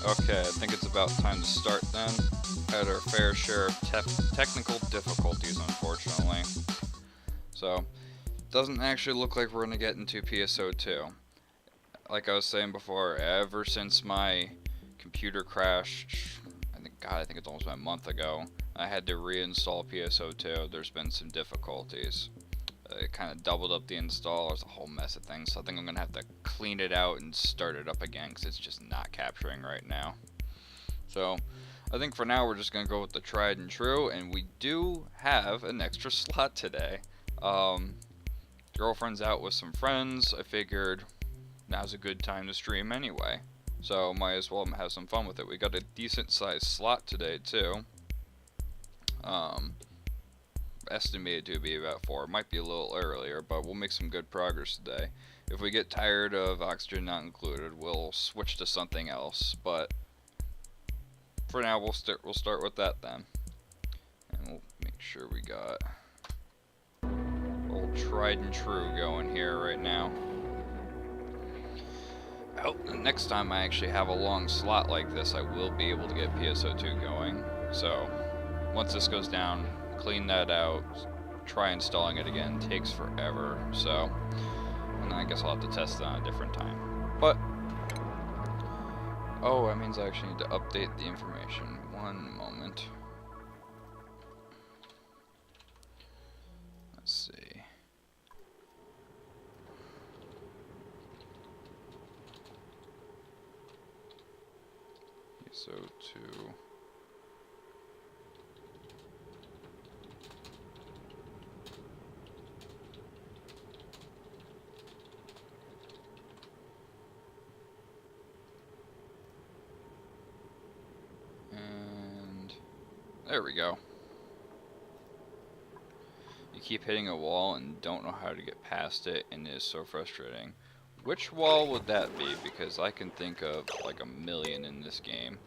Okay, I think it's about time to start then. Had our fair share of technical difficulties, unfortunately. So, doesn't actually look like we're gonna get into PSO2. Like I was saying before, ever since my computer crashed, I think it's almost a month ago, I had to reinstall PSO2. There's been some difficulties. It kind of doubled up the install. There's a whole mess of things, so I think I'm gonna have to clean it out and start it up again because it's just not capturing right now. So I think for now we're just gonna go with the tried and true, and we do have an extra slot today. Um, Girlfriend's out with some friends. I figured now's a good time to stream anyway, so might as well have some fun with it. We got a decent sized slot today too. Um, Estimated to be about 4. Might be a little earlier, but we'll make some good progress today. If we get tired of oxygen not included, we'll switch to something else. But for now, we'll start with that then, and we'll make sure we got old tried and true going here right now. I hope the next time I actually have a long slot like this, I will be able to get PSO2 going. So once this goes down, clean that out, try installing it again, takes forever. So, and I guess I'll have to test it on a different time. But oh, that means I actually need to update the information. One moment. Let's see. PSO2. There we go. You keep hitting a wall and don't know how to get past it, and it is so frustrating. Which wall would that be? Because I can think of like a million in this game.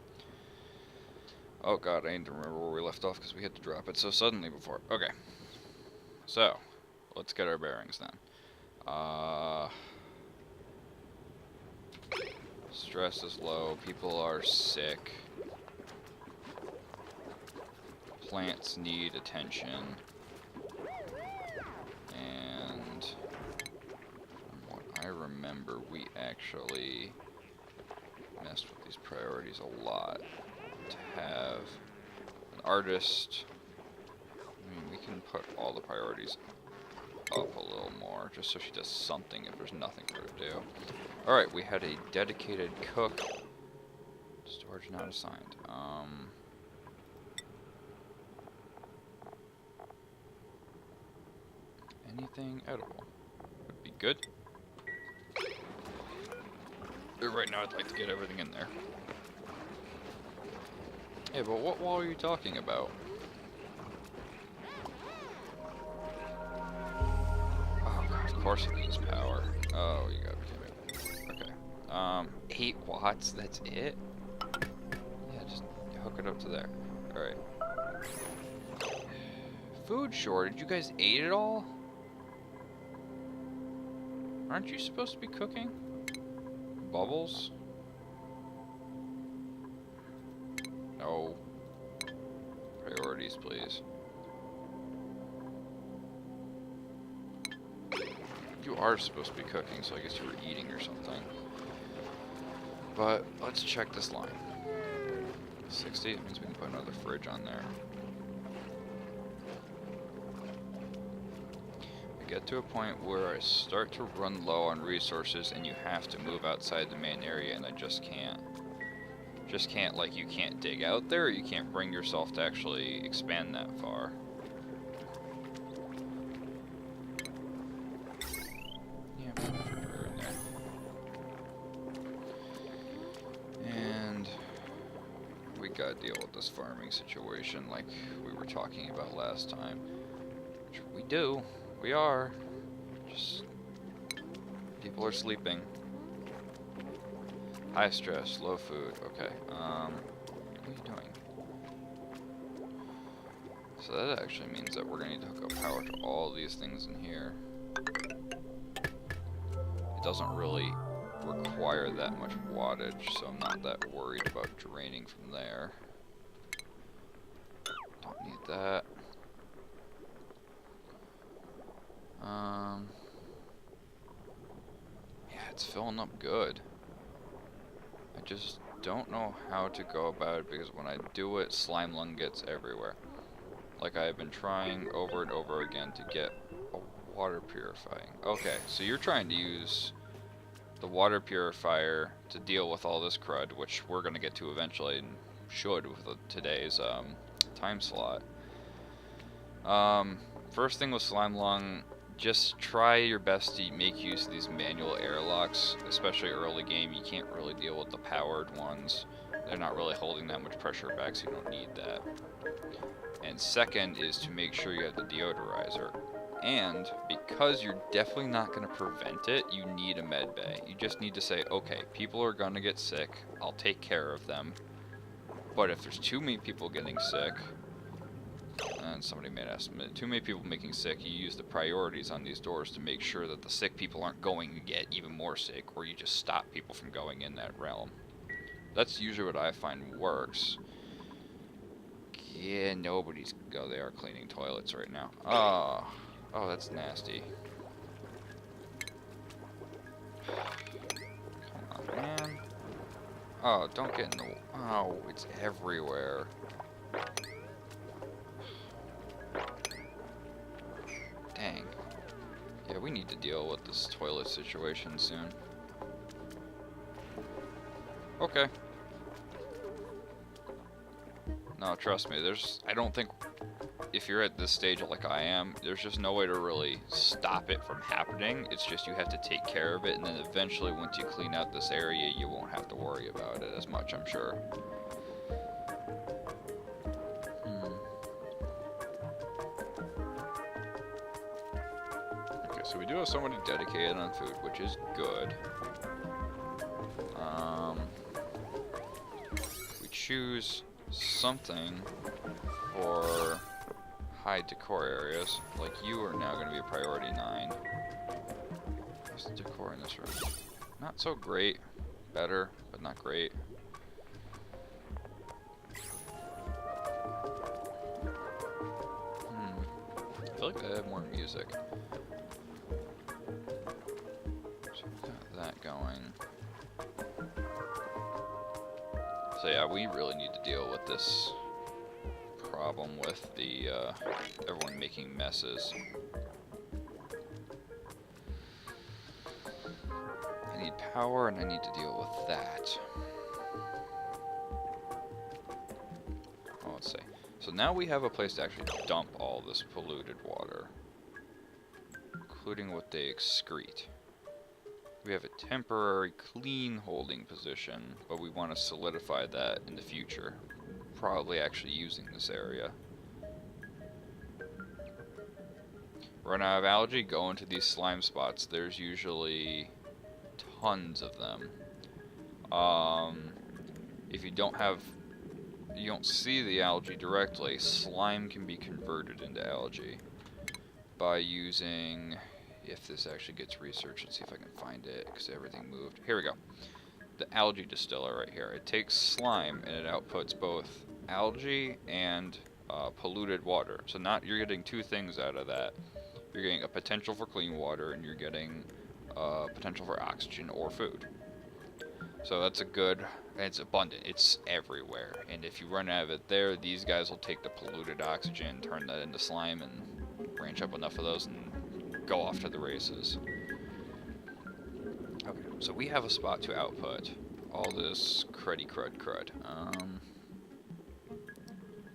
Oh god, I need to remember where we left off because we had to drop it so suddenly before. Okay. So, let's get our bearings then. Stress is low, people are sick. Plants need attention, and from what I remember, we actually messed with these priorities a lot. To have an artist, I mean, we can put all the priorities up a little more, just so she does something if there's nothing for her to do. Alright, we had a dedicated cook. Storage not assigned. Anything edible would be good. But right now I'd like to get everything in there. Hey, but what wall are you talking about? Oh god, of course it needs power. Oh, you gotta be kidding me. Okay. 8 watts, that's it? Yeah, just hook it up to there. Alright. Food shortage? You guys ate it all? Aren't you supposed to be cooking? Bubbles? No. Priorities, please. You are supposed to be cooking, so I guess you were eating or something. But let's check this line. 60, it means we can put another fridge on there. Get to a point where I start to run low on resources and you have to move outside the main area, and I just can't. Just can't, like, you can't dig out there, or you can't bring yourself to actually expand that far. Yeah, put a refrigerator in there. And we gotta deal with this farming situation like we were talking about last time. Which we do. We are. Just people are sleeping. High stress, low food. Okay. What are you doing? So that actually means that we're gonna need to hook up power to all these things in here. It doesn't really require that much wattage, so I'm not that worried about draining from there. Don't need that. Yeah, it's filling up good. I just don't know how to go about it because when I do it, slime lung gets everywhere. Like I've been trying over and over again to get a water purifying. Okay, so you're trying to use the water purifier to deal with all this crud, which we're going to get to eventually and should with today's time slot. First thing with slime lung, just try your best to make use of these manual airlocks, especially early game. You can't really deal with the powered ones. They're not really holding that much pressure back, so you don't need that. And second is to make sure you have the deodorizer. And because you're definitely not going to prevent it, you need a med bay. You just need to say, okay, people are going to get sick. I'll take care of them. But if there's too many people getting sick, and somebody made an estimate, too many people making sick, you use the priorities on these doors to make sure that the sick people aren't going to get even more sick, or you just stop people from going in that realm. That's usually what I find works. Yeah, nobody's... Oh, they are cleaning toilets right now. Oh, that's nasty. Come on, man. Oh, don't get in the... Oh, it's everywhere. Dang. Yeah, we need to deal with this toilet situation soon. Okay. No, trust me, I don't think, if you're at this stage like I am, there's just no way to really stop it from happening. It's just you have to take care of it, and then eventually once you clean out this area, you won't have to worry about it as much, I'm sure. Okay, so we do have somebody dedicated on food, which is good. We choose something for high decor areas. Like you are now going to be a priority 9. What's the decor in this room? Not so great. Better, but not great. I feel like they have more music. So we've got that going. So yeah, we really need to deal with this problem with the everyone making messes. I need power and I need to deal with that. Oh, let's see. So now we have a place to actually dump all this polluted water, including what they excrete. We have a temporary clean holding position, but we want to solidify that in the future. Probably actually using this area. Run out of algae, go into these slime spots. There's usually tons of them. If you don't see the algae directly, slime can be converted into algae by using... If this actually gets researched, let's see if I can find it, because everything moved. Here we go. The algae distiller right here. It takes slime and it outputs both algae and polluted water. So you're getting two things out of that. You're getting a potential for clean water, and you're getting potential for oxygen or food. So that's a good, it's abundant. It's everywhere. And if you run out of it there, these guys will take the polluted oxygen, turn that into slime, and branch up enough of those and go off to the races. Okay, so we have a spot to output all this crud.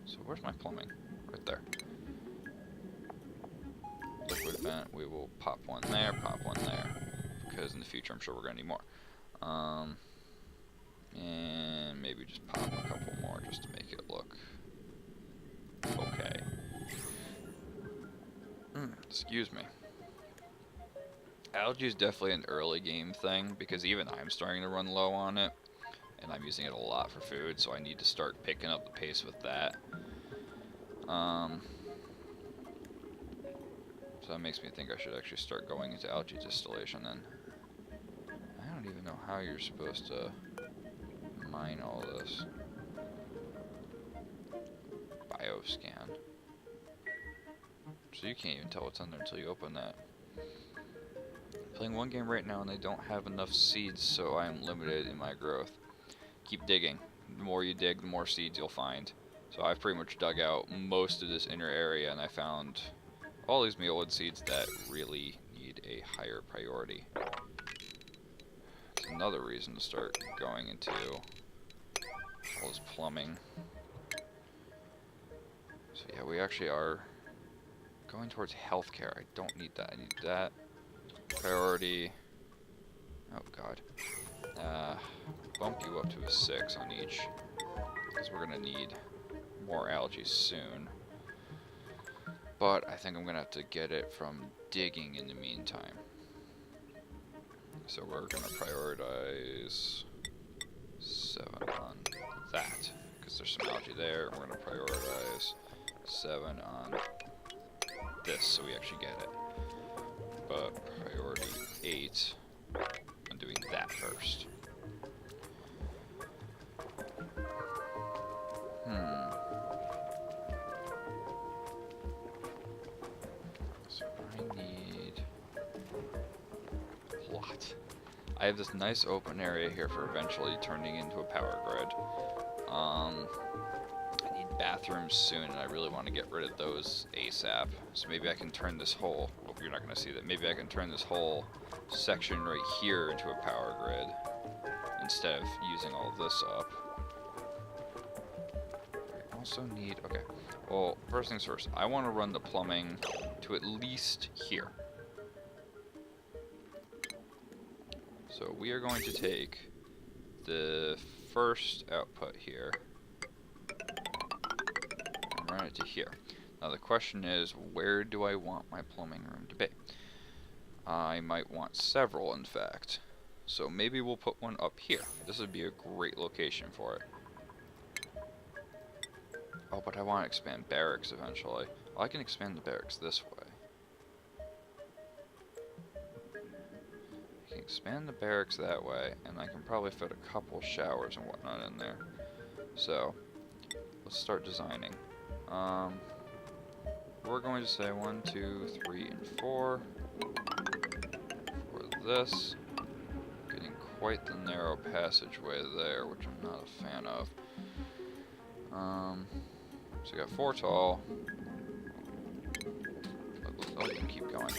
So where's my plumbing? Right there. Liquid vent, we will pop one there, because in the future I'm sure we're going to need more. And maybe just pop a couple more just to make it look okay. Excuse me. Algae is definitely an early game thing, because even I'm starting to run low on it, and I'm using it a lot for food, so I need to start picking up the pace with that. So that makes me think I should actually start going into algae distillation then. I don't even know how you're supposed to mine all this. Bioscan. So you can't even tell what's in there until you open that. Playing one game right now and they don't have enough seeds, so I am limited in my growth. Keep digging. The more you dig, the more seeds you'll find. So I've pretty much dug out most of this inner area and I found all these mealwood seeds that really need a higher priority. It's another reason to start going into all this plumbing. So yeah, we actually are going towards healthcare. I don't need that. I need that. Priority. Oh god. Bump you up to a 6 on each. Because we're going to need more algae soon. But I think I'm going to have to get it from digging in the meantime. So we're going to prioritize 7 on that. Because there's some algae there. We're going to prioritize 7 on this so we actually get it. But priority 8 on doing that first. So I need a lot. I have this nice open area here for eventually turning into a power grid. I need bathrooms soon, and I really want to get rid of those ASAP. So maybe I can turn this whole... Oh, you're not going to see that. Maybe I can turn this whole section right here into a power grid instead of using all this up. I also need... Okay. Well, first things first. I want to run the plumbing to at least here. So we are going to take the first output here and run it to here. Now the question is, where do I want my plumbing room to be? I might want several, in fact. So maybe we'll put one up here. This would be a great location for it. Oh, but I want to expand barracks eventually. Well, I can expand the barracks this way. I can expand the barracks that way, and I can probably fit a couple showers and whatnot in there. So, let's start designing. We're going to say 1, 2, 3, and 4 for this. Getting quite the narrow passageway there, which I'm not a fan of. So we got 4 tall. Oh, you can keep going.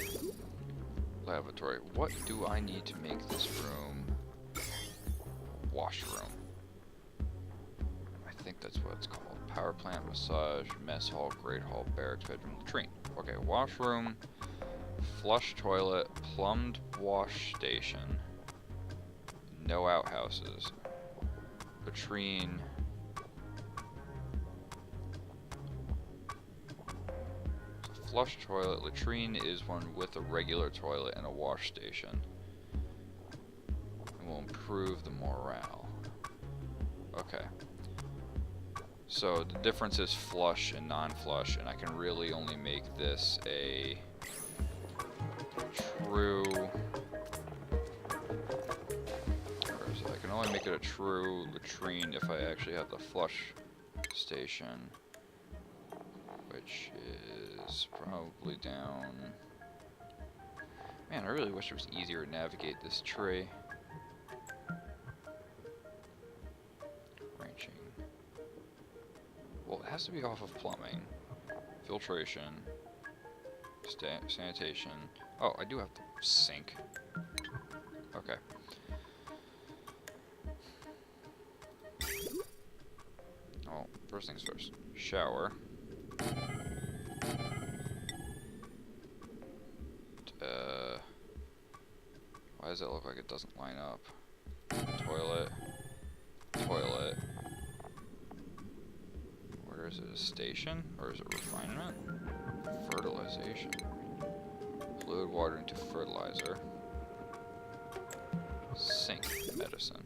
Lavatory. What do I need to make this room washroom? I think that's what it's called. Power plant, massage, mess hall, great hall, barracks, bedroom, latrine. Okay, washroom, flush toilet, plumbed wash station, no outhouses, latrine. Flush toilet. Latrine is one with a regular toilet and a wash station. And will improve the morale. Okay. So the difference is flush and non-flush, and I can really only make this a true... I can only make it a true latrine if I actually have the flush station, which is probably down... Man, I really wish it was easier to navigate this tree. Ranging. Well, it has to be off of plumbing. Filtration. Sanitation. Oh, I do have the sink. Okay. Oh, first things first. Shower. Why does it look like it doesn't line up? Toilet. Toilet. Where is it? A station? Or is it refinement? Fertilization. Fluid water into fertilizer. Sink. Medicine.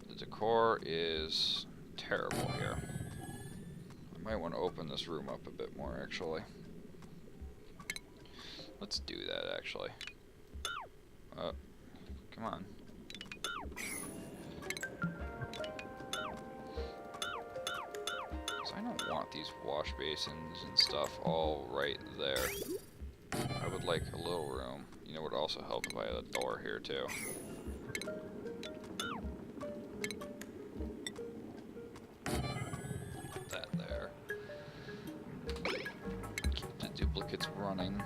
The decor is terrible here. I might want to open this room up a bit more, actually. Let's do that, actually. Come Come on. So I don't want these wash basins and stuff all right there. I would like a little room. You know, it would also help if I had a door here too. Put that there. Keep the duplicates running.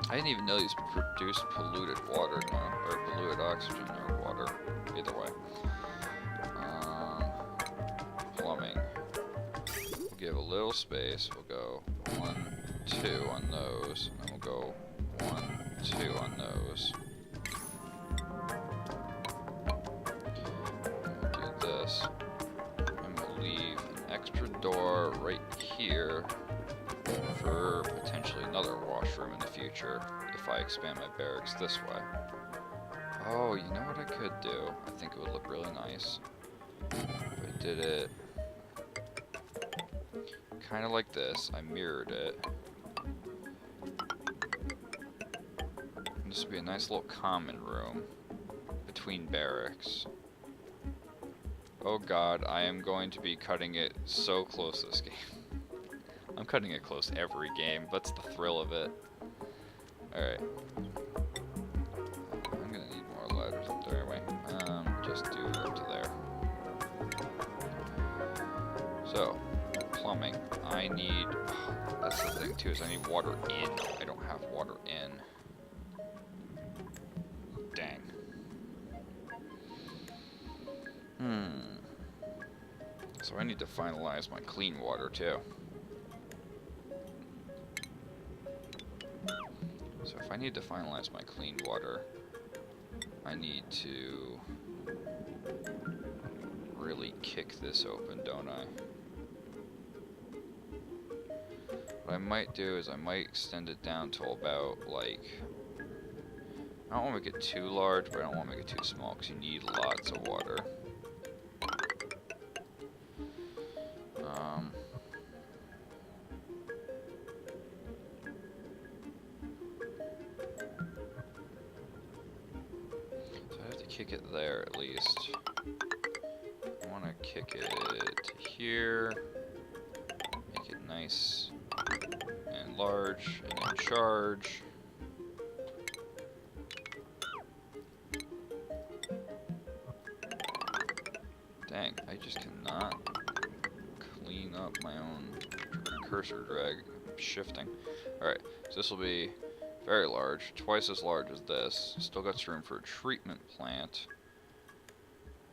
I didn't even know these produced polluted water, no, or polluted oxygen or water. Either way. Plumbing. We'll give a little space. We'll go 1, 2 on those, and then we'll go 1, 2 on those. We'll do this, and we'll leave an extra door right here for potentially another washroom in the future if I expand my barracks this way. Oh, you know what I could do? I think it would look really nice if I did it kind of like this. I mirrored it. And this would be a nice little common room between barracks. Oh god, I am going to be cutting it so close this game. I'm cutting it close every game. That's the thrill of it. Alright. I'm gonna need more ladders up there anyway. Just do up to there. So, plumbing. I need... that's the thing too, is I need water in. I don't have water in. Dang. So I need to finalize my clean water too. So if I need to finalize my clean water, I need to really kick this open, don't I? What I might do is I might extend it down to about, like, I don't want to make it too large, but I don't want to make it too small, because you need lots of water. So I have to kick it there at least. I want to kick it to here, make it nice and large and in charge. Dang, I just cannot clean up my own cursor drag shifting. Alright, so this will be very large, twice as large as this. Still got room for a treatment plant.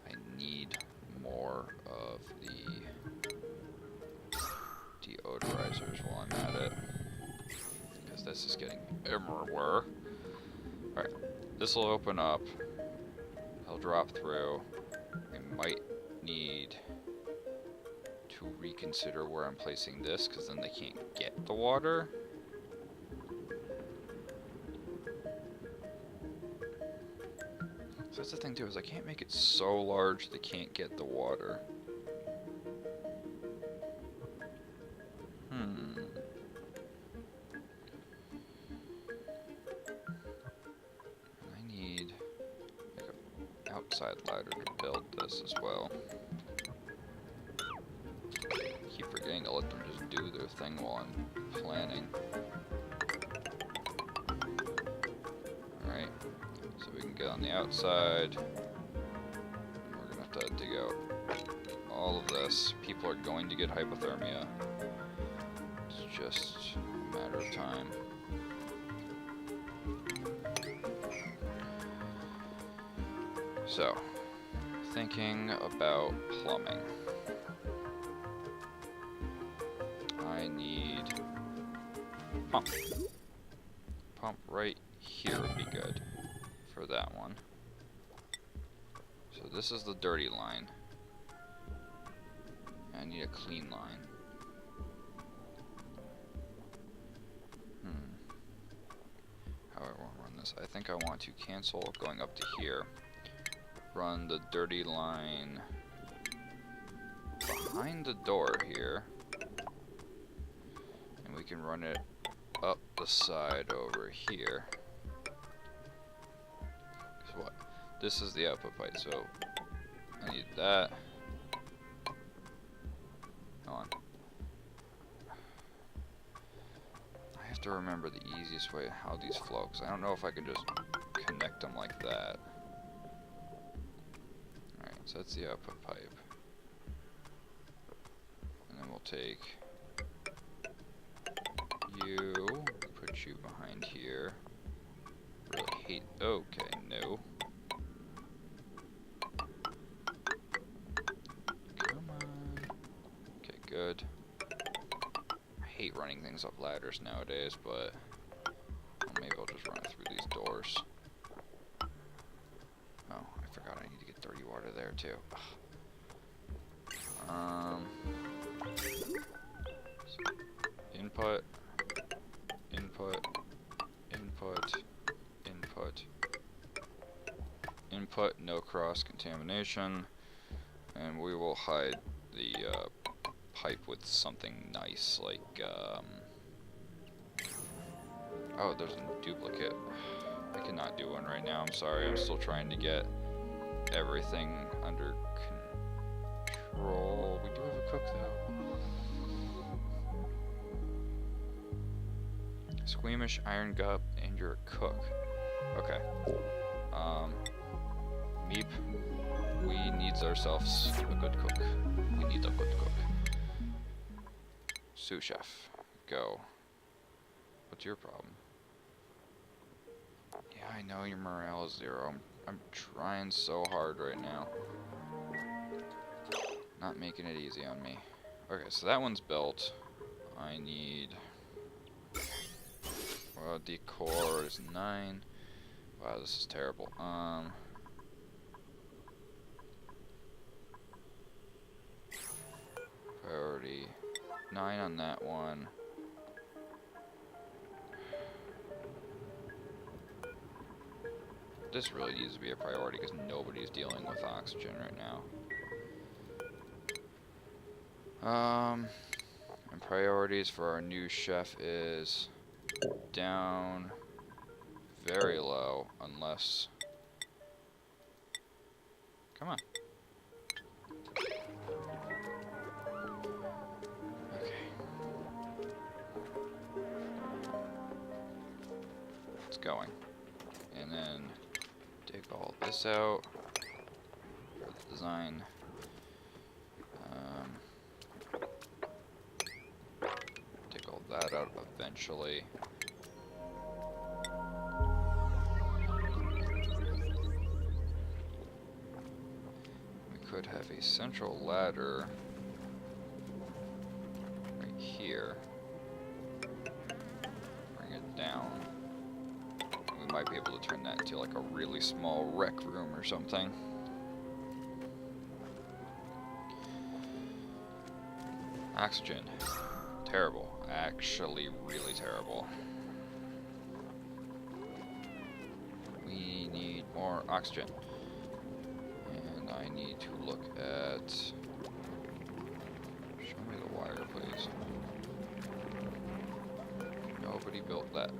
I need more of the deodorizers while I'm at it, because this is getting everywhere. Alright, this will open up. I'll drop through. I might need to reconsider where I'm placing this, because then they can't get the water. So that's the thing too, is I can't make it so large they can't get the water. I need like an outside ladder to build this as well. I keep forgetting to let them just do their thing while I'm planning. Alright, so we can get on the outside. We're gonna have to dig out all of this. People are going to get hypothermia. It's just a matter of time. So, thinking about plumbing. I need pump. Pump right here would be good for that one. So this is the dirty line. I need a clean line. How do I want to run this? I think I want to cancel going up to here. Run the dirty line behind the door here. And we can run it up the side over here. So what? This is the output pipe, so I need that. Hold on. I have to remember the easiest way how these flow, because I don't know if I can just connect them like that. Alright, so that's the output pipe. And then we'll take you, put you behind here. Really hate, okay, no. Come on. Okay, good. I hate running things up ladders nowadays, but well, maybe I'll just run it through these doors. Oh, I forgot I need to get dirty water there too. Input, input, input, input, input, no cross contamination, and we will hide the pipe with something nice like oh, there's a duplicate. I cannot do one right now, I'm sorry, I'm still trying to get everything under control. We do have a cook though. Squeamish, iron gut, and you're a cook. Okay. Meep. We needs ourselves a good cook. We need a good cook. Sous chef. Go. What's your problem? Yeah, I know your morale is 0. I'm trying so hard right now. Not making it easy on me. Okay, so that one's built. I need... Well, decor is 9. Wow, this is terrible. Priority 9 on that one. This really needs to be a priority because nobody's dealing with oxygen right now. And priorities for our new chef is down very low, unless... Come on. Okay. It's going. And then take all this out for the design. Take all that out eventually. Could have a central ladder right here. Bring it down. We might be able to turn that into like a really small rec room or something. Oxygen. Terrible. Actually really terrible. We need more oxygen. I need to look at... Show me the wire, please. Nobody built that.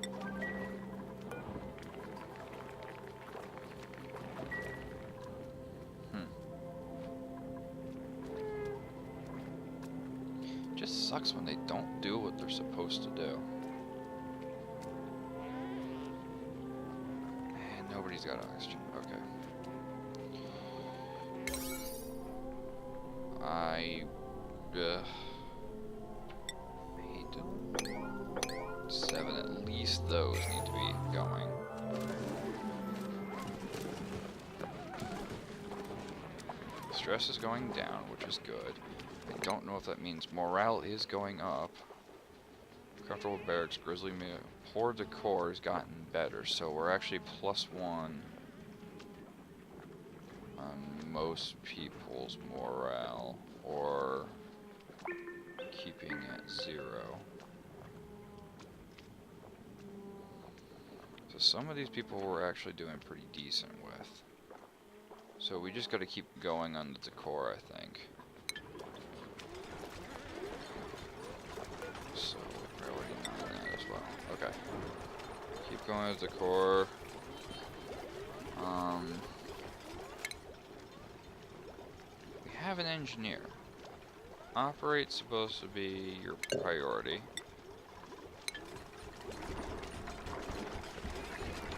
Just sucks when they don't do what they're supposed to do. And nobody's got oxygen. Okay. I hate to... 7, at least those need to be going. Stress is going down, which is good. I don't know if that means morale is going up. Comfortable barracks, grizzly meal. Poor decor has gotten better, so we're actually +1 on most people's morale, or keeping at 0. So some of these people we're actually doing pretty decent with. So we just gotta keep going on the decor, I think. So we're already on that as well. Okay. going to the core. We have an engineer. Operate's supposed to be your priority.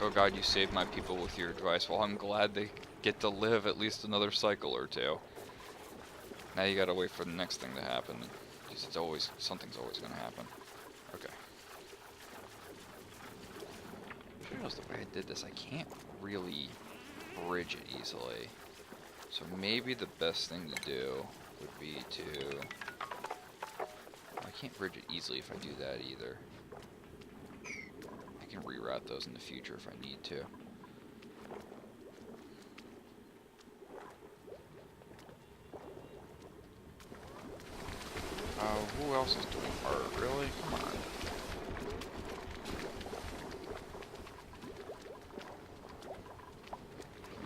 Oh god, you saved my people with your advice. Well, I'm glad they get to live at least another cycle or two. Now you gotta wait for the next thing to happen. Because it's always, something's always gonna happen. Okay. I'm sure knows the way I did this, I can't really bridge it easily. So maybe the best thing to do would be to... I can't bridge it easily if I do that either. I can reroute those in the future if I need to. Who else is doing art? Really? Come on.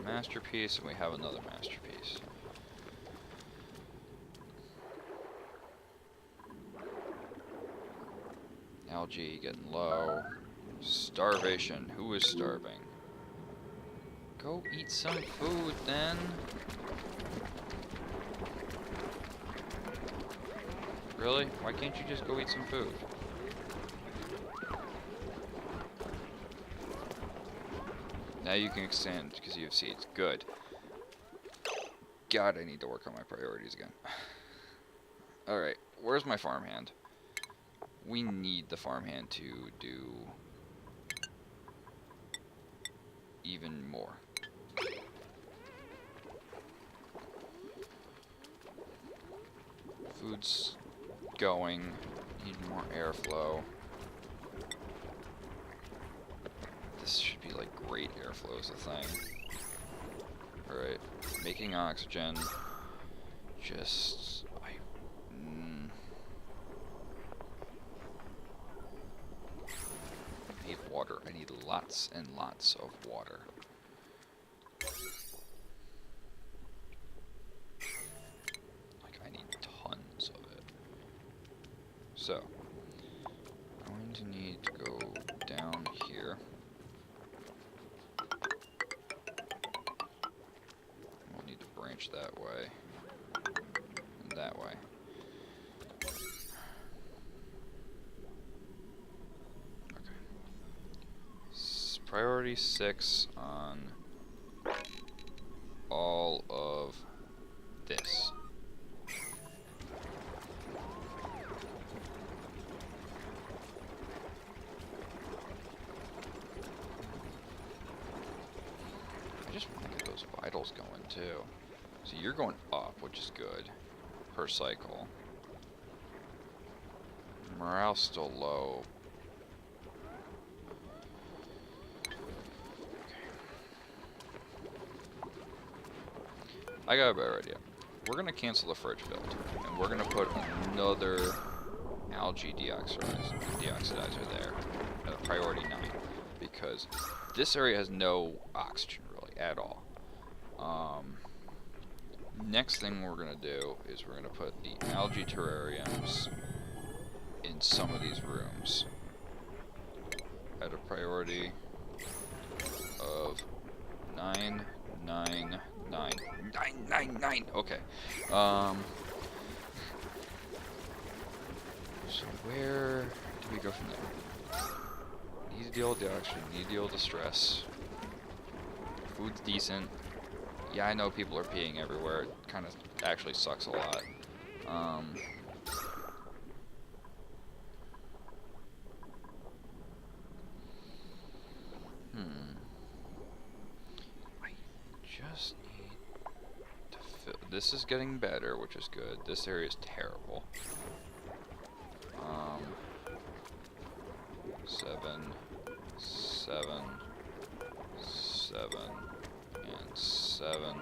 Masterpiece, and we have another masterpiece. Algae getting low. Starvation. Who is starving? Go eat some food then. Really? Why can't you just go eat some food? Now you can extend because you have seeds. Good. God, I need to work on my priorities again. Alright, where's my farmhand? We need the farmhand to do even more. Food's going. Need more airflow. This should be like great airflow is a thing. Alright, making oxygen. Just... I need water. I need lots and lots of water. Like, I need tons of it. So, I'm going to need to go down here. We'll need to branch that way. And that way. Priority 6 on all of this. I just want to get those vitals going too. So you're going up, which is good, per cycle. Morale's still low. I got a better idea. We're going to cancel the fridge build, and we're going to put another algae deoxidizer there at a priority 9, because this area has no oxygen really at all. Next thing we're going to do is we're going to put the algae terrariums in some of these rooms at a priority of 9, 9, 9. 9. Okay. So where do we go from there? Need to deal with the oxygen. Need to deal with the stress. Food's decent. Yeah, I know people are peeing everywhere. It kind of actually sucks a lot. I just need to fill. This is getting better, which is good. This area is terrible. 7, 7, 7, and 7.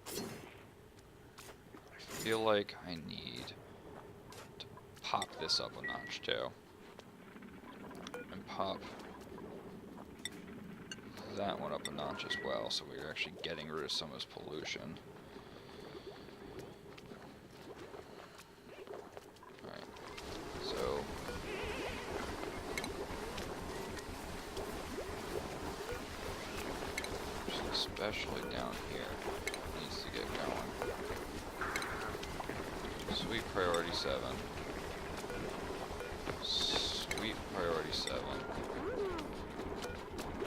I feel like I need to pop this up a notch too. And pop that one up a notch as well, so we're actually getting rid of some of this pollution. Alright, so especially down here, needs to get going. Sweet priority 7. Sweet priority 7.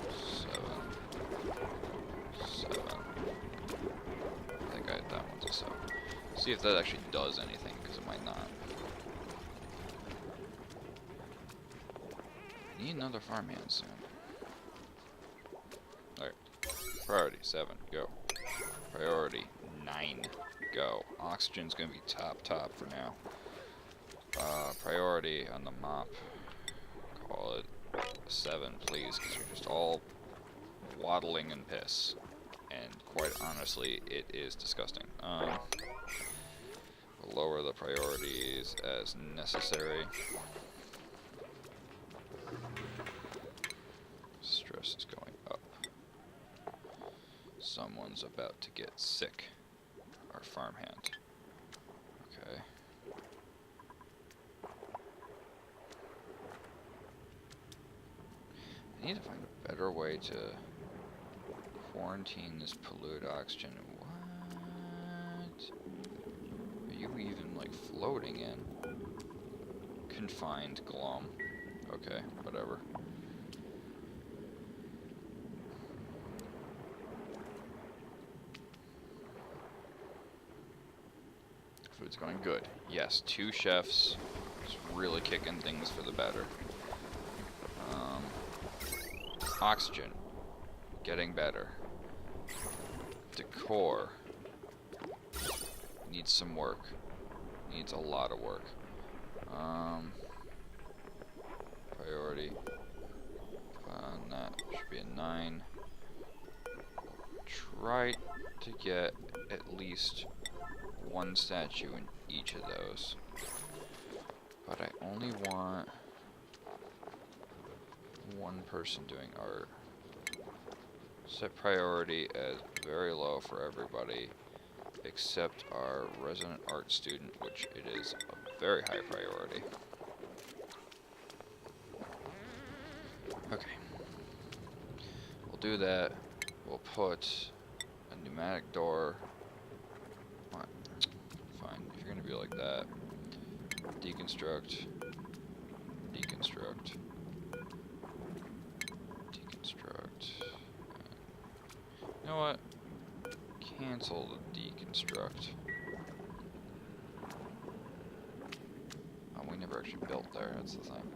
7. 7. I think I had that one to 7. See if that actually does anything, because it might not. I need another farmhand soon. Alright. Priority 7, go. Priority 9, go. Oxygen's gonna be top for now. Priority on the mop. Call it 7, please, because you're just all waddling in piss. And quite honestly, it is disgusting. Lower the priorities as necessary. Stress is going up. Someone's about to get sick. Our farmhand. Okay. I need to find a better way to quarantine this polluted oxygen. What? Are you even, like, floating in? Confined glum. Okay, whatever. Food's going good. Yes, 2 chefs. Just really kicking things for the better. Oxygen. Getting better. Decor. Needs some work. Needs a lot of work. Priority. That should be a 9. Try to get at least 1 statue in each of those. But I only want 1 person doing art. Set priority as very low for everybody, except our resident art student, which it is a very high priority. Okay. We'll do that. We'll put a pneumatic door. Fine, if you're gonna be like that. Deconstruct. Deconstruct. Deconstruct. You know what? Cancel the deconstruct. Oh, we never actually built there, that's the thing.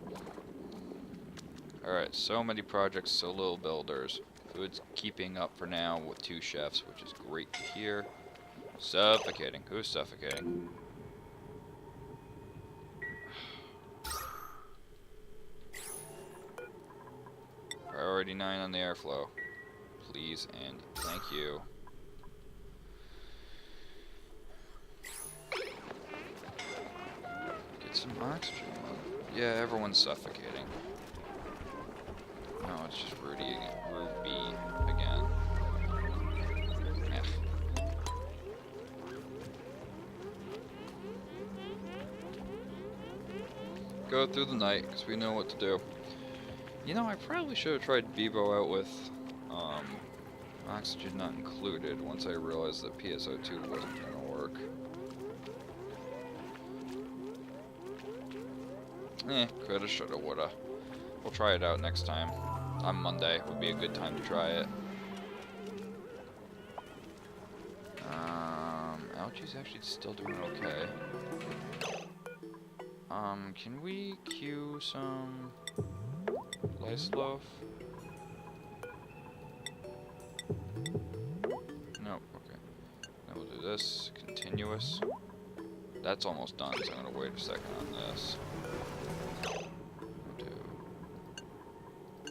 Alright, so many projects, so little builders. Food's keeping up for now with 2 chefs, which is great to hear. Suffocating. Who's suffocating? Priority 9 on the airflow. Please and thank you. Get some oxygen. Yeah, everyone's suffocating. No, it's just Ruby again. Eh. Go through the night, because we know what to do. You know, I probably should have tried Bevo out with oxygen not included once I realized that PSO2 wasn't going to work. Coulda, shoulda, woulda. We'll try it out next time. On Monday would be a good time to try it. Algae's actually still doing okay. Can we queue some Loaf? No, okay. Then we'll do this. Continuous. That's almost done, so I'm gonna wait a second on this. We'll do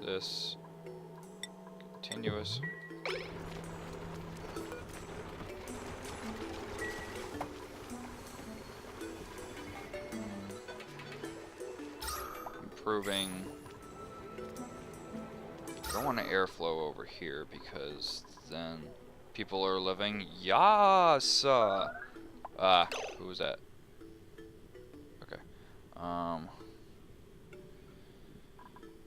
this. Continuous. Improving. I don't want to airflow over here because then people are living. Yas! Who was that? Okay.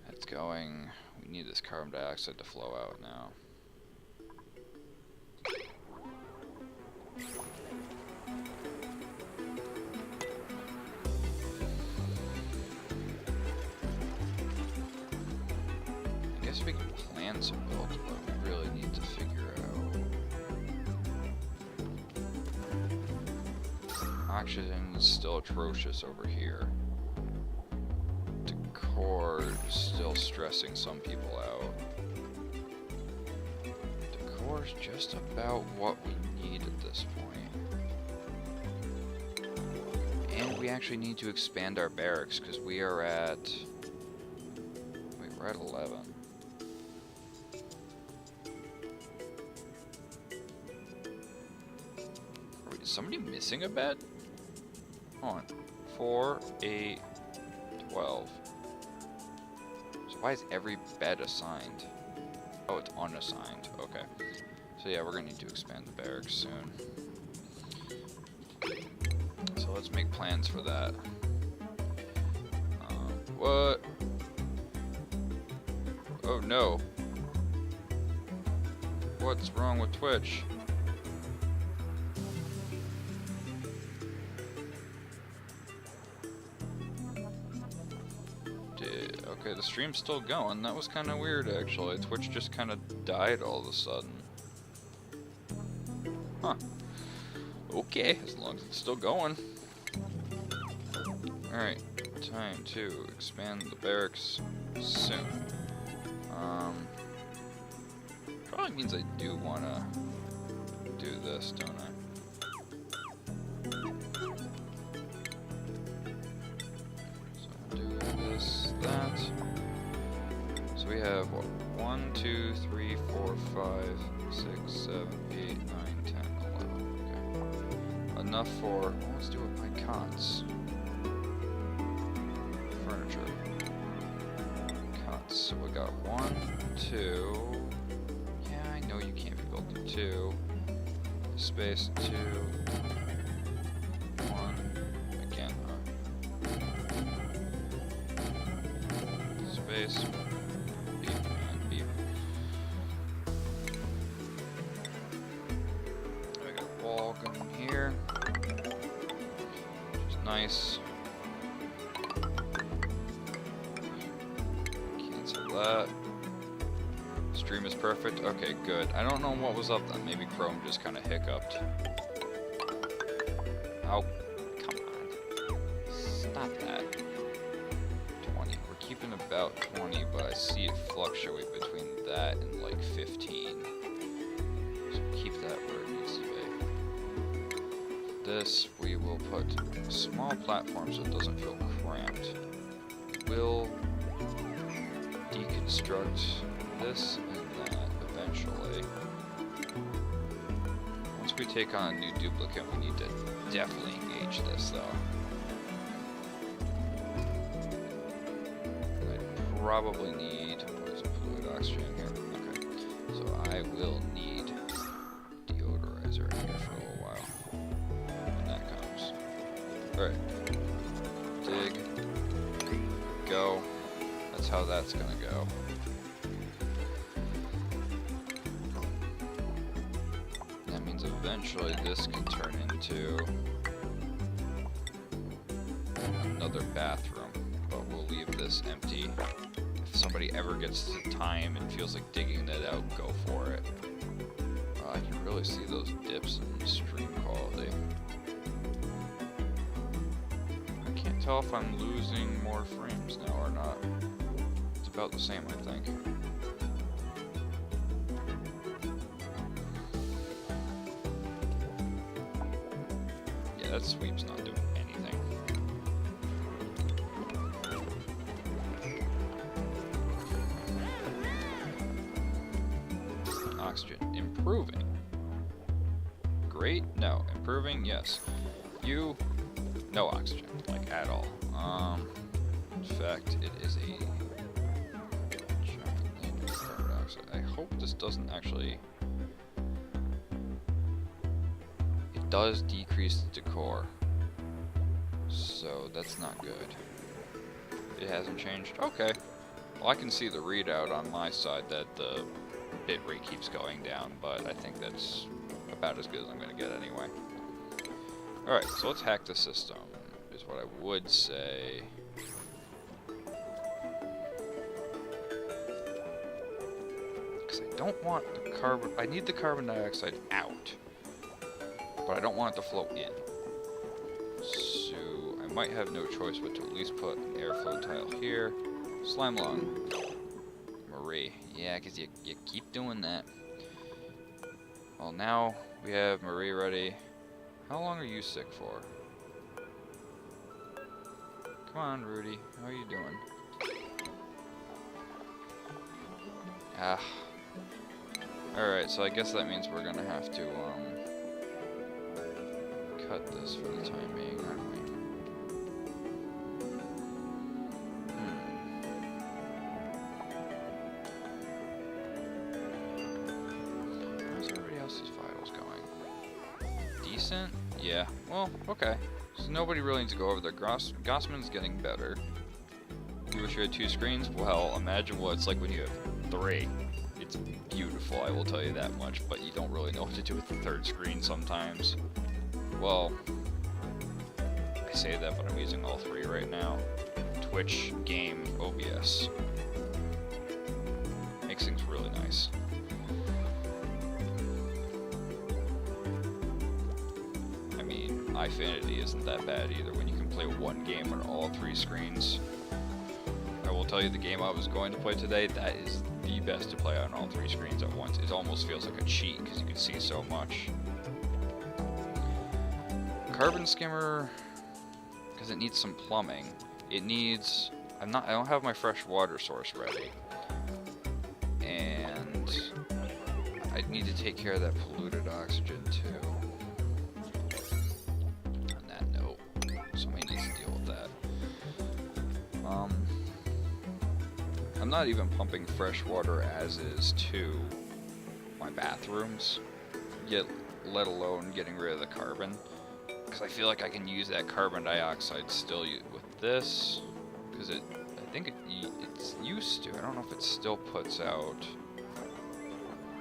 It's going. We need this carbon dioxide to flow out now. I guess we can plan some builds, but we really need to figure out. Oxygen is still atrocious over here. Decor is still stressing some people out. Decor is just about what we need at this point. And we actually need to expand our barracks because we are at... Wait, we're at 11. Is somebody missing a bed? Hold on. 4, 8, 12. So why is every bed assigned? Oh, it's unassigned. Okay. So yeah, we're gonna need to expand the barracks soon. So let's make plans for that. What? Oh no. What's wrong with Twitch? Okay, the stream's still going. That was kind of weird, actually. Twitch just kind of died all of a sudden. Huh. Okay, as long as it's still going. Alright, time to expand the barracks soon. Probably means I do want to do this, don't I? That. So we have what? 1, 2, 3, 4, 5, 6, 7, 8, 9, 10, 11. Okay. Enough for. Well, let's do it by cots. Furniture. Cots. So we got 1, 2. Yeah, I know you can't be built in 2. Space 2. 1. Again. Space. Beep and beep. We got a wall going here. Which is nice. Cancel that. Stream is perfect. Okay, good. I don't know what was up then. Maybe Chrome just kind of hiccuped. Oh, come on. Stop that. Keeping about 20, but I see it fluctuate between that and like 15. So keep that where it needs to be. This we will put small platforms so it doesn't feel cramped. We'll deconstruct this and that eventually. Once we take on a new duplicate, we need to definitely engage this though. Probably need fluid oxygen here. Okay, so I will need deodorizer here for a little while when that comes. All right, dig, go. That's how that's gonna go. That means eventually this can turn into another bathroom, but we'll leave this empty. If somebody ever gets the time and feels like digging that out, go for it. You really see those dips in stream quality. I can't tell if I'm losing more frames now or not. It's about the same, I think. Yeah, that sweep's not doing anything. Oxygen. Improving. Great? No. Improving? Yes. You... No oxygen. Like, at all. In fact, it is a... giant carbon dioxide. I hope this doesn't actually... It does decrease the decor. So, that's not good. It hasn't changed? Okay. Well, I can see the readout on my side that the bitrate keeps going down, but I think that's a about as good as I'm going to get anyway. Alright, so let's hack the system, is what I would say. Because I don't want the carbon... I need the carbon dioxide out. But I don't want it to flow in. So I might have no choice but to at least put an airflow tile here. Slime lung. Marie. Yeah, because you keep doing that. Well, now we have Marie ready. How long are you sick for? Come on, Rudy. How are you doing? Ah. Alright, so I guess that means we're gonna have to, cut this for the time being, aren't we? How's everybody else's vitals going? Decent? Yeah. Well, okay. So nobody really needs to go over there. Gossman's getting better. You wish you had 2 screens? Well, imagine what it's like when you have 3. It's beautiful, I will tell you that much, but you don't really know what to do with the 3rd screen sometimes. Well, I say that, but I'm using all 3 right now. Twitch, game, OBS. Makes things really nice. I mean, Infinity isn't that bad either when you can play one game on all 3 screens. I will tell you, the game I was going to play today, that is the best to play on all 3 screens at once. It almost feels like a cheat because you can see so much. Carbon skimmer, because it needs some plumbing. It needs... I don't have my fresh water source ready. And I need to take care of that polluted oxygen too. On that note, somebody needs to deal with that. I'm not even pumping fresh water as is to my bathrooms, yet let alone getting rid of the carbon. Because I feel like I can use that carbon dioxide still with this, because I think it's used to. I don't know if it still puts out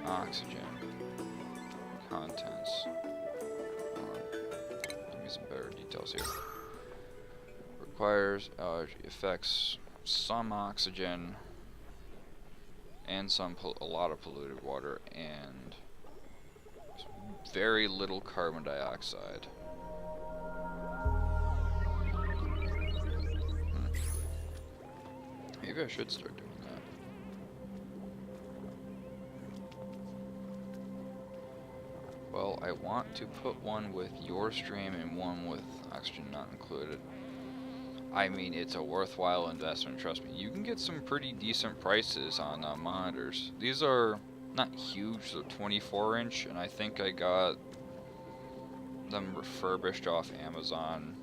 oxygen contents. Give me some better details here. Requires affects some oxygen and a lot of polluted water and very little carbon dioxide. Maybe I should start doing that. Well, I want to put one with your stream and one with oxygen not included. I mean, it's a worthwhile investment, trust me. You can get some pretty decent prices on monitors. These are not huge, they're 24-inch, and I think I got them refurbished off Amazon.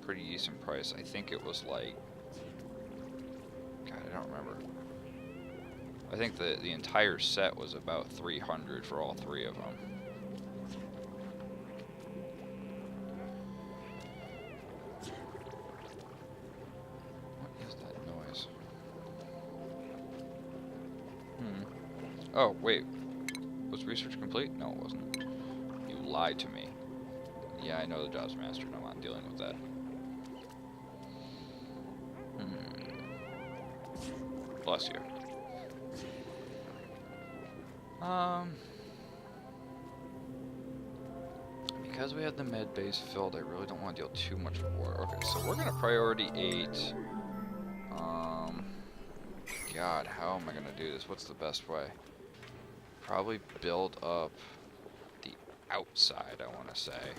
Pretty decent price. I think it was like... God, I don't remember. I think the entire set was about $300 for all 3 of them. Oh, wait. Was research complete? No, it wasn't. You lied to me. Yeah, I know the job's mastered. I'm not dealing with that. Bless you. Because we had the med base filled, I really don't want to deal too much with water. Okay, so we're gonna priority 8. God, how am I gonna do this? What's the best way? Probably build up the outside, I want to say.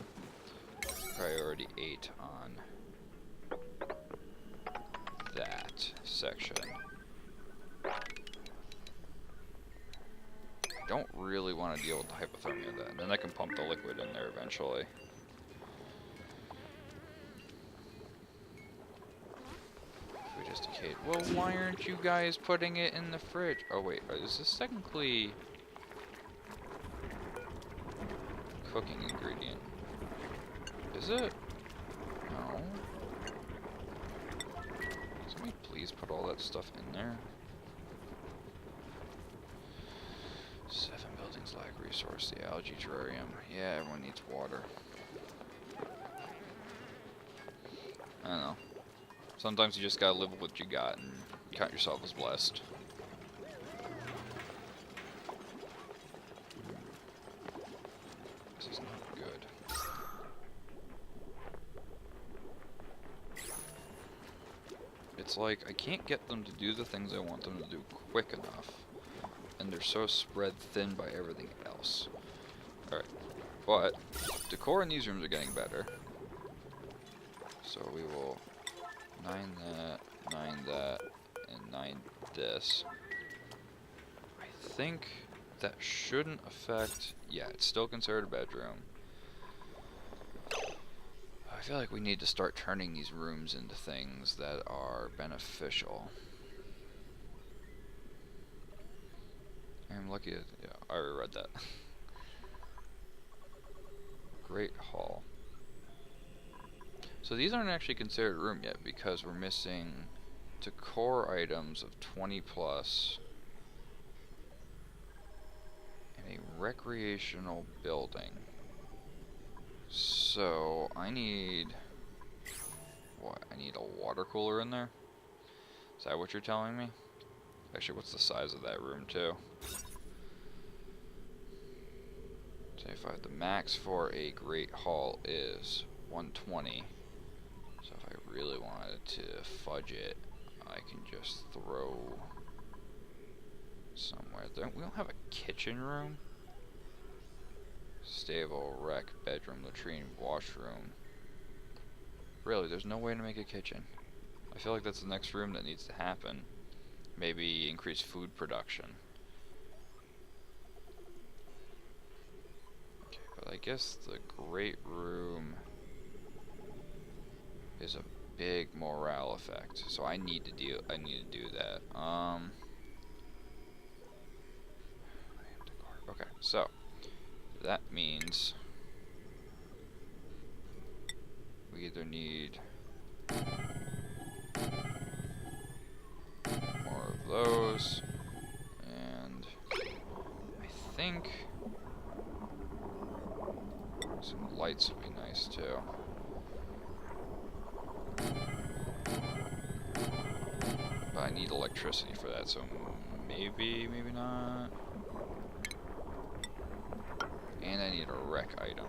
Priority 8 on that section. I don't really want to deal with the hypothermia of that, and then I can pump the liquid in there eventually. We just decayed. Well, why aren't you guys putting it in the fridge? Oh wait, is this technically cooking ingredient? Is it? No. Somebody please put all that stuff in there. 7 buildings Flag resource, the algae terrarium. Yeah, everyone needs water. I don't know. Sometimes you just gotta live with what you got and count yourself as blessed. This is not good. It's like I can't get them to do the things I want them to do quick enough. And they're so spread thin by everything else. Alright. But decor in these rooms are getting better. So we will 9 that, and 9 this. I think that shouldn't affect... Yeah, it's still considered a bedroom. I feel like we need to start turning these rooms into things that are beneficial. I'm lucky that... Yeah, I already read that. Great Hall. So these aren't actually considered a room yet because we're missing decor items of 20 plus and a recreational building. So I need what? I need a water cooler in there? Is that what you're telling me? Actually, what's the size of that room too? 25. The max for a Great Hall is 120. So if I really wanted to fudge it, I can just throw somewhere there. We don't have a kitchen room. Stable, rec, bedroom, latrine, washroom. Really, there's no way to make a kitchen. I feel like that's the next room that needs to happen. Maybe increase food production. Okay, but I guess the great room is a big morale effect, so I need to do that. Okay, so that means we either need more of those, and I think some lights would be nice too. But I need electricity for that, so maybe not. And I need a rec item.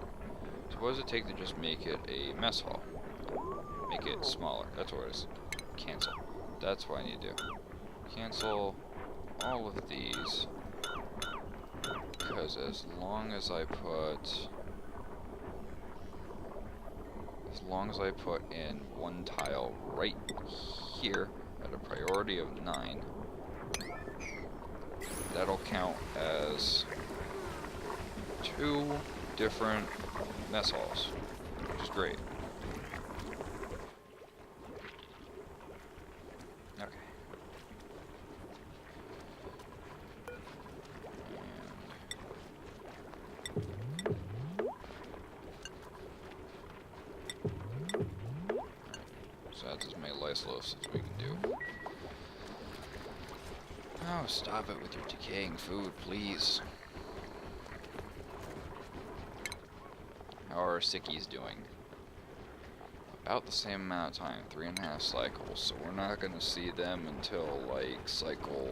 So what does it take to just make it a mess hall? Make it smaller. That's what it is. Cancel. That's what I need to do. Cancel all of these. Because as long as I put in one tile right here at a priority of 9, that'll count as 2 different mess halls, which is great. Okay. So that's as many lice loaves as we can do. Oh, stop it with your decaying food, please. How are our sickies doing? About the same amount of time, 3.5 cycles, so we're not going to see them until, like, cycle,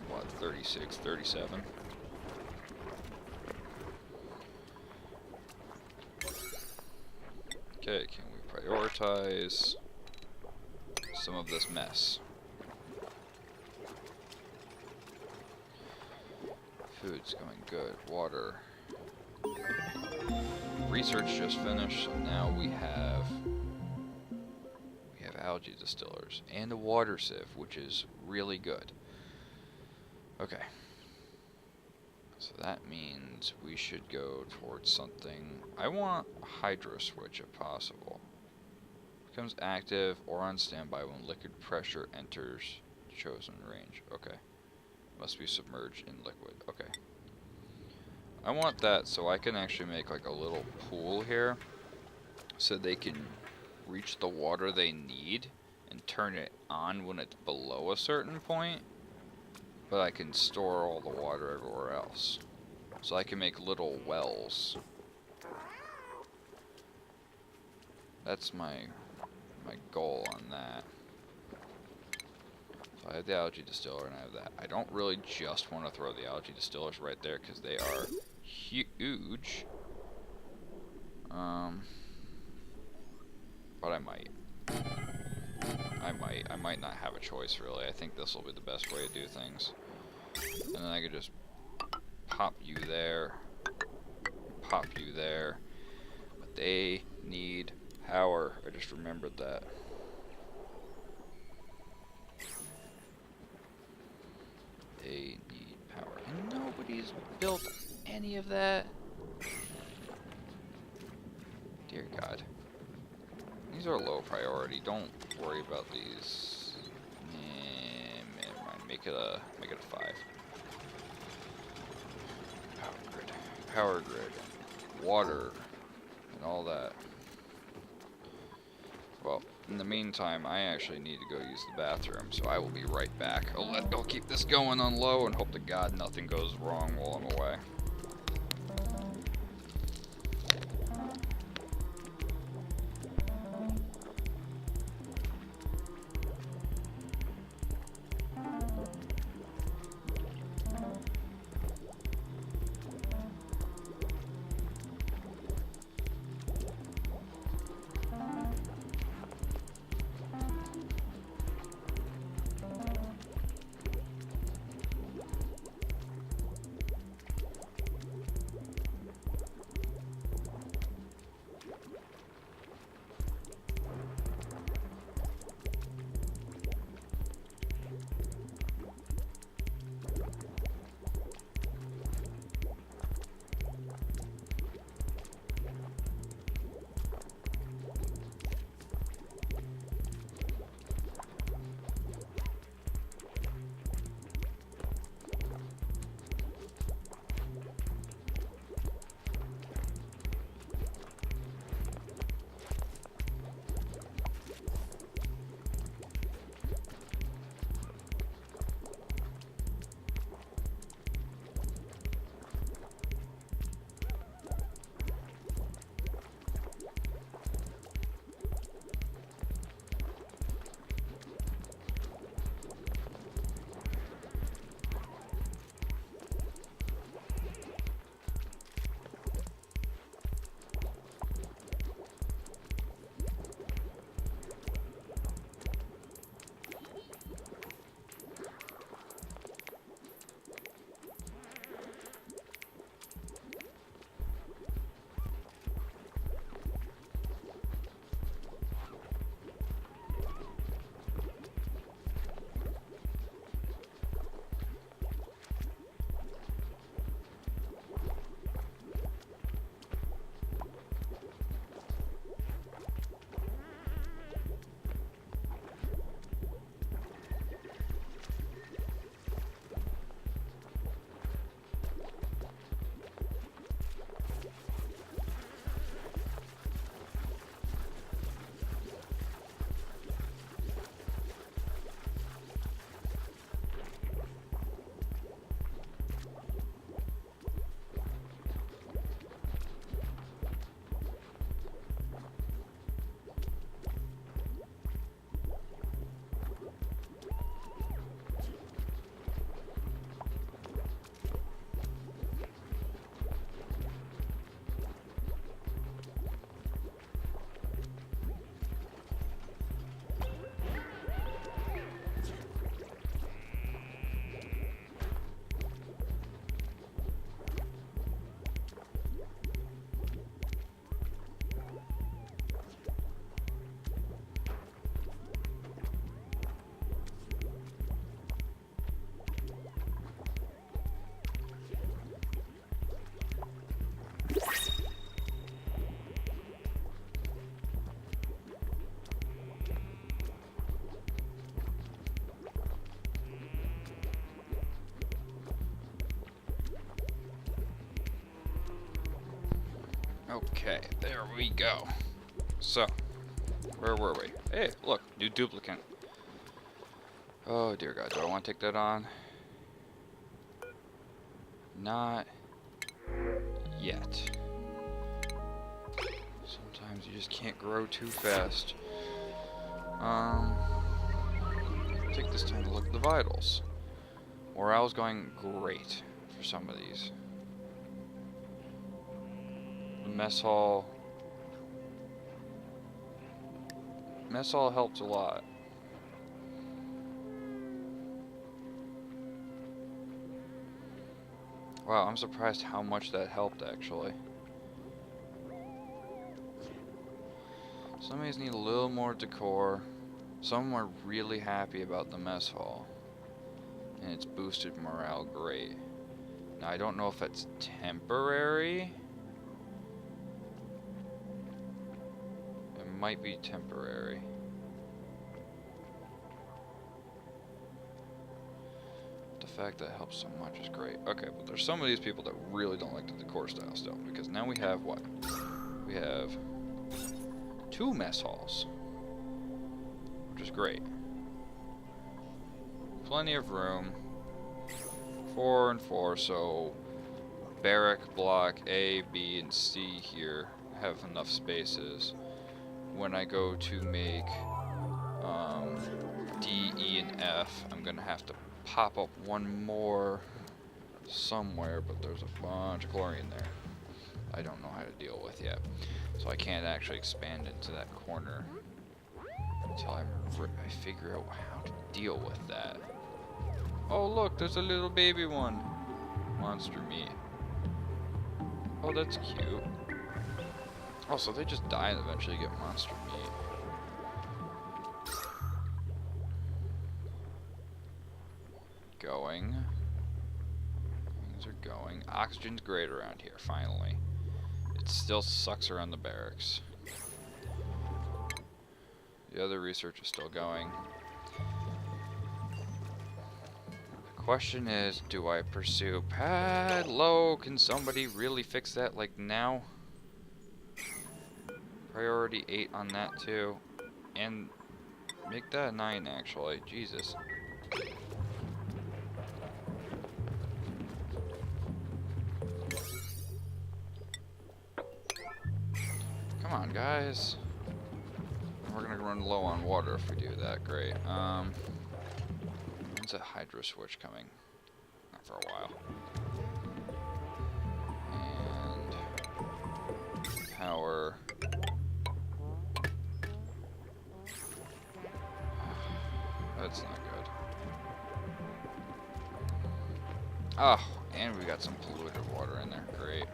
what, 36, 37? Okay, can we prioritize some of this mess? Food's going good. Water. Research just finished, so now we have algae distillers and a water sieve, which is really good. Okay. So that means we should go towards something. I want a hydro switch if possible. Becomes active or on standby when liquid pressure enters chosen range. Okay. Must be submerged in liquid. Okay. I want that so I can actually make like a little pool here so they can reach the water they need and turn it on when it's below a certain point. but I can store all the water everywhere else. So I can make little wells. That's my goal on that. So I have the algae distiller and I have that. I don't really just want to throw the algae distillers right there because they are huge. But I might. I might not have a choice really. I think this will be the best way to do things. And then I could just pop you there, pop you there. But they need power. I just remembered that. They need power. And nobody's built any of that. Dear God. These are low priority. Don't worry about these. Never mind. Make it a 5. Power grid, water, and all that. Well, in the meantime, I actually need to go use the bathroom, so I will be right back. I'll keep this going on low and hope to God nothing goes wrong while I'm away. Okay, there we go. So, where were we? Hey, look, new duplicant. Oh dear God, do I want to take that on? Not yet. Sometimes you just can't grow too fast. Take this time to look at the vitals. Morale's going great for some of these. The mess hall helped a lot. Wow, I'm surprised how much that helped actually. Some of these need a little more decor. Some are really happy about the mess hall. And it's boosted morale great. Now I don't know if that's temporary. It might be temporary. The fact that it helps so much is great. Okay, but there's some of these people that really don't like the decor style still. Because now we have what? We have 2 mess halls. Which is great. Plenty of room. 4 and 4, so barrack block A, B, and C here have enough spaces. When I go to make D, E, and F, I'm gonna have to pop up one more somewhere, but there's a bunch of chlorine there I don't know how to deal with yet. So I can't actually expand into that corner until I figure out how to deal with that. Oh look, there's a little baby one. Monster meat. Oh, that's cute. Oh, so they just die and eventually get monster meat. Going. Things are going. Oxygen's great around here, finally. It still sucks around the barracks. The other research is still going. The question is, do I pursue pad low? Can somebody really fix that like now? Priority 8 on that too. And make that a 9 actually. Jesus. Come on, guys. We're gonna run low on water if we do that. Great. When's that hydro switch coming? Not for a while. And power. That's not good. Oh, and we got some polluted water in there. Great.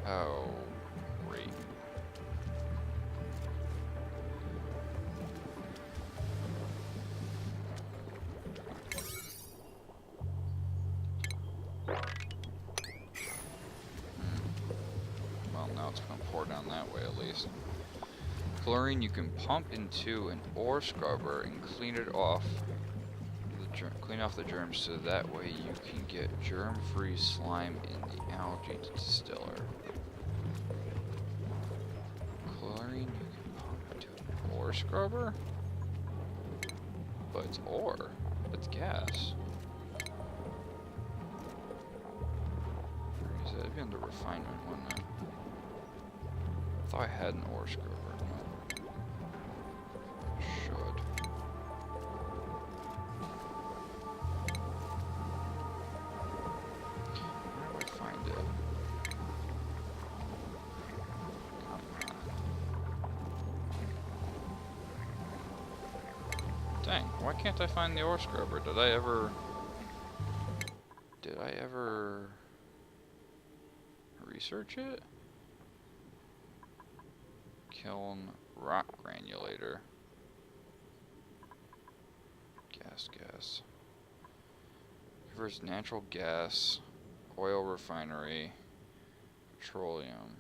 Oh, great. Well, now it's going to pour down that way at least. Chlorine you can pump into an ore scrubber and clean it off. Clean off the germs so that way you can get germ-free slime in the algae distiller. Chlorine you can pump into an ore scrubber? But it's ore. It's gas. Where is it? It'd be under refinement, wouldn't it? I thought I had an ore scrubber. No. I should. Dang, why can't I find the ore scrubber? Did I ever research it? Kiln rock granulator. Gas. Converts natural gas, oil refinery, petroleum.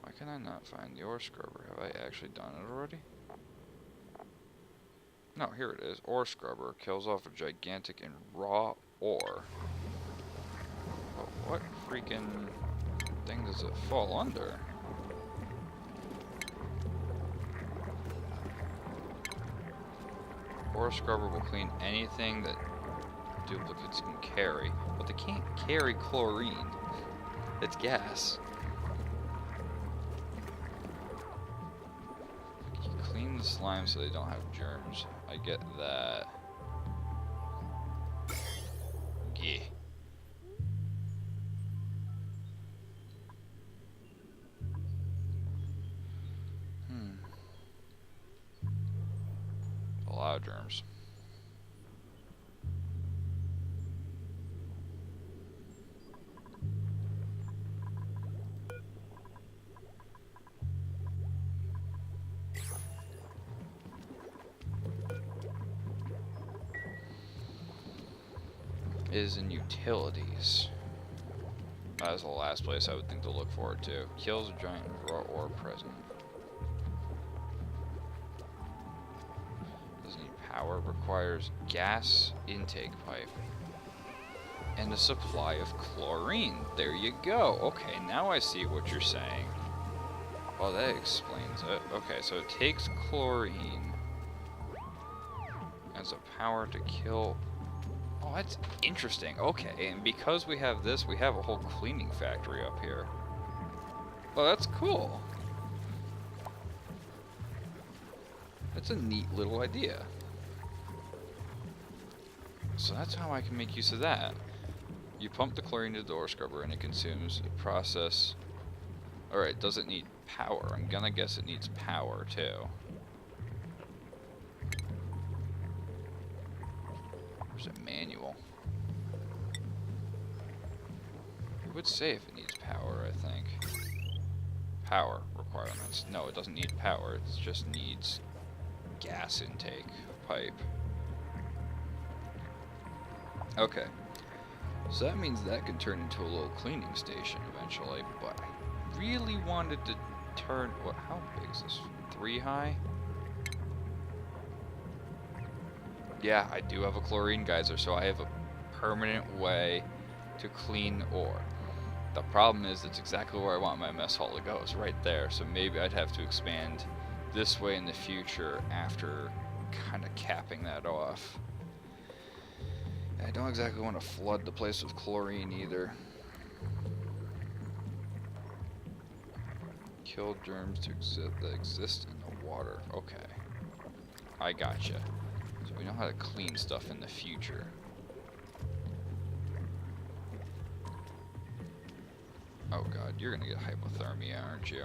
Why can I not find the ore scrubber? Have I actually done it already? No, here it is. Ore scrubber kills off a gigantic and raw ore. But what freaking thing does it fall under? Ore scrubber will clean anything that duplicates can carry, but they can't carry chlorine. It's gas. You clean the slime so they don't have germs. I get that. Yeah. A lot of germs. Is in utilities. That's the last place I would think to look forward to. Kills a giant raw ore present. Doesn't need power. Requires gas intake pipe. And a supply of chlorine. There you go. Okay, now I see what you're saying. Oh, that explains it. Okay, so it takes chlorine as a power to kill. Oh, that's interesting. Okay, and because we have this, we have a whole cleaning factory up here. Well, that's cool. That's a neat little idea. So that's how I can make use of that. You pump the chlorine into the ore scrubber and it consumes the process. Alright, does it need power? I'm gonna guess it needs power too. Where's a manual? It would say if it needs power, I think. Power requirements. No, it doesn't need power. It just needs gas intake pipe. Okay. So that means that can turn into a little cleaning station eventually, but I really wanted to turn... What? How big is this? 3 high? Yeah, I do have a chlorine geyser, so I have a permanent way to clean ore. The problem is it's exactly where I want my mess hall to go. It's right there, so maybe I'd have to expand this way in the future after kind of capping that off. I don't exactly want to flood the place with chlorine either. Kill germs that exist in the water. Okay. I gotcha. So we know how to clean stuff in the future. Oh god, you're gonna get hypothermia, aren't you?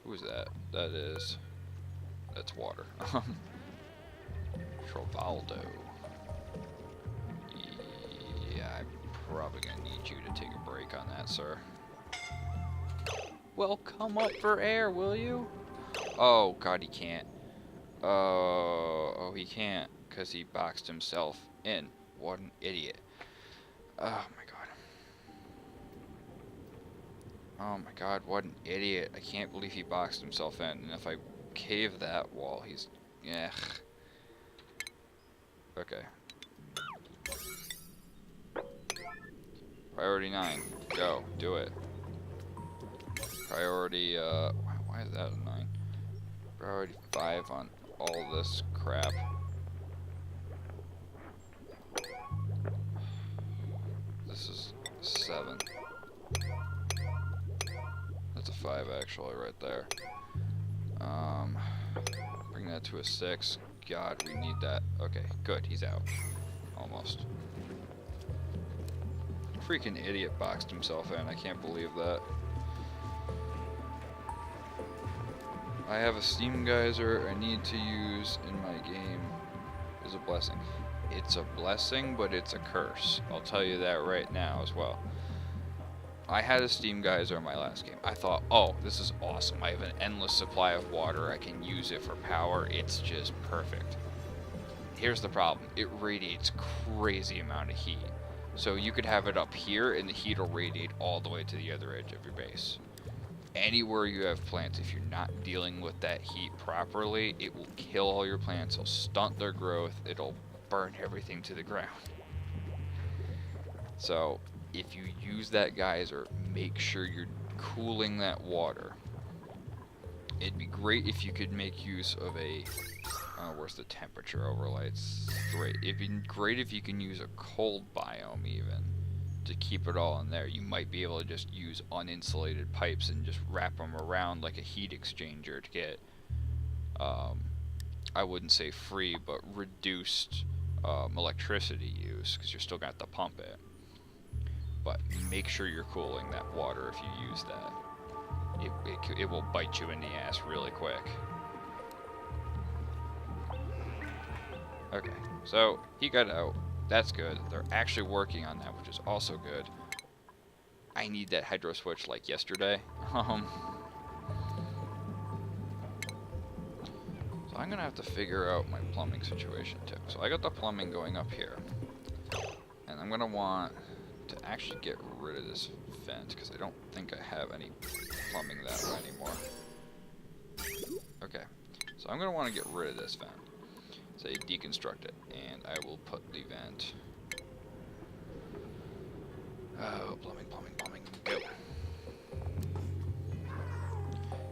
Who is that? That's water. Trovaldo. Yeah, I'm probably gonna need you to take a break on that, sir. Well, come up for air, will you? Oh god, he can't. Oh, he can't, because he boxed himself in. What an idiot. Oh my god. Oh my god, what an idiot. I can't believe he boxed himself in. And if I cave that wall, he's... Ugh. Okay. Priority 9. Go. Do it. Priority, why is that a 9? Priority 5 on all this crap. This is 7. That's a 5 actually right there. Bring that to a 6. God, we need that. Okay, good, he's out. Almost. Freaking idiot boxed himself in, I can't believe that. I have a steam geyser I need to use in my game. Is a blessing. It's a blessing, but it's a curse. I'll tell you that right now as well. I had a steam geyser in my last game. I thought, oh, this is awesome. I have an endless supply of water. I can use it for power. It's just perfect. Here's the problem. It radiates crazy amount of heat. So you could have it up here and the heat will radiate all the way to the other edge of your base. Anywhere you have plants, if you're not dealing with that heat properly, it will kill all your plants. It'll stunt their growth. It'll burn everything to the ground. So if you use that geyser, make sure you're cooling that water. it'd be great if you could make use of a, where's the temperature overlay? It's 3. It'd be great if you can use a cold biome even to keep it all in there. You might be able to just use uninsulated pipes and just wrap them around like a heat exchanger to get, I wouldn't say free, but reduced electricity use, because you're still going to have to pump it. But make sure you're cooling that water if you use that. It will bite you in the ass really quick. Okay, so he got out. That's good. They're actually working on that, which is also good. I need that hydro switch like yesterday. So I'm gonna have to figure out my plumbing situation too. So I got the plumbing going up here, and I'm gonna want to actually get rid of this vent because I don't think I have any plumbing that way anymore. Okay, so I'm gonna want to get rid of this vent. So you deconstruct it, and I will put the vent. Oh, plumbing, go.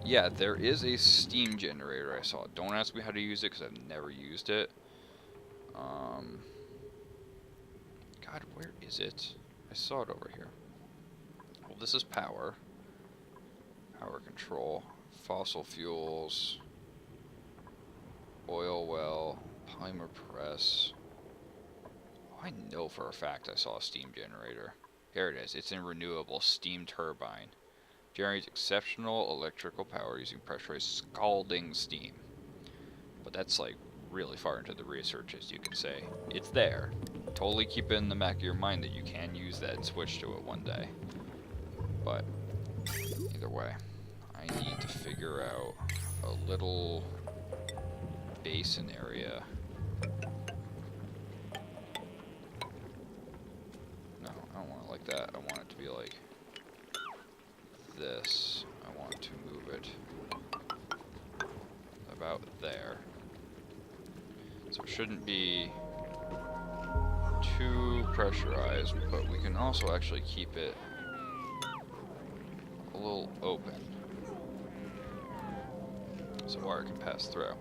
Yeah, there is a steam generator I saw. Don't ask me how to use it because I've never used it. God, where is it? I saw it over here. Well, this is power. Power control. Fossil fuels. Oil well. Polymer press. Oh, I know for a fact I saw a steam generator. Here it is. It's in renewable steam turbine. Generates exceptional electrical power using pressurized scalding steam. But that's like really far into the research, as you can say. It's there. Totally keep it in the back of your mind that you can use that and switch to it one day. But either way, I need to figure out a little basin area. No, I don't want it like that. I want it to be like this. I want to move it about there. So it shouldn't be too pressurized, but we can also actually keep it a little open so water can pass through.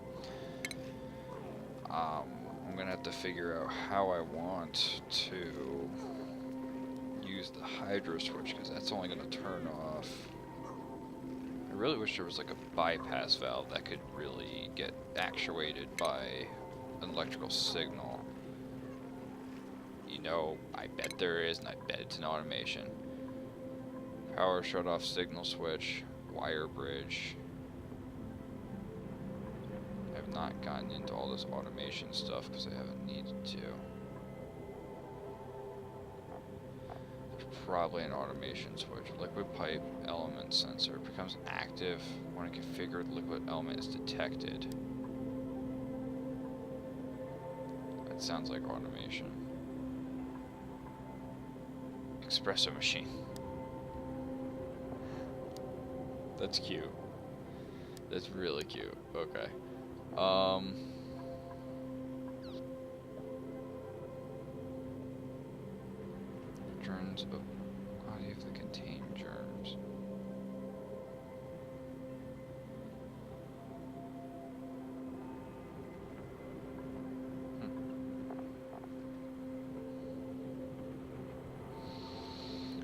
I'm gonna have to figure out how I want to use the hydro switch, because that's only gonna turn off. I really wish there was like a bypass valve that could really get actuated by an electrical signal. You know, I bet there is, and I bet it's an automation. Power shut off signal switch, wire bridge. I've not gotten into all this automation stuff because I haven't needed to. There's probably an automation switch. Liquid pipe element sensor becomes active when a configured liquid element is detected. That sounds like automation. Espresso machine. That's cute. That's really cute. Okay. Germs of body if they contain germs.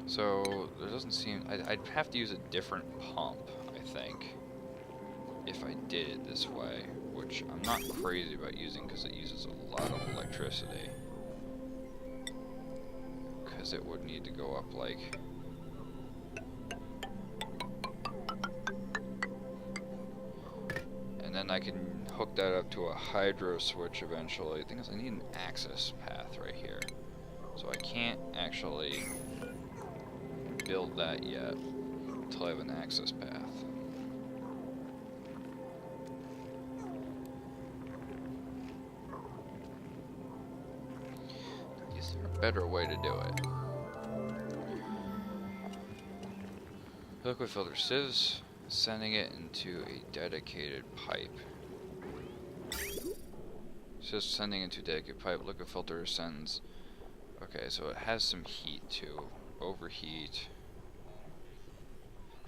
So there doesn't seem. I'd have to use a different pump, I think, if I did it this way, which I'm not crazy about using because it uses a lot of electricity. Because it would need to go up like. And then I can hook that up to a hydro switch eventually. The thing is, I need an access path right here. So I can't actually build that yet until I have an access path. Is there a better way to do it? Liquid filter sieves, sending it into a dedicated pipe. Just sending into dedicated pipe. Liquid filter sends. Okay, so it has some heat too. Overheat.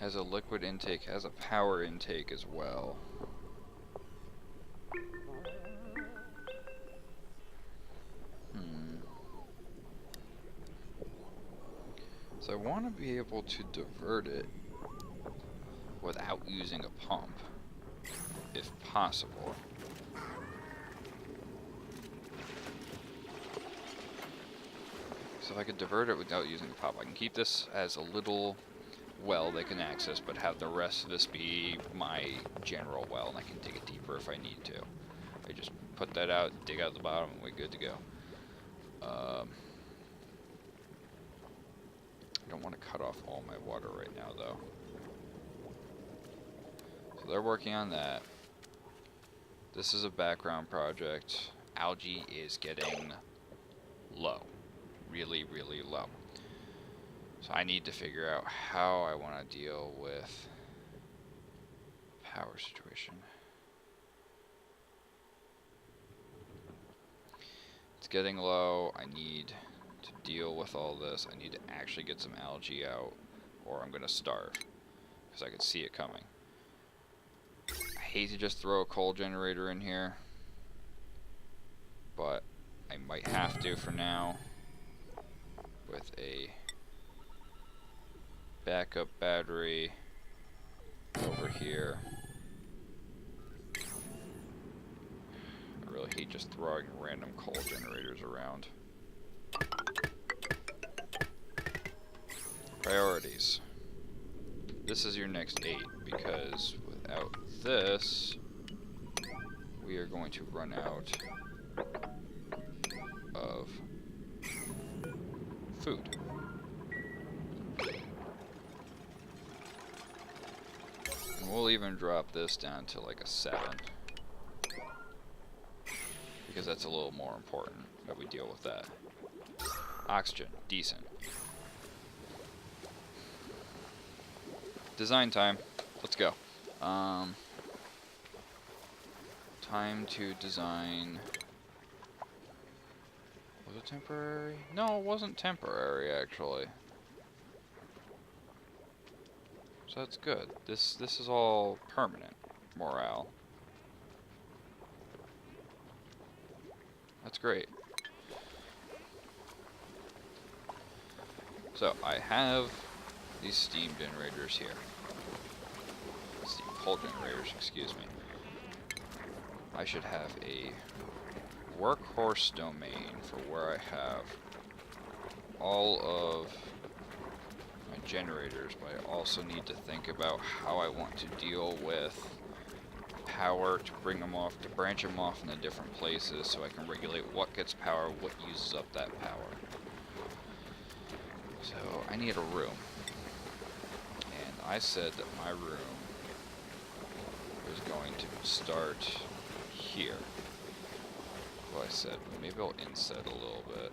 Has a liquid intake, has a power intake as well. So I want to be able to divert it without using a pump, if possible. So if I could divert it without using a pump, I can keep this as a little well they can access, but have the rest of this be my general well, and I can dig it deeper if I need to. I just put that out, dig out the bottom, and we're good to go. I don't want to cut off all my water right now, though. So they're working on that. This is a background project. Algae is getting low. Really, really low. So I need to figure out how I want to deal with power situation. It's getting low. I need to deal with all this. I need to actually get some algae out, or I'm going to starve, because I can see it coming. I hate to just throw a coal generator in here, but I might have to for now, with a backup battery over here. I really hate just throwing random coal generators around. Priorities. This is your next 8, because without this, we are going to run out of food. And we'll even drop this down to like a 7. Because that's a little more important that we deal with that. Oxygen, decent. Design time. Let's go. Time to design. Was it temporary? No, it wasn't temporary actually. So that's good. This is all permanent morale. That's great. So I have these steam generators here. Steam pull generators, excuse me. I should have a workhorse domain for where I have all of my generators, but I also need to think about how I want to deal with power to bring them off, to branch them off into different places so I can regulate what gets power, what uses up that power. So I need a room. And I said that my room was going to start here. Well, I said, maybe I'll inset a little bit.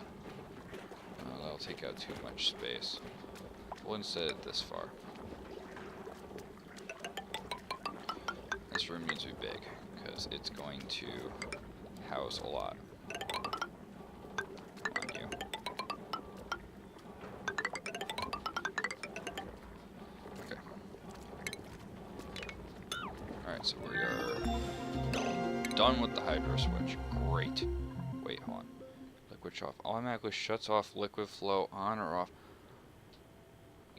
That'll take out too much space. We'll inset it this far. This room needs to be big, because it's going to house a lot. Come on, you. Okay. Alright, so we are done with the hydro switch. Great. Wait, hold on. Liquid shut off. Automatically shuts off liquid flow on or off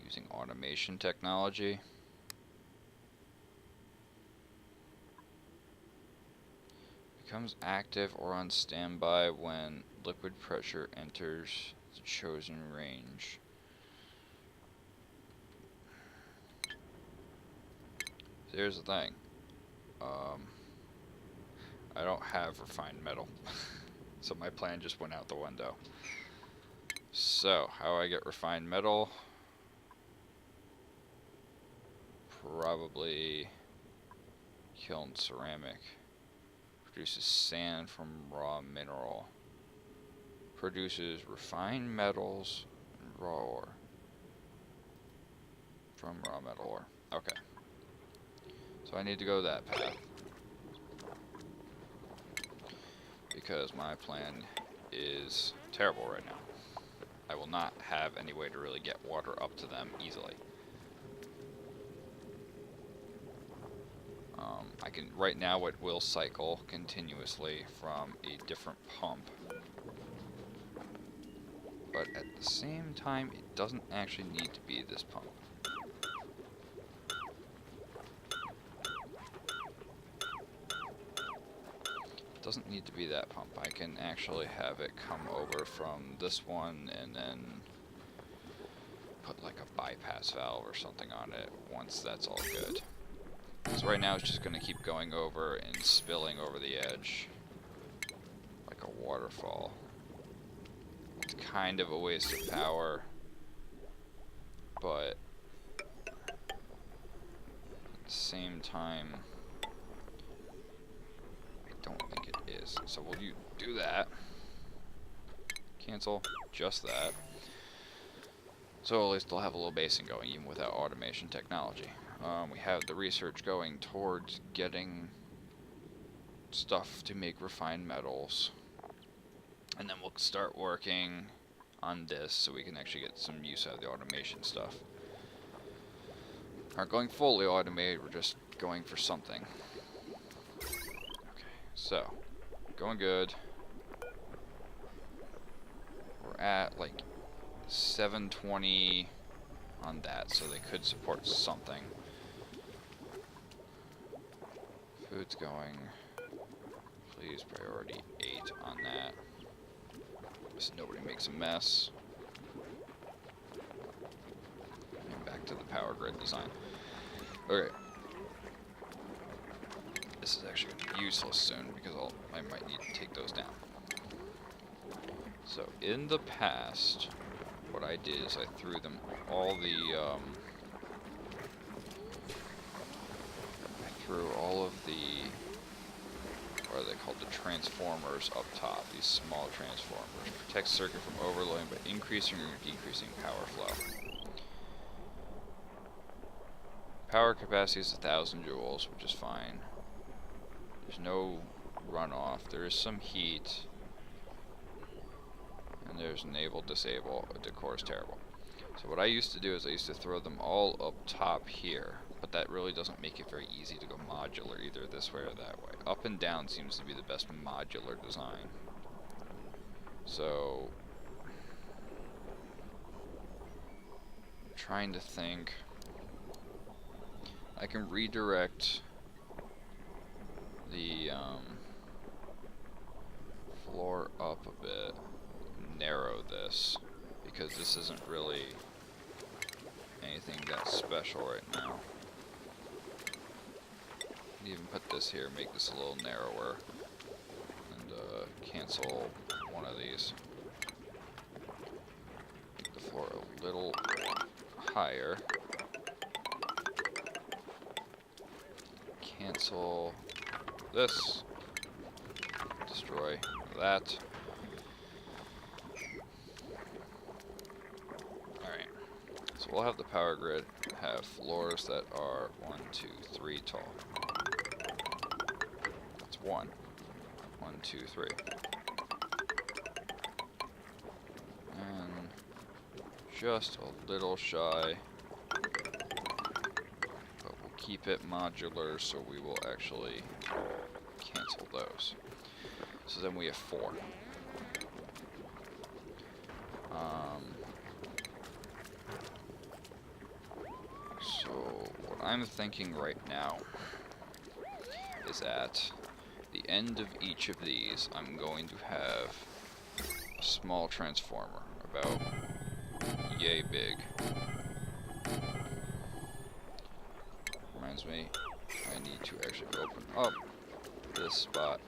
using automation technology. Becomes active or on standby when liquid pressure enters the chosen range. So here's the thing. I don't have refined metal. So my plan just went out the window. So, how I get refined metal? Probably kiln ceramic. Produces sand from raw mineral. Produces refined metals and raw ore. From raw metal ore. Okay. So I need to go that path. Because my plan is terrible right now. I will not have any way to really get water up to them easily. I can, right now it will cycle continuously from a different pump. But at the same time, it doesn't actually need to be this pump. It doesn't need to be that pump. I can actually have it come over from this one and then put like a bypass valve or something on it once that's all good. So right now it's just going to keep going over and spilling over the edge like a waterfall. It's kind of a waste of power, but at the same time, I don't think it is. So will you do that? Cancel just that. So at least they'll have a little basing going even without automation technology. We have the research going towards getting stuff to make refined metals. And then we'll start working on this so we can actually get some use out of the automation stuff. Aren't going fully automated, we're just going for something. Okay, so, going good. We're at like 720 on that, so they could support something. Food's going. Please priority 8 on that. So nobody makes a mess. And back to the power grid design. Okay. This is actually going to be useless soon because I might need to take those down. So in the past, what I did is I threw them all of the what are they called, the transformers up top, these small transformers. Protect circuit from overloading by increasing or decreasing power flow. Power capacity is 1,000 joules, which is fine. There's no runoff. There is some heat. And there's enable, disable. Decor is terrible. So what I used to do is I used to throw them all up top here. But that really doesn't make it very easy to go modular either this way or that way. Up and down seems to be the best modular design. So I'm trying to think. I can redirect the floor up a bit, narrow this, because this isn't really anything that special right now. Even put this here, make this a little narrower, and cancel one of these. Make the floor a little higher. Cancel this. Destroy that. Alright. So we'll have the power grid have floors that are 1, 2, 3 tall. That's 1. 1, 2, 3. And just a little shy. Keep it modular, so we will actually cancel those. So then we have 4. So what I'm thinking right now is at the end of each of these, I'm going to have a small transformer, about yay big. Reminds me, I need to actually open up this spot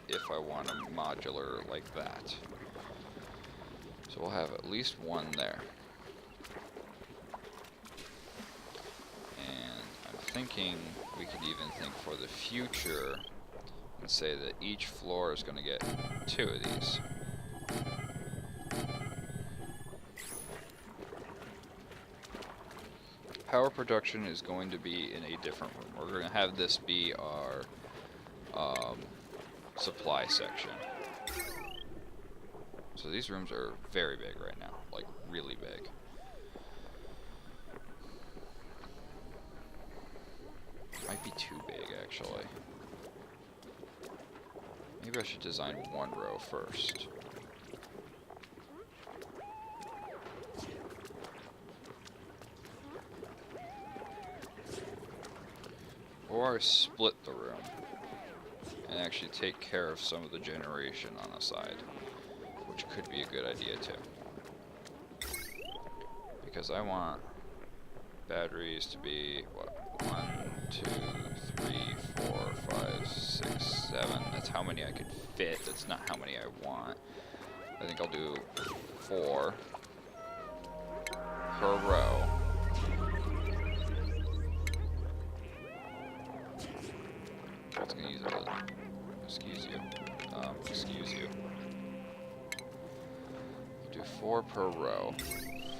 if I want a modular like that. So we'll have at least one there. And I'm thinking we could even think for the future and say that each floor is going to get 2 of these. Power production is going to be in a different room. We're going to have this be our supply section. So these rooms are very big right now, like really big. Might be too big actually. Maybe I should design one row first. Or split the room and actually take care of some of the generation on the side, which could be a good idea too. Because I want batteries to be, what, 1, 2, 3, 4, 5, 6, 7. That's how many I could fit. That's not how many I want. I think I'll do 4 per row. I was gonna use it as, excuse you. Excuse you. Do 4 per row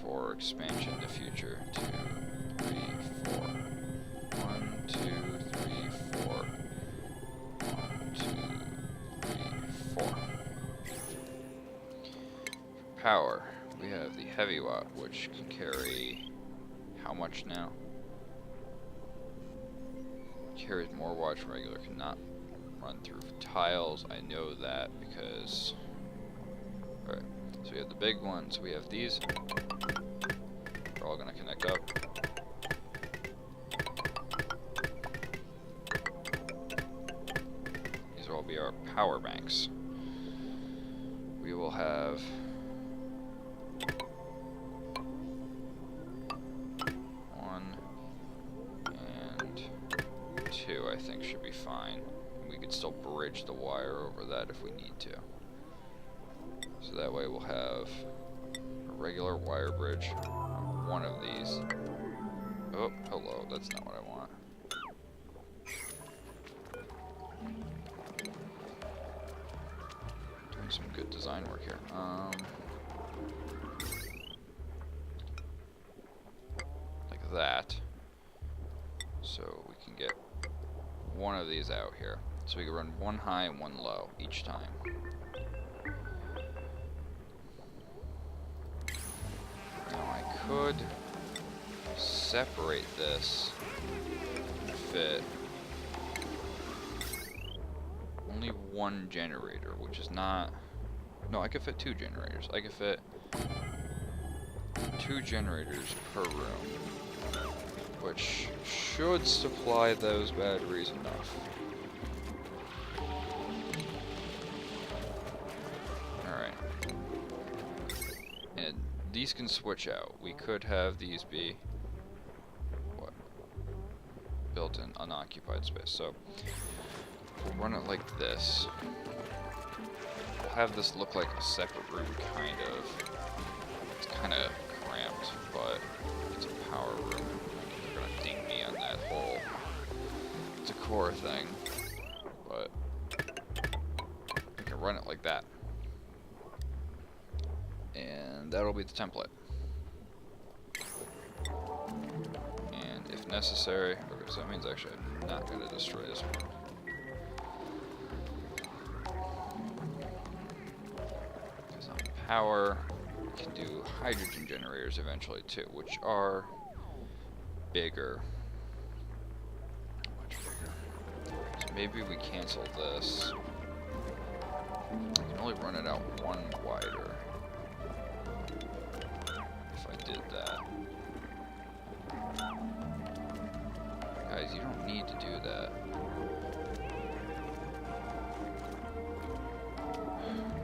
for expansion in the future. 2, 3, 4. 1, 2, 3, 4. 1, 2, 3, 4. Power. We have the heavy watt, which can carry how much now? Carries more watts from regular, cannot run through tiles. I know that because, alright, so we have the big ones, we have these, they're all gonna connect up. These will all be our power banks. We will have I think should be fine. We could still bridge the wire over that if we need to. So that way we'll have a regular wire bridge on one of these. Oh, hello, that's not what I want. Doing some good design work here. Like that. So we can get one of these out here. So we can run one high and one low each time. Now I could separate this and fit only one generator, which is not... No, I could fit 2 generators. I could fit 2 generators per room, which should supply those batteries enough. Alright. And these can switch out. We could have these be, what? Built in unoccupied space. So, we'll run it like this. We'll have this look like a separate room, kind of. It's kind of cramped, but it's a power room. Ding me on that whole decor thing, but we can run it like that, and that'll be the template. And if necessary, okay, so that means actually I'm not going to destroy this one. Because on power, we can do hydrogen generators eventually too, which are bigger. Much bigger. So maybe we cancel this. I can only run it out one wider. If I did that. Guys, you don't need to do that.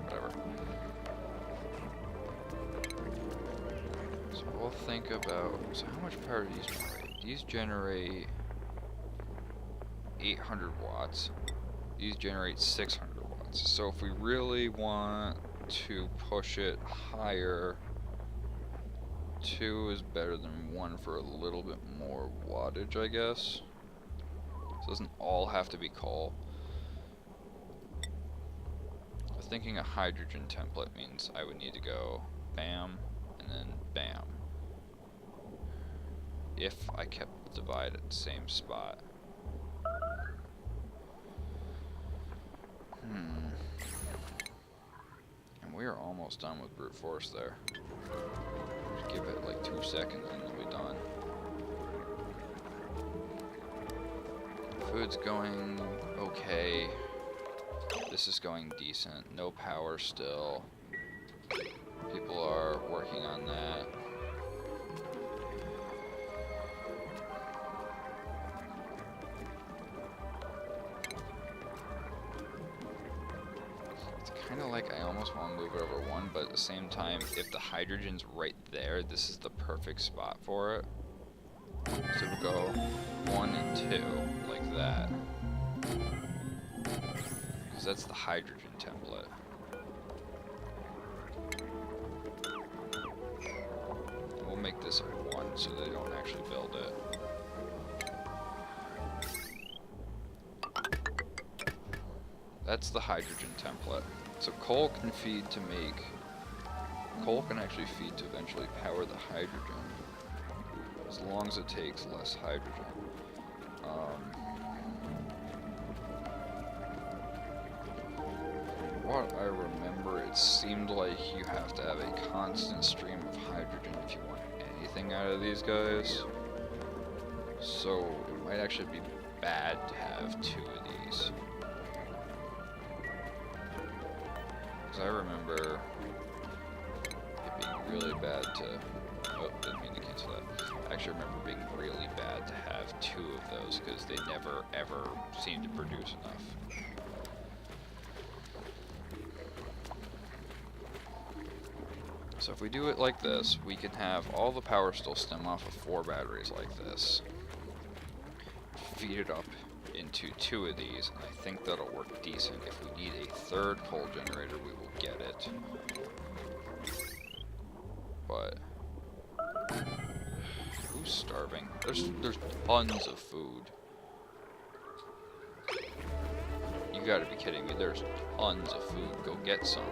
Whatever. So we'll think about, so how much power do these generate? These generate 800 watts. These generate 600 watts. So if we really want to push it higher, 2 is better than 1 for a little bit more wattage, I guess. So it doesn't all have to be coal. I was thinking a hydrogen template means I would need to go bam and then bam. If I kept the divide at the same spot. And we are almost done with brute force there. Just give it like 2 seconds and it'll be done. Food's going okay. This is going decent. No power still. People are working on that. It's kind of like I almost want to move it over one, but at the same time, if the hydrogen's right there, this is the perfect spot for it. So we'll go 1 and 2, like that. Because that's the hydrogen template. And we'll make this a 1 so they don't actually build it. That's the hydrogen template. So coal can feed to make... Coal can actually feed to eventually power the hydrogen. As long as it takes less hydrogen. What I remember, it seemed like you have to have a constant stream of hydrogen if you want anything out of these guys. So it might actually be bad to have 2 of these. Because I remember it being really bad to... Oh, didn't mean to cancel that. I actually remember being really bad to have 2 of those because they never ever seemed to produce enough. So if we do it like this, we can have all the power still stem off of 4 batteries like this. Feed it up into 2 of these, and I think that'll work decent. If we need a 3rd coal generator, we will get it. But who's starving? There's tons of food. You gotta be kidding me. There's tons of food. Go get some.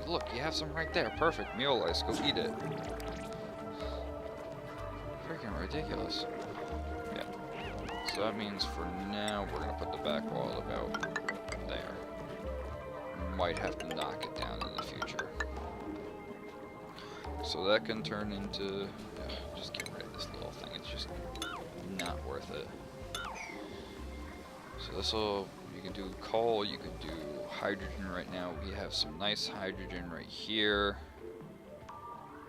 Look, you have some right there. Perfect. Meal ice. Go eat it. Freaking ridiculous. Yeah. So that means for now, we're going to put the back wall about there. Might have to knock it down in the future. So that can turn into... just get rid of this little thing. It's just not worth it. So this will... You can do coal, you can do hydrogen right now. We have some nice hydrogen right here.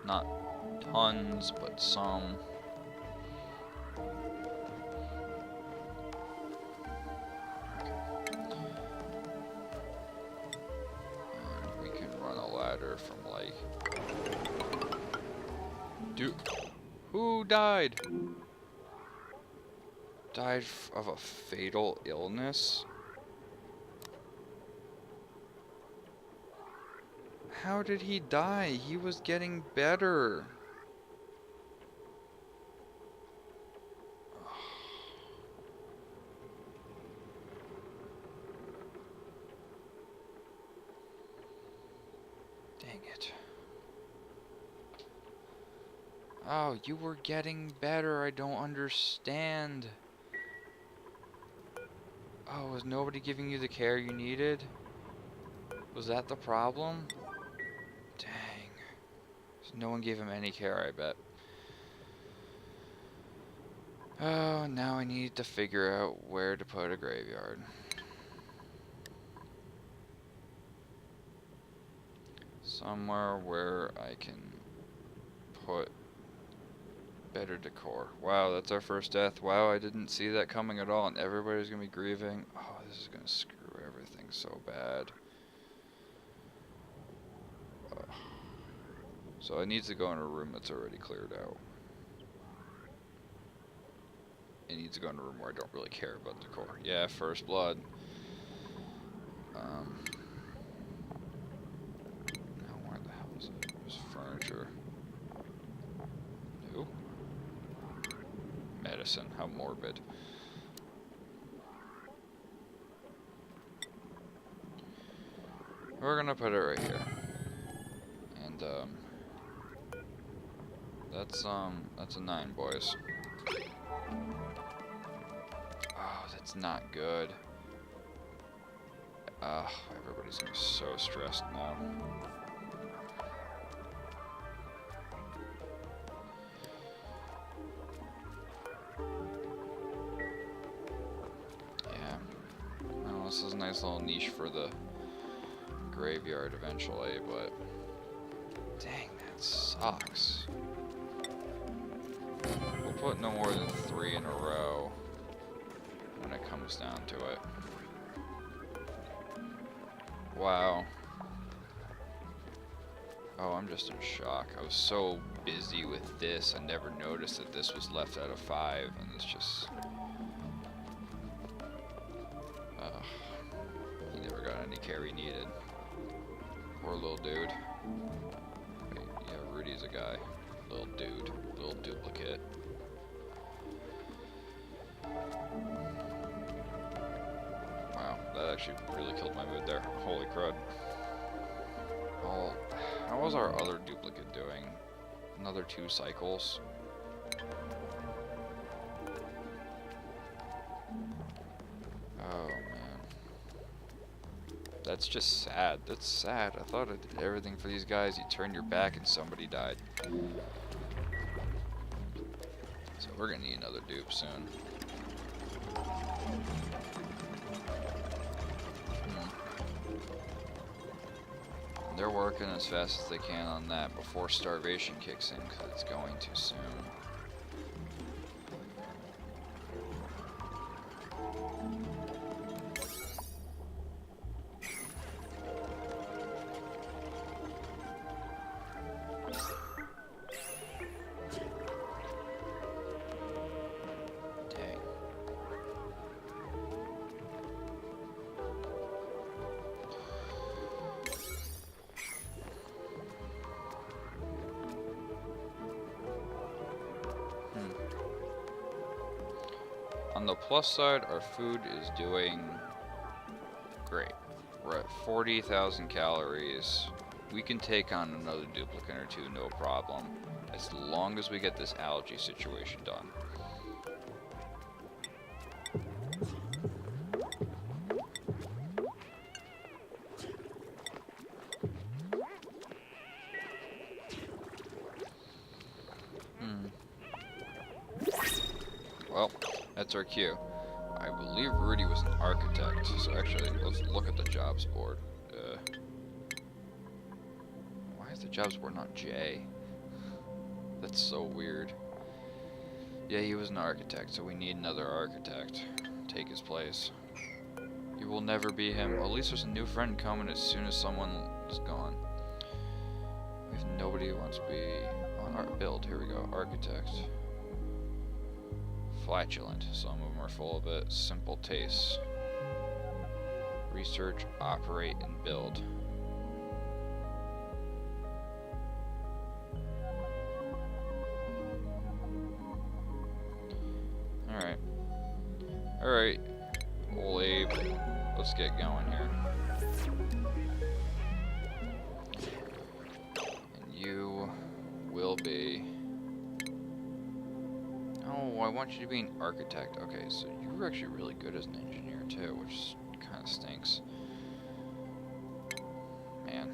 Not tons, but some. And we can run a ladder from like... Dude, who died? Died of a fatal illness? How did he die? He was getting better. Dang it. Oh, you were getting better. I don't understand. Oh, was nobody giving you the care you needed? Was that the problem? Dang. So no one gave him any care, I bet. Oh, now I need to figure out where to put a graveyard. Somewhere where I can put better decor. Wow, that's our first death. Wow, I didn't see that coming at all, and everybody's gonna be grieving. Oh, this is gonna screw everything so bad. So it needs to go in a room that's already cleared out. It needs to go in a room where I don't really care about decor. Yeah, first blood. Now where the hell is it? There's furniture. No. Medicine, how morbid. We're gonna put it right here. And that's a 9, boys. Oh, that's not good. Everybody's gonna be so stressed now. This is a nice little niche for the graveyard eventually, but dang, that sucks. We'll put no more than 3 in a row when it comes down to it. Wow. Oh, I'm just in shock. I was so busy with this, I never noticed that this was left out of 5, and it's just... he never got any care he needed. Poor little dude. Wait, yeah, Rudy's a guy. Little dude. Little duplicate. Wow, that actually really killed my mood there. Holy crud. Oh, how was our other duplicate doing? Another 2 cycles. Oh man. That's just sad. That's sad. I thought I did everything for these guys. You turned your back and somebody died. So we're gonna need another dupe soon. They're working as fast as they can on that before starvation kicks in, because it's going too soon. On the plus side, our food is doing great. We're at 40,000 calories. We can take on another duplicate or 2, no problem, as long as we get this algae situation done. Well, that's our cue. I believe Rudy was an architect, so actually, let's look at the jobs board. Why is the jobs board not J? That's so weird. Yeah, he was an architect, so we need another architect. Take his place. You will never be him. At least there's a new friend coming as soon as someone is gone. We have nobody who wants to be on our build. Here we go, architect. Flatulent, some of them are full of it. Simple tastes. Research, operate, and build. Alright. Alright, old Abe. Let's get going here. And you will be... Oh, I want you to be an architect. Okay, so you were actually really good as an engineer too, which kind of stinks. Man.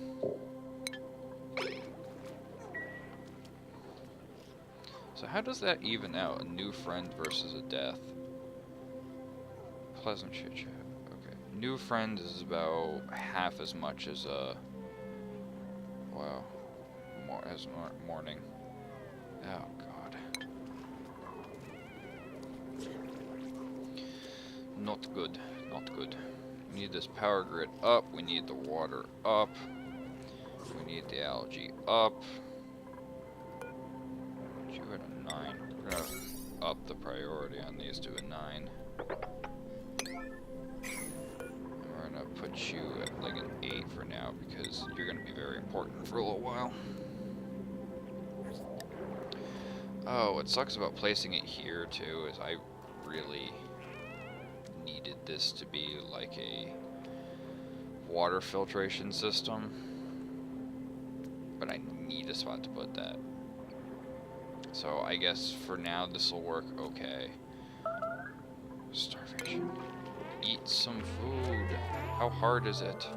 So how does that even out? A new friend versus a death? Pleasant chit chat. Okay. New friend is about half as much as a... Wow. Morning. Oh, God. Not good, not good. We need this power grid up, we need the water up, we need the algae up. You at a 9. We're gonna up the priority on these to a 9. And we're gonna put you at like an 8 for now, because you're gonna be very important for a little while. Oh, what sucks about placing it here too is I really needed this to be like a water filtration system, but I need a spot to put that. So I guess for now this will work okay. Starvation. Eat some food. How hard is it?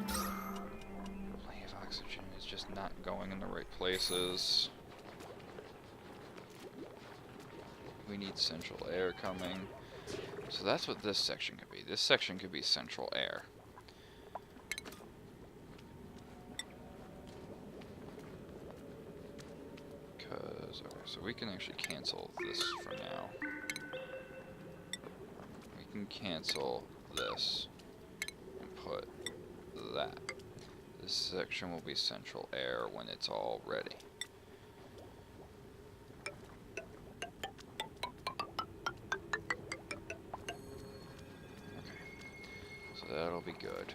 Plenty of oxygen is just not going in the right places. We need central air coming. So that's what this section could be. This section could be central air. Because, okay, so we can actually cancel this for now. We can cancel this and put that. This section will be central air when it's all ready. That'll be good.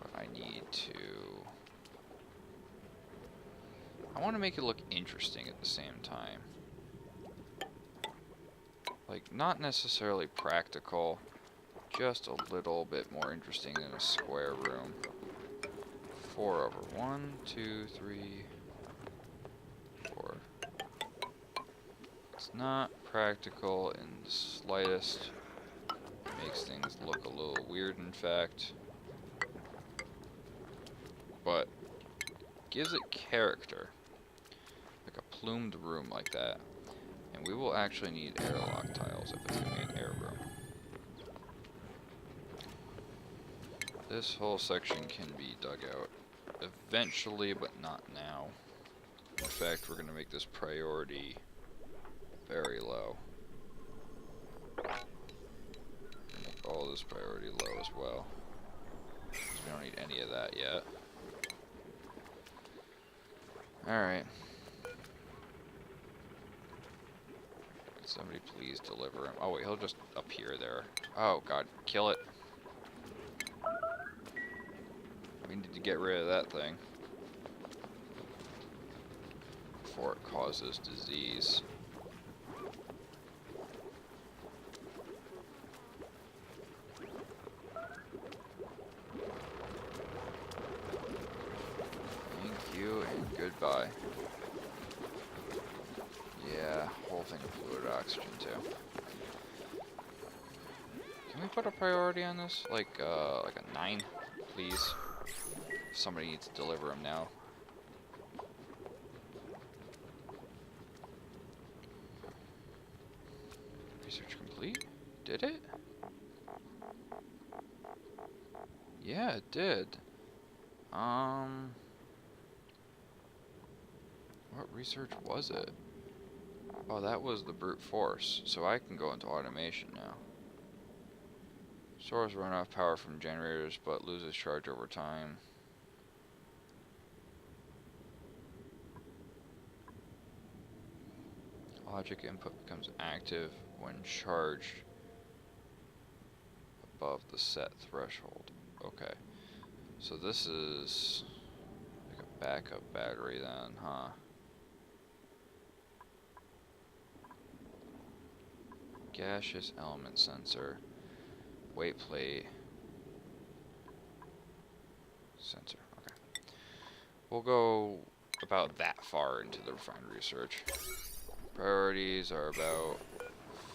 But I need to... I want to make it look interesting at the same time. Like, not necessarily practical, just a little bit more interesting than a square room. 4 over 1, 2, 3, 4. It's not practical in the slightest. Makes things look a little weird, in fact, but gives it character, like a plumed room like that. And we will actually need airlock tiles if it's going to be an air room. This whole section can be dug out eventually, but not now. In fact, we're going to make this priority very low. All this priority low as well. We don't need any of that yet. Alright. Can somebody please deliver him? Oh wait, he'll just appear there. Oh god, kill it. We need to get rid of that thing before it causes disease. Goodbye. Yeah, whole thing of fluid oxygen too. Can we put a priority on this? Like a 9, please? Somebody needs to deliver them now. Research complete? Did it? Yeah, it did. What research was it? Oh, that was the brute force. So I can go into automation now. Stores run off power from generators, but loses charge over time. Logic input becomes active when charged above the set threshold. Okay. So this is like a backup battery then, huh? Gaseous element sensor, weight plate sensor. Okay, we'll go about that far into the refined research. Priorities are about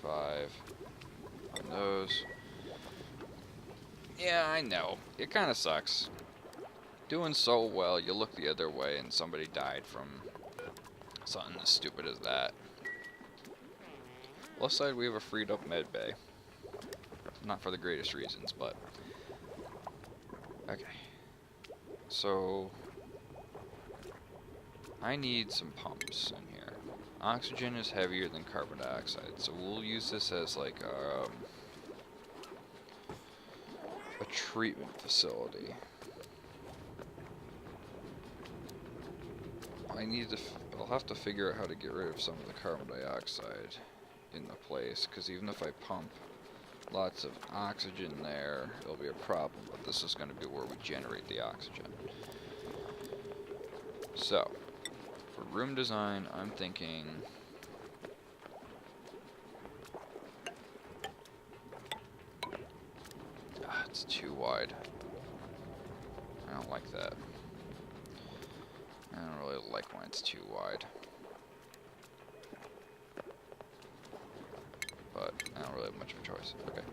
5 on those. Yeah, I know. It kind of sucks. Doing so well, you look the other way and somebody died from something as stupid as that. Left side, we have a freed up med bay. Not for the greatest reasons, but... Okay. So... I need some pumps in here. Oxygen is heavier than carbon dioxide, so we'll use this as like a treatment facility. I'll have to figure out how to get rid of some of the carbon dioxide in the place, because even if I pump lots of oxygen there, it'll be a problem, but this is going to be where we generate the oxygen. So, for room design, I'm thinking it's too wide. I don't like that. I don't really like when it's too wide. But I don't really have much of a choice. Okay.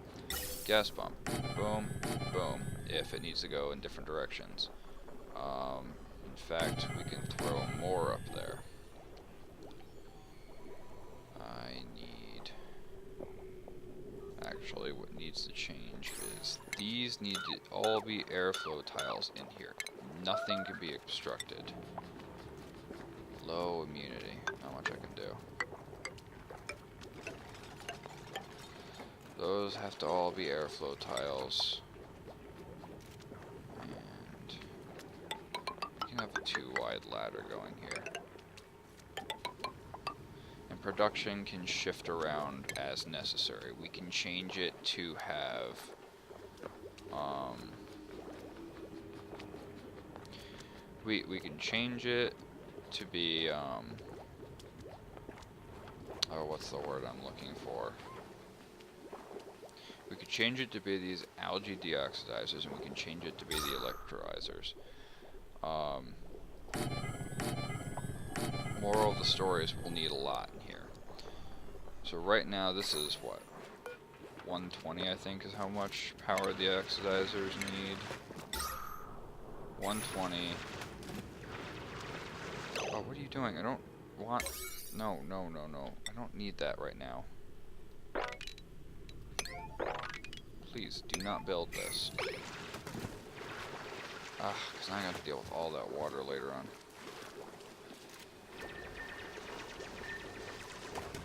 Gas pump. Boom, boom. If it needs to go in different directions. In fact, we can throw more up there. I need actually what needs to change is these need to all be airflow tiles in here. Nothing can be obstructed. Low immunity. Not much I can do. Those have to all be airflow tiles. And we can have a 2-wide ladder going here. And production can shift around as necessary. We can change it to have we can change it to be oh, what's the word I'm looking for? We could change it to be these algae deoxidizers, and we can change it to be the electrolyzers. Moral of the story is we'll need a lot in here. So right now this is what? 120 I think is how much power the oxidizers need. 120. Oh, what are you doing? I don't want... No. I don't need that right now. Please, do not build this. Because I'm going to have to deal with all that water later on.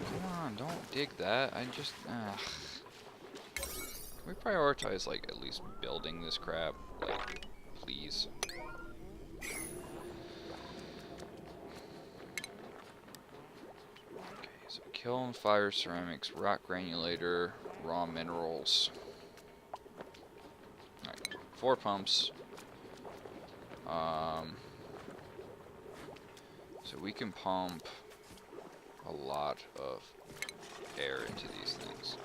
Come on, don't dig that. I just... Can we prioritize, like, at least building this crap? Like, please. Okay, so kiln, fire, ceramics, rock granulator, raw minerals. Alright, 4 pumps. So we can pump a lot of air into these things.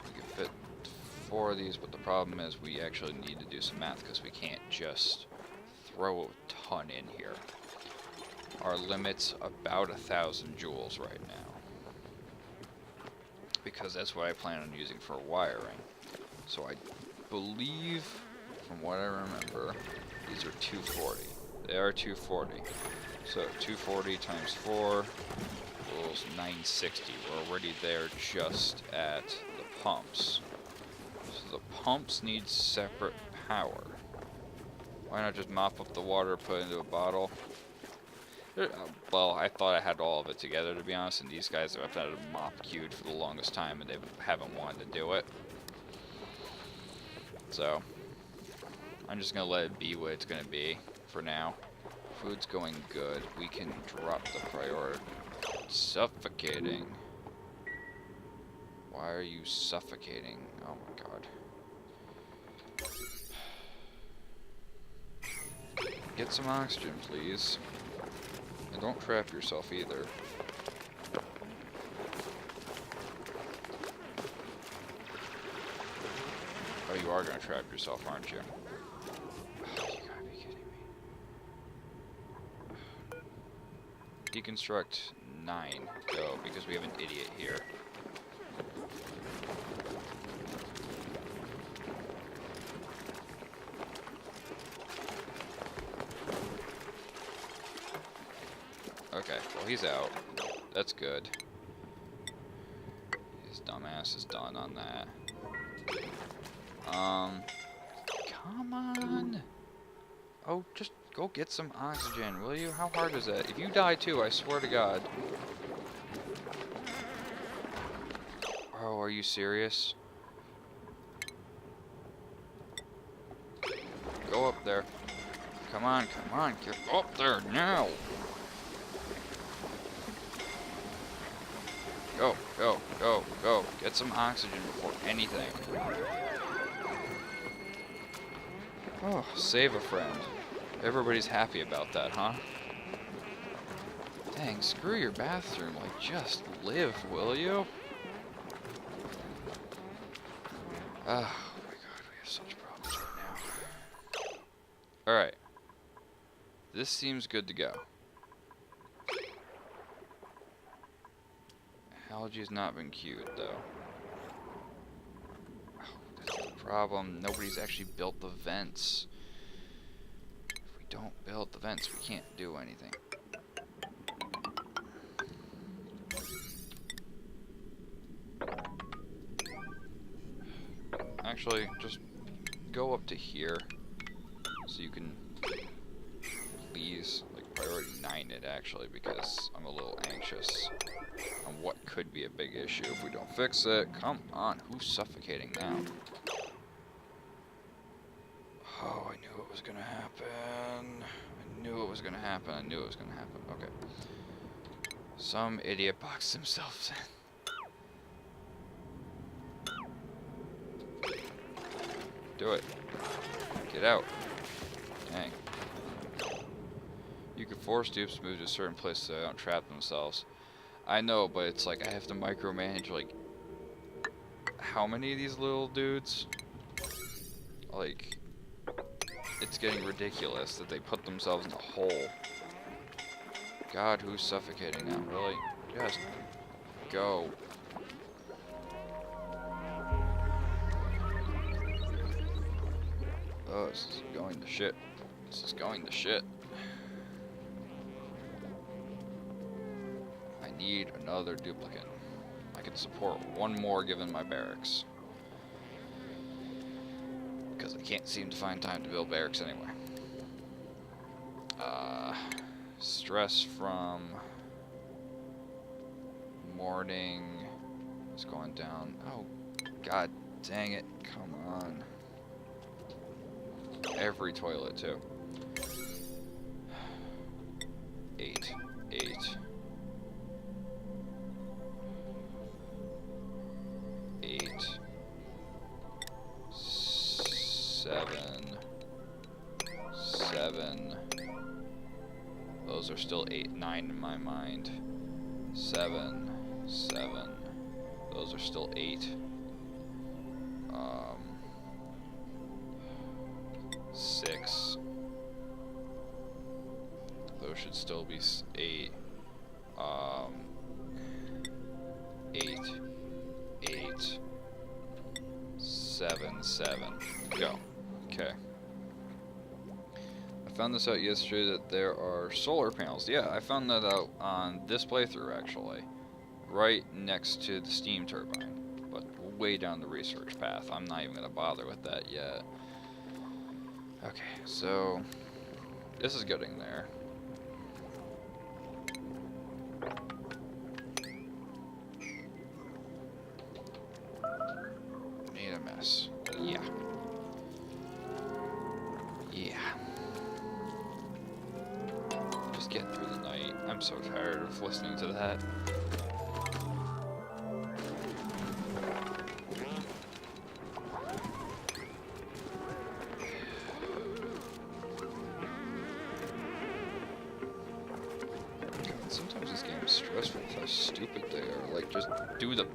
We can fit 4 of these, but the problem is we actually need to do some math because we can't just throw a ton in here. Our limit's about 1,000 joules right now, because that's what I plan on using for wiring. So I believe, from what I remember, these are 240. They are 240. So 240 times 4 equals 960. We're already there just at the pumps. So the pumps need separate power. Why not just mop up the water, put it into a bottle? Well, I thought I had all of it together, to be honest, and these guys have had a mop queued for the longest time, and they haven't wanted to do it. So I'm just going to let it be what it's going to be for now. Food's going good. We can drop the priority. Suffocating. Why are you suffocating? Oh my god. Get some oxygen, please. And don't trap yourself either. Oh, you are going to trap yourself, aren't you? Deconstruct 9. Go, because we have an idiot here. Okay, well he's out. That's good. His dumbass is done on that. Come on! Oh, just go get some oxygen, will you? How hard is that? If you die too, I swear to God. Oh, are you serious? Go up there. Come on, get up there now! Go. Get some oxygen before anything. Oh, save a friend. Everybody's happy about that, huh? Dang, screw your bathroom. Like, just live, will you? Oh my god, we have such problems right now. Alright. This seems good to go. Algae's not been queued, though. Oh, that's the problem. Nobody's actually built the vents. If we don't build the vents, we can't do anything. Actually, just go up to here so you can please, like, priority 9 it actually, because I'm a little anxious on what could be a big issue if we don't fix it. Come on, who's suffocating now? Oh, I knew it was gonna happen. I knew it was gonna happen. I knew it was gonna happen. Okay. Some idiot boxed themselves in. Do it. Get out. Dang. You can force dupes to move to a certain place so they don't trap themselves. I know, but it's like I have to micromanage like how many of these little dudes? Like, it's getting ridiculous that they put themselves in a hole. God, who's suffocating now? Really? Just go. Oh, this is going to shit. This is going to shit. I need another duplicate. I can support one more given my barracks. Because I can't seem to find time to build barracks anyway. Stress from morning is going down. Oh, god dang it. Come on. Every toilet, too. 8. 8. 8. 7. 7. Those are still 8, 9 in my mind. 7. 7. Those are still 8. 6. Those should still be 8. 8. 8. 7. 7. Go. Okay. I found this out yesterday that there are solar panels. Yeah, I found that out on this playthrough actually. Right next to the steam turbine. But way down the research path. I'm not even going to bother with that yet. Okay, so this is getting there. Made a mess. Yeah. Yeah. Just getting through the night. I'm so tired of listening to that. Sometimes this game is stressful with how stupid they are. Like, just do the...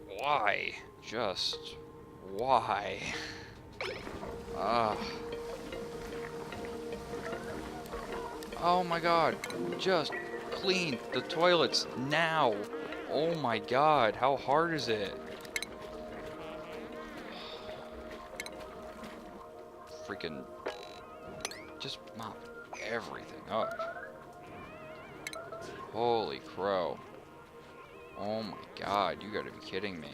Why? Just... Why? Ah. Oh my god. Just clean the toilets now. Oh my god. How hard is it? Freaking... Just mop everything up. Holy crow. Oh my god, you gotta be kidding me.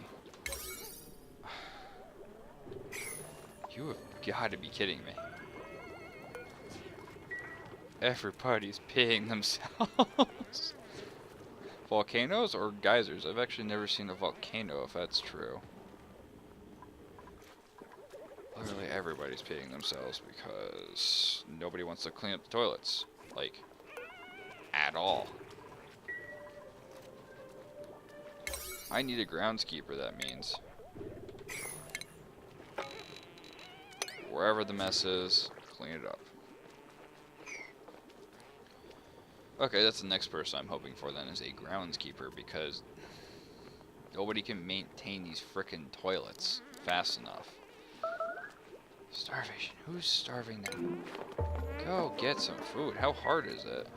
You have gotta be kidding me. Everybody's peeing themselves. Volcanoes or geysers? I've actually never seen a volcano, if that's true. Literally everybody's peeing themselves because nobody wants to clean up the toilets. Like, at all. I need a groundskeeper, that means. Wherever the mess is, clean it up. Okay, that's the next person I'm hoping for then, is a groundskeeper, because nobody can maintain these frickin' toilets fast enough. Starvation. Who's starving now? Go get some food. How hard is it?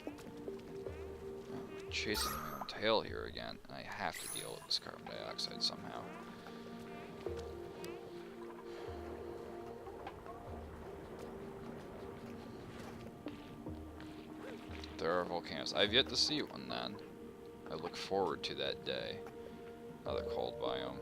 I'm chasing my own tail here again. I have to deal with this carbon dioxide somehow. There are volcanoes. I've yet to see one then. I look forward to that day. Another cold biome.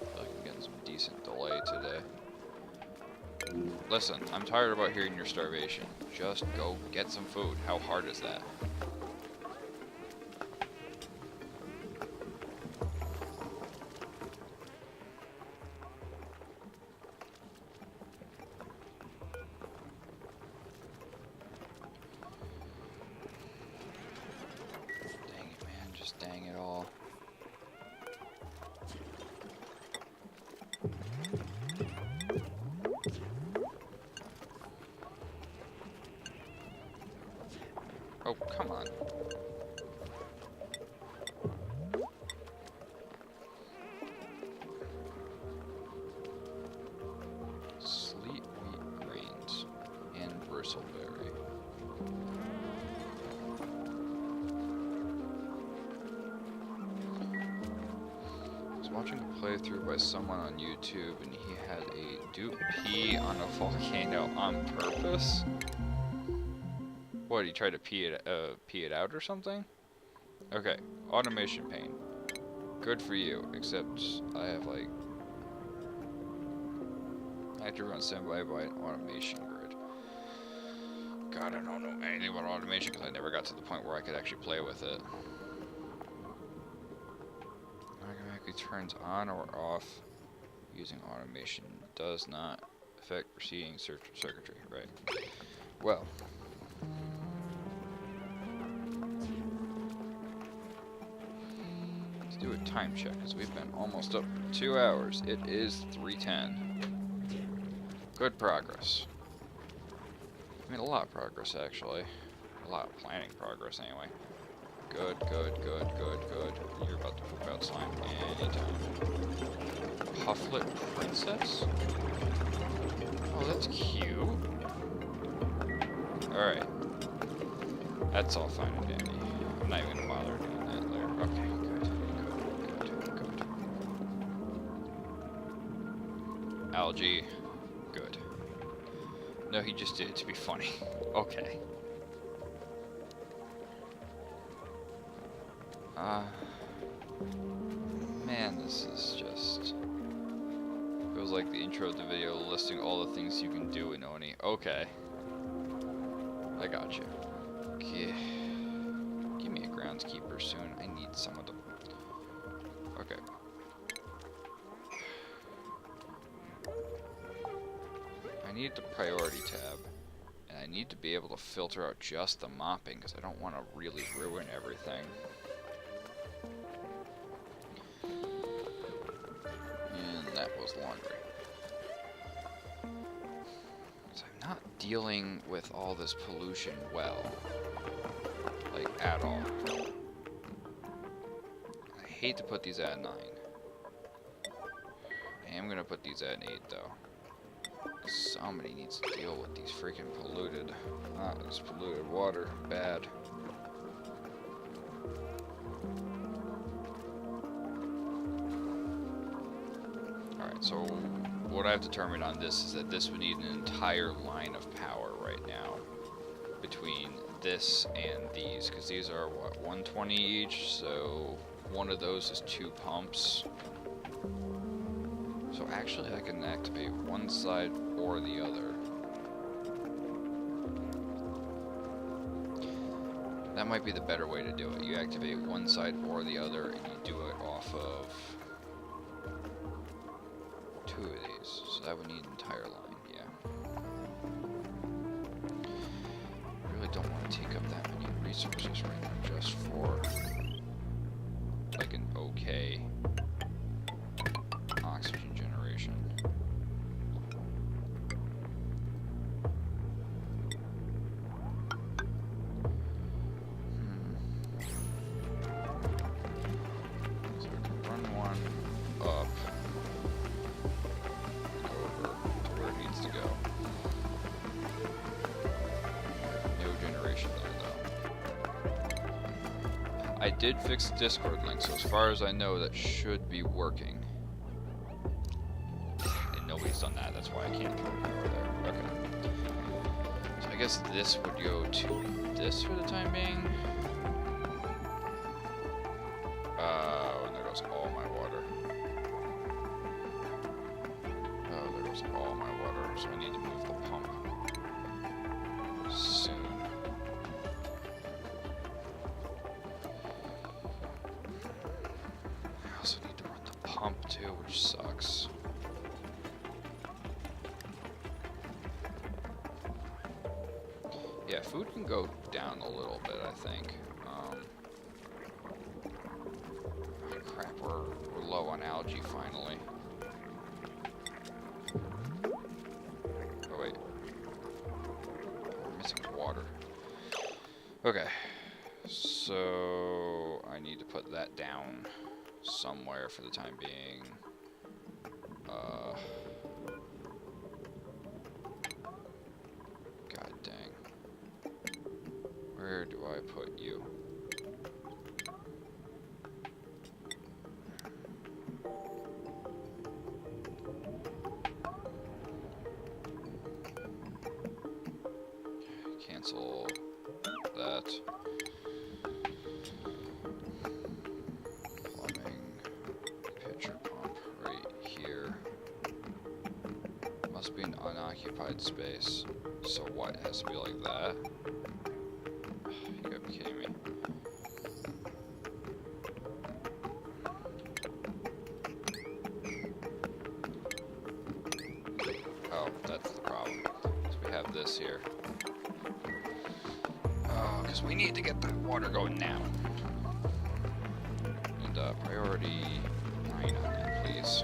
I feel like I'm getting some decent delay today. Listen, I'm tired about hearing your starvation. Just go get some food. How hard is that? Dang it, man. Just dang it all. Oh, come on. Sleet wheat grains and bristleberry. I was watching a playthrough by someone on YouTube and he had a dupe pee on a volcano on purpose. What, he tried to pee it out or something? Okay, automation pane. Good for you, except I have like... I have to run standby by an automation grid. God, I don't know anything about automation because I never got to the point where I could actually play with it. Automatically turns on or off using automation. Does not affect proceeding circuitry, right? Well... do a time check because we've been almost up for 2 hours. It is 3:10. Good progress. I mean, a lot of progress actually. A lot of planning progress anyway. Good, good, good, good, good. You're about to poop out slime anytime. Pufflet Princess? Oh, that's cute. Alright. That's all fine and dandy. I'm not even gonna bother doing that there. Okay. Algae, good. No, he just did it to be funny. Okay. Man, this is just... feels like the intro of the video listing all the things you can do in ONI. Okay. I got you. Okay. Give me a groundskeeper soon. I need some of them. Okay. I need the priority tab, and I need to be able to filter out just the mopping, because I don't want to really ruin everything. And that was laundry. Because I'm not dealing with all this pollution well. Like, at all. I hate to put these at 9. I am going to put these at 8, though. Somebody needs to deal with these freaking polluted, this polluted water. Bad. Alright, so what I've determined on this is that this would need an entire line of power right now between this and these, because these are, what, 120 each, so one of those is 2 pumps. So actually I can activate one side or the other. That might be the better way to do it. You activate one side or the other and you do it off of 2 of these. So that would need an entire line, yeah. I really don't want to take up that many resources right now just for like an okay oxygen generation. So I can run one up, over to where it needs to go. No generation there though. I did fix the Discord link, so as far as I know that should be working. nobody's done that. That's why I can't throw power there. Okay. So I guess this would go to this for the time being. And there goes all my water. Oh, there goes all my water. So I need to move the pump soon. I also need to run the pump too, which sucks. Yeah, food can go down a little bit, I think. Oh crap, we're low on algae finally. Oh wait. We're missing water. Okay. So I need to put that down somewhere for the time being. God dang. Where do I put you? Cancel that. Plumbing. Pitcher pump right here. Must be an unoccupied space. So what? It has to be like that? You gotta be kidding me. Oh, that's the problem. So we have this here. Oh, because we need to get the water going now. And priority 9 on that, please.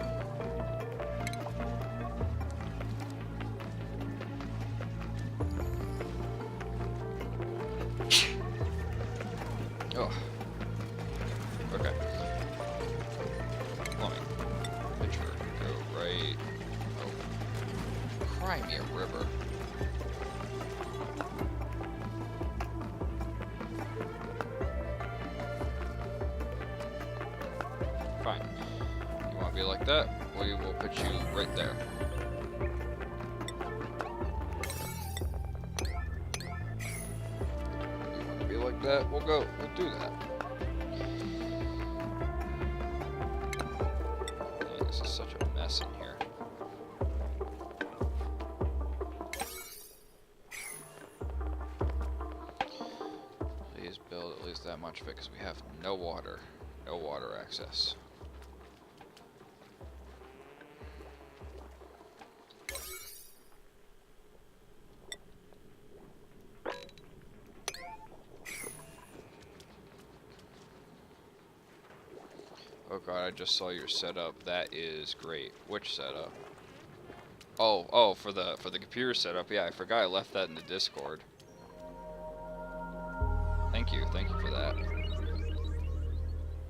Oh. Okay. Plumbing. Pitcher. Go right. Oh. Cry me a river. Fine. You want to be like that? We will put you right there. You want to be like that? We'll go. We'll do that. Dang, this is such a mess in here. Please build at least that much of it because we have no water. No water access. Oh god, I just saw your setup. That is great. Which setup? Oh, for the computer setup. Yeah, I forgot I left that in the Discord. Thank you for that.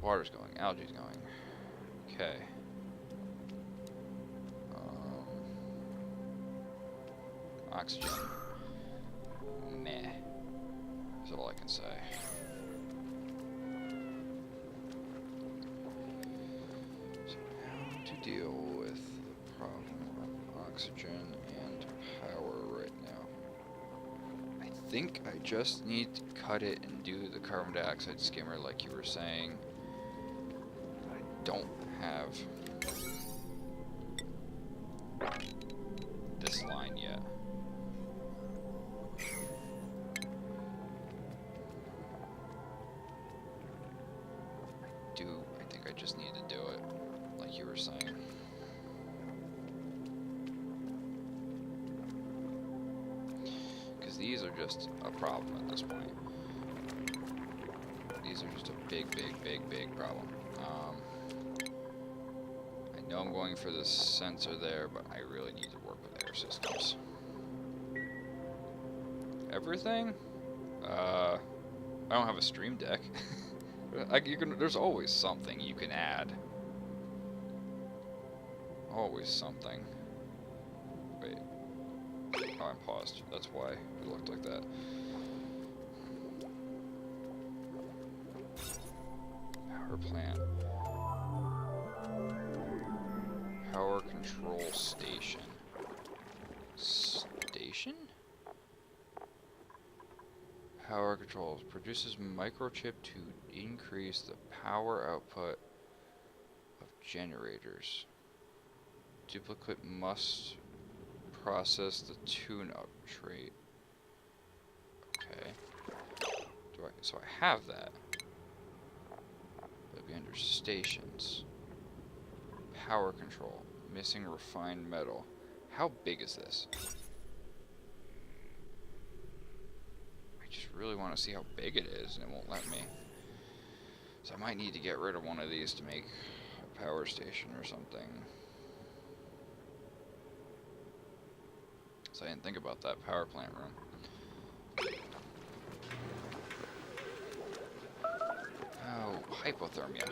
Water's going, algae's going. Okay. Oxygen. Meh. That's all I can say. So how to deal with the problem of oxygen and power right now. I think I just need to cut it and do the carbon dioxide skimmer like you were saying. I don't have this line yet. I think I just need to do it like you were saying. Because these are just a problem at this point. These are just a big problem. I know I'm going for this sensor there, but I really need to work with air systems. Everything? I don't have a stream deck. There's always something you can add. Always something. Wait. Oh, I'm paused. That's why it looked like that. Power plant. Power control station. Station? Power controls. Produces microchip to increase the power output of generators. Duplicate must process the tune-up trait. Okay. So I have that. That'd be under stations. Power control. Missing refined metal. How big is this? I just really want to see how big it is, and it won't let me. So I might need to get rid of one of these to make a power station or something. So I didn't think about that power plant room. Oh, hypothermia.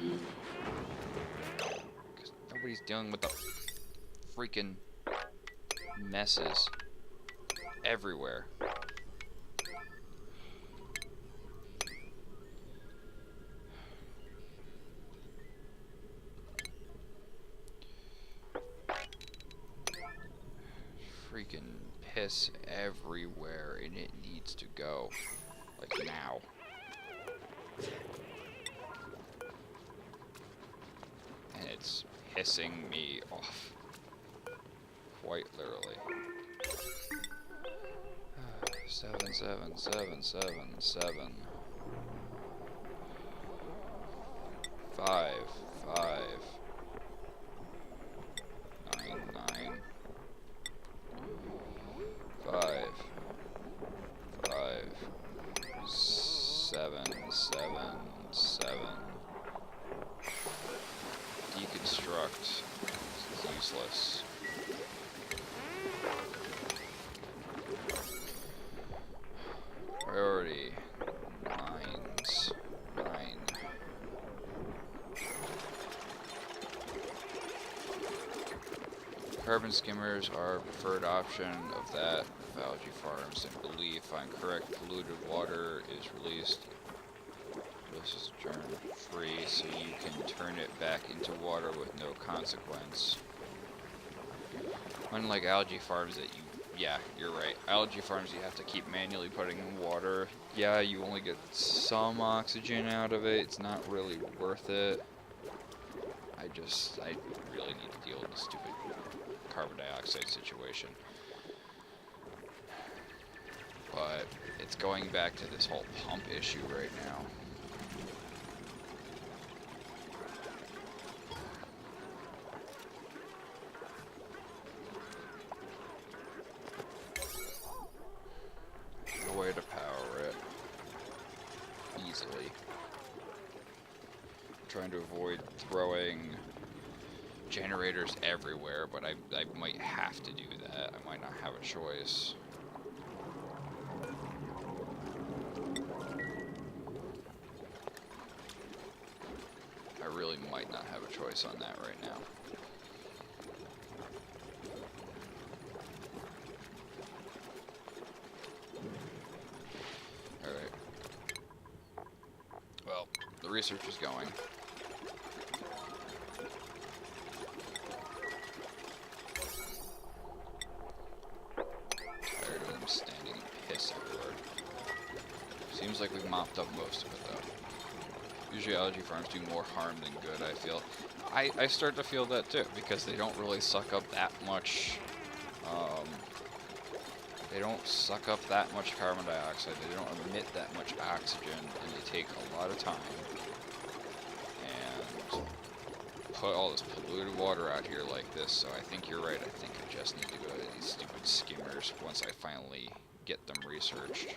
Because nobody's dealing with the freaking messes everywhere. Freaking piss everywhere, and it needs to go. Like now. And it's pissing me off. Quite literally. 7, 7, 7, 7, 7. 5, 5. 9, 9. 5, 5. 7, 7, 7. Deconstruct. This is useless. Priority. 9s. 9. Carbon skimmers are a preferred option of that of algae farms, and believe if I'm correct, polluted water is released. This is germ-free, so you can turn it back into water with no consequence. Unlike algae farms that you, yeah, you're right. Algae farms you have to keep manually putting in water. Yeah, you only get some oxygen out of it. It's not really worth it. I really need to deal with the stupid carbon dioxide situation. But it's going back to this whole pump issue right now. No way to power it easily. I'm trying to avoid throwing generators everywhere, but I might have to do that. I might not have a choice. I really might not have a choice on that right now. Alright. Well, the research is going. Tired of them standing in piss everywhere. Seems like we've mopped up most of it though. Usually algae farms do more harm than good, I feel. I start to feel that too, because they don't really suck up that much, they don't suck up that much carbon dioxide, they don't emit that much oxygen, and they take a lot of time. And put all this polluted water out here like this, so I think you're right, I think I just need to go to these stupid skimmers once I finally get them researched.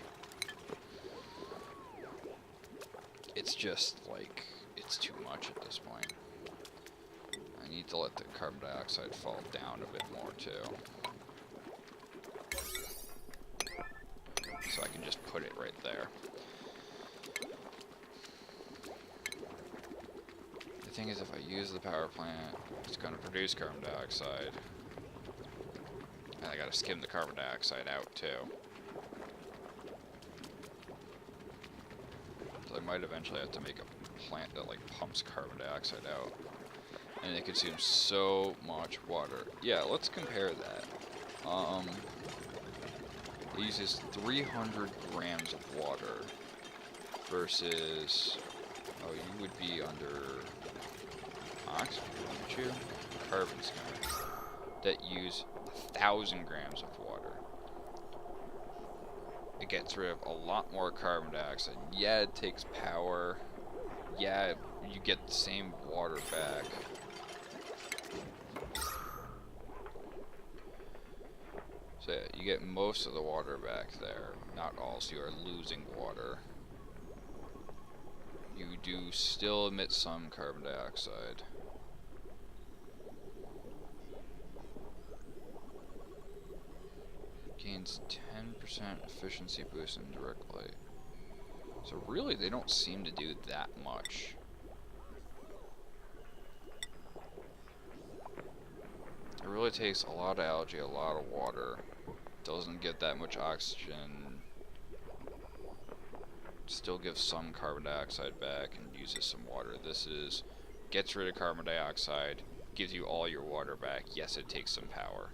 It's just, like, it's too much at this point. I need to let the carbon dioxide fall down a bit more, too. So I can just put it right there. The thing is, if I use the power plant, it's going to produce carbon dioxide. And I gotta skim the carbon dioxide out, too. I might eventually have to make a plant that like pumps carbon dioxide out. and it consumes so much water. Yeah, let's compare that. It uses 300 grams of water versus, oh, you would be under oxygen, wouldn't you? Carbon skimmer that use 1,000 grams of water. It gets rid of a lot more carbon dioxide. Yeah, it takes power. Yeah, you get the same water back. So yeah, you get most of the water back there. Not all, so you are losing water. You do still emit some carbon dioxide. Gains 10% efficiency boost indirectly. So really, they don't seem to do that much. It really takes a lot of algae, a lot of water. Doesn't get that much oxygen. Still gives some carbon dioxide back and uses some water. This is gets rid of carbon dioxide, gives you all your water back. Yes, it takes some power.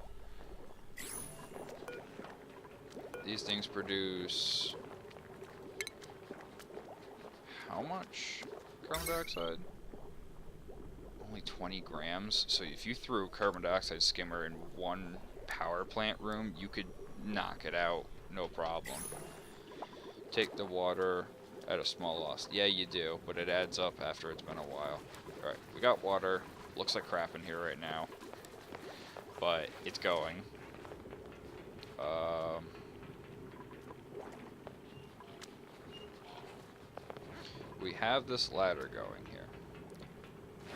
These things produce how much carbon dioxide? Only 20 grams. So if you threw a carbon dioxide skimmer in one power plant room, you could knock it out, no problem. Take the water at a small loss. Yeah, you do, but it adds up after it's been a while. Alright, we got water. Looks like crap in here right now, but it's going. We have this ladder going here.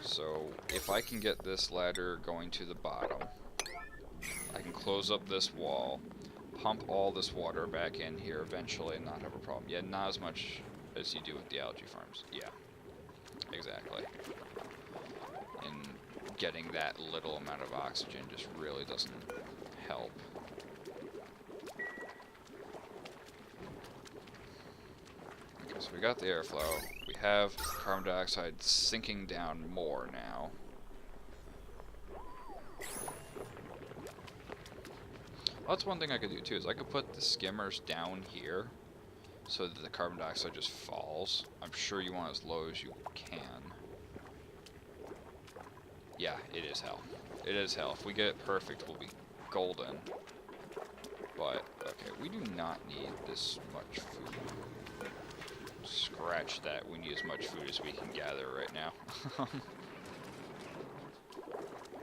So if I can get this ladder going to the bottom, I can close up this wall, pump all this water back in here eventually and not have a problem. Yeah, not as much as you do with the algae farms. Yeah, exactly. And getting that little amount of oxygen just really doesn't help. Okay, so we got the airflow. We have carbon dioxide sinking down more now. Well, that's one thing I could do too, is I could put the skimmers down here so that the carbon dioxide just falls. I'm sure you want as low as you can. Yeah, it is hell. It is hell. If we get it perfect, we'll be golden. But, okay, we do not need this much food. Scratch that. We need as much food as we can gather right now.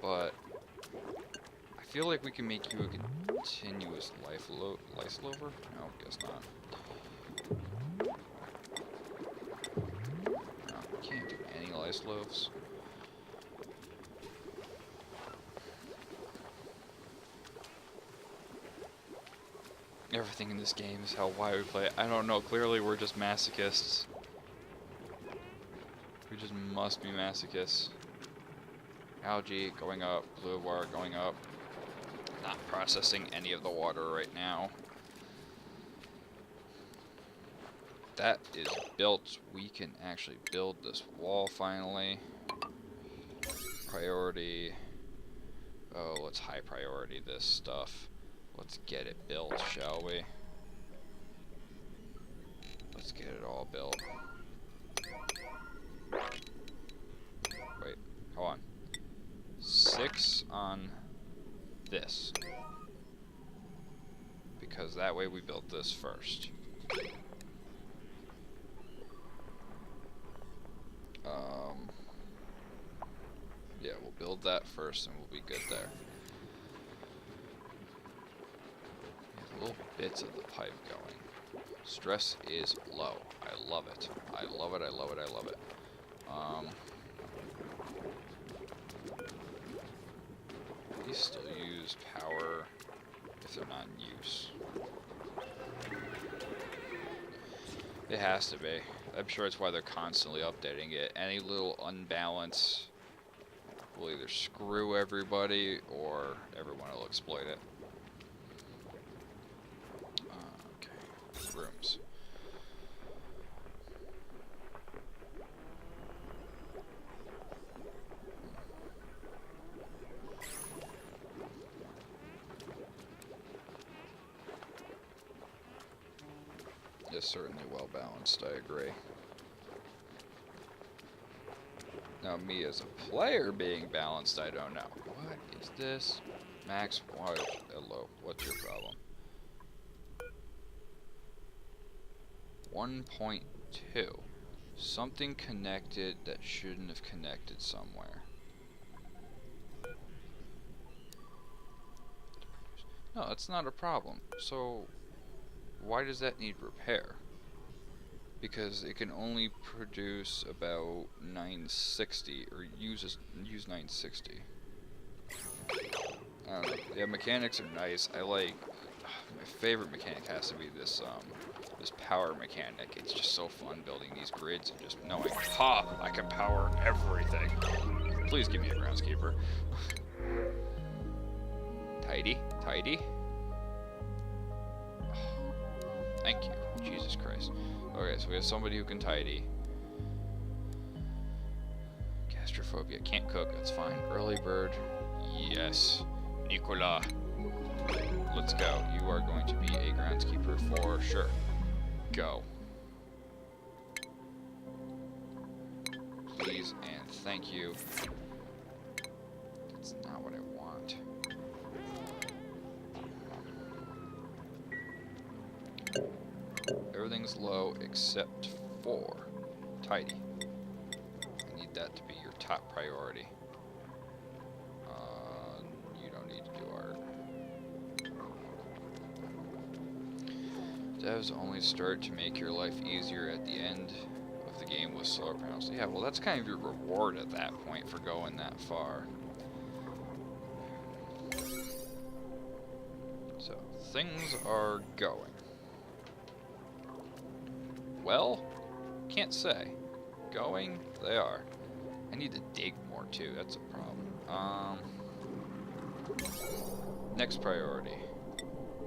But I feel like we can make you a continuous lice lover? No, guess not. No, we can't do any lice loaves. Everything in this game is how why we play it. I don't know, clearly we're just masochists. We just must be masochists. Algae going up, blue wire going up. Not processing any of the water right now. That is built. We can actually build this wall finally. Priority. Oh, let's high priority this stuff. Let's get it built, shall we? Let's get it all built. Wait, hold on. 6 on this. Because that way we built this first. Yeah, we'll build that first and we'll be good there. Little bits of the pipe going. Stress is low. I love it. I love it, I love it, I love it. These still use power if they're not in use. It has to be. I'm sure it's why they're constantly updating it. Any little unbalance will either screw everybody or everyone will exploit it. Rooms. is certainly well balanced, I agree. Now, me as a player being balanced, I don't know. What is this? Max, why? Hello, what's your problem? 1.2. Something connected that shouldn't have connected somewhere. No, that's not a problem. So, why does that need repair? Because it can only produce about 960, or use 960. I don't know. Yeah, mechanics are nice. I like. My favorite mechanic has to be this this power mechanic. It's just so fun building these grids and just knowing, ha, I can power everything. Please give me a groundskeeper. Tidy, tidy. Thank you, Jesus Christ. Okay, so we have somebody who can tidy. Gastrophobia, can't cook, that's fine. Early bird, yes. Nicola, let's go. You are going to be a groundskeeper for sure. Go. Please and thank you. That's not what I want. Everything's low except for tidy. I need that to be your top priority. You don't need to do art. Devs only start to make your life easier at the end of the game with solar panels. Yeah, well, that's kind of your reward at that point for going that far. So, things are going. Well, can't say. Going, they are. I need to dig more too, that's a problem. Next priority.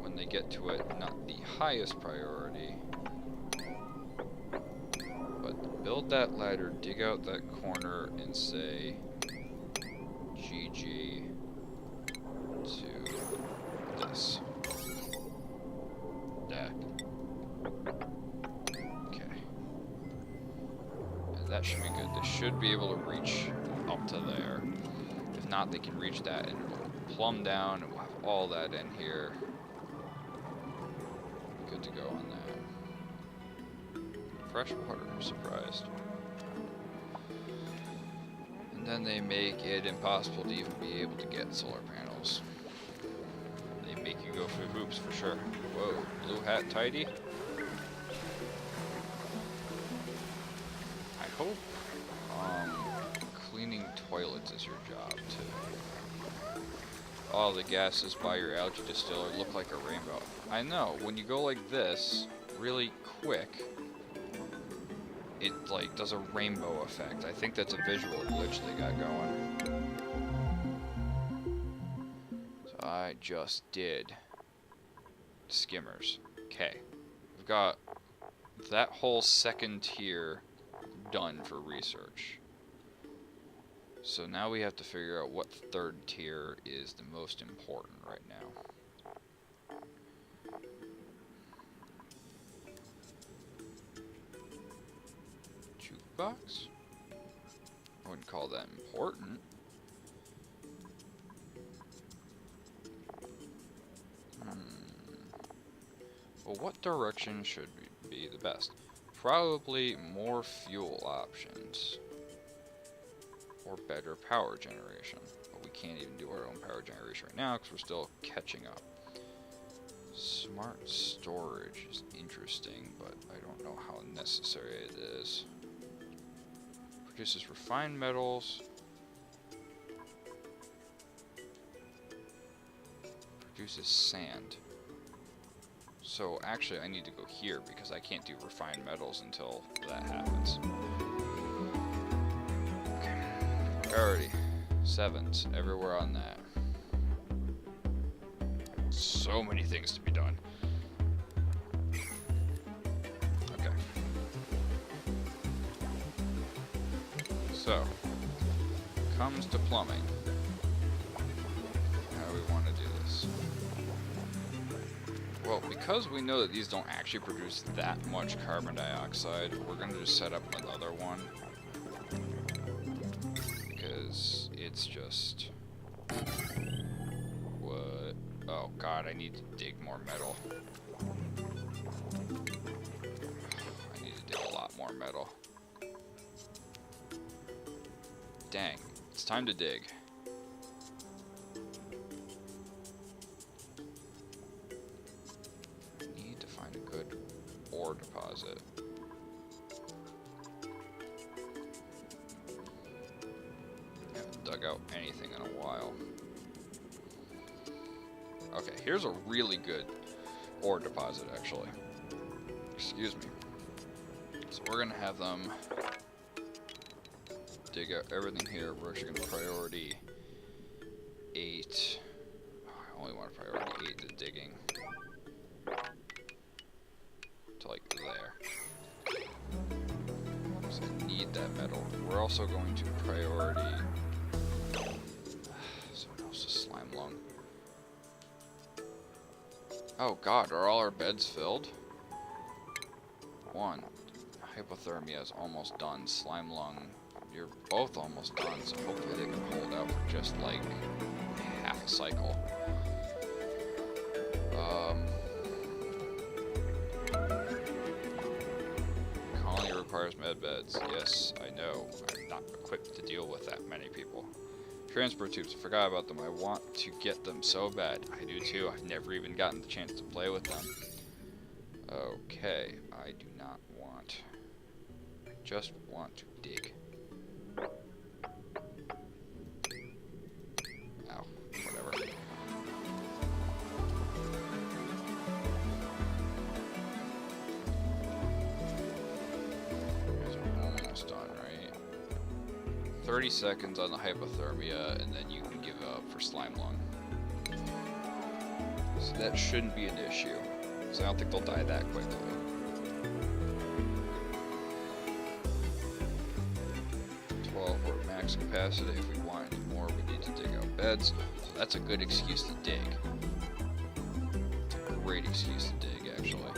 When they get to it, not the highest priority, but build that ladder, dig out that corner, and say GG to this. That. That should be good. They should be able to reach up to there. If not, they can reach that and go plumb down, and we'll have all that in here. Good to go on that. Fresh water, I'm surprised. And then they make it impossible to even be able to get solar panels. They make you go through hoops for sure. Whoa, blue hat tidy? I hope cleaning toilets is your job too. All the gases by your algae distiller look like a rainbow. I know, when you go like this, really quick, it like does a rainbow effect. I think that's a visual glitch they got going. So I just did skimmers. Okay, we've got that whole second tier done for research. So now we have to figure out what third tier is the most important right now. Jukebox? I wouldn't call that important. Well, what direction should be the best? Probably more fuel options. Or better power generation. But we can't even do our own power generation right now because we're still catching up. Smart storage is interesting, but I don't know how necessary it is. Produces refined metals. Produces sand. So actually I need to go here because I can't do refined metals until that happens. Okay. Priority. 7s everywhere on that. So many things to be done. Okay. So, comes to plumbing. How do we want to do this? Well, because we know that these don't actually produce that much carbon dioxide, we're going to just set up another one. Because it's just... What? Oh god, I need to dig more metal. I need to dig a lot more metal. Dang, it's time to dig. Need to find a good ore deposit. Haven't dug out anything in a while. Okay, here's a really good ore deposit, actually. Excuse me. So we're gonna have them dig out everything here. We're actually gonna priority 8. Oh, I only want to priority 8 the digging. To like there. So I need that metal. We're also going to priority... Someone else's slime lung. Oh god, are all our beds filled? 1. Hypothermia is almost done. Slime lung, you're both almost done, so hopefully they can hold out for just like half a cycle. Colony requires med beds. Yes, I know. I'm not equipped to deal with that many people. Transport tubes, I forgot about them. I want to get them so bad. I do too. I've never even gotten the chance to play with them. Okay, I do not want. I just want to dig. Ow, whatever. You guys are almost done, right? 30 seconds on the hypothermia, and then you can give up for slime lung. So that shouldn't be an issue. So I don't think they'll die that quickly. We're at max capacity. If we want any more, we need to dig out beds. So that's a good excuse to dig. It's a great excuse to dig, actually.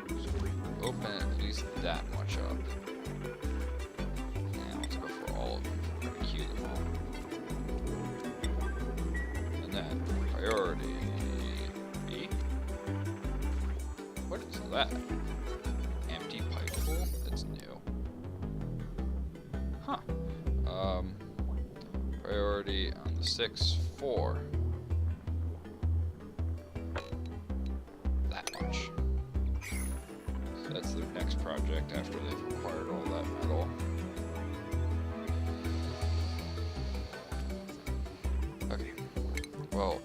So if we open at least that much up. And let's go for all of them. We're going to queue them all. And then priority B. What is that? Empty pipe pool? That's new. Huh. Priority on the 6-4. That much. So that's their next project after they've acquired all that metal. Okay. Well,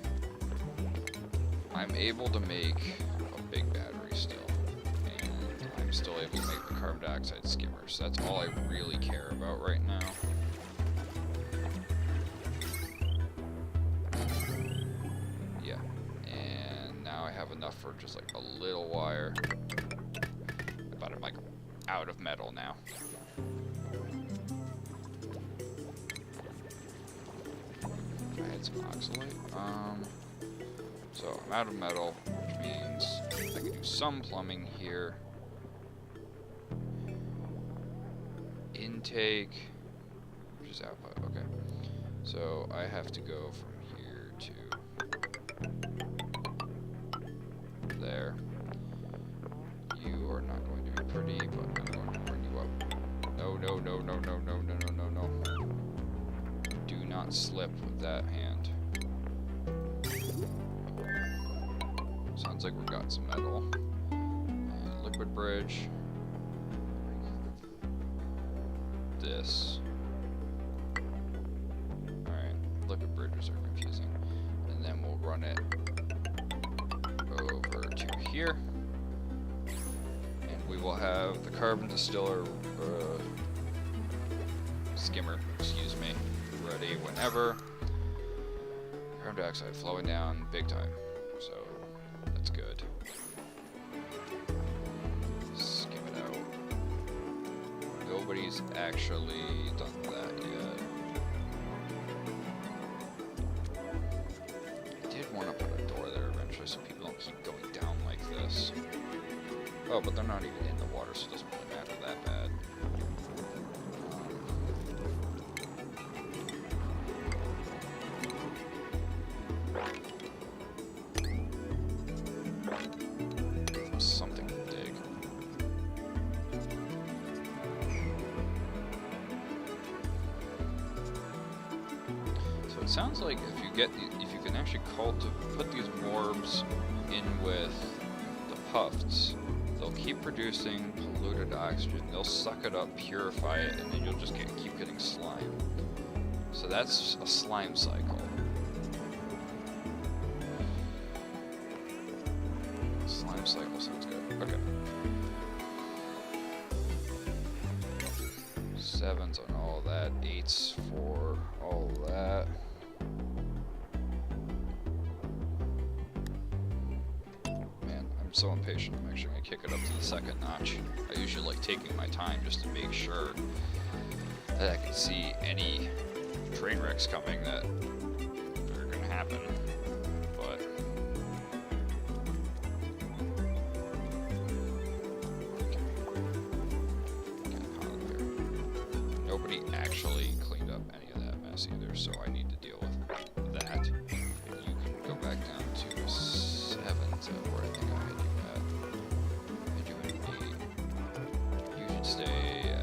I'm able to make a big battery still. I'm still able to make the carbon dioxide skimmers. That's all I really care about right now. Yeah, and now I have enough for just like a little wire. But I'm like out of metal now. I had some oxalate. So I'm out of metal, which means I can do some plumbing here. Intake, which is output, okay. So I have to go from here to there. You are not going to be pretty, but I'm going to bring you up. No, no, no, no, no, no, no, no, no, no. Do not slip with that hand. Sounds like we've got some metal. And liquid bridge. This. Alright, liquid bridges are confusing. And then we'll run it over to here. And we will have the carbon distiller, skimmer, excuse me, ready whenever. Carbon dioxide flowing down big time. So, that's good. Skim it out. Nobody's actually done that yet. eventually so people don't keep going down like this. Oh, but they're not even in the water, so it doesn't really matter that bad. Something to dig. So it sounds like if you can actually put these morbs in with the puffs, they'll keep producing polluted oxygen. They'll suck it up, purify it, and then you'll just keep getting slime. So that's a slime cycle. Slime cycle sounds good. Okay. 7s on all that. 8s for all that. Man, I'm so impatient. I'm actually going to kick it up to the 2nd notch. I usually like taking my time just to make sure that I can see any train wrecks coming that are going to happen. But nobody actually cleaned up any of that mess either, so I need to deal with that. You can go back down to 7 to where I think I had you at. I had you at 8. You should stay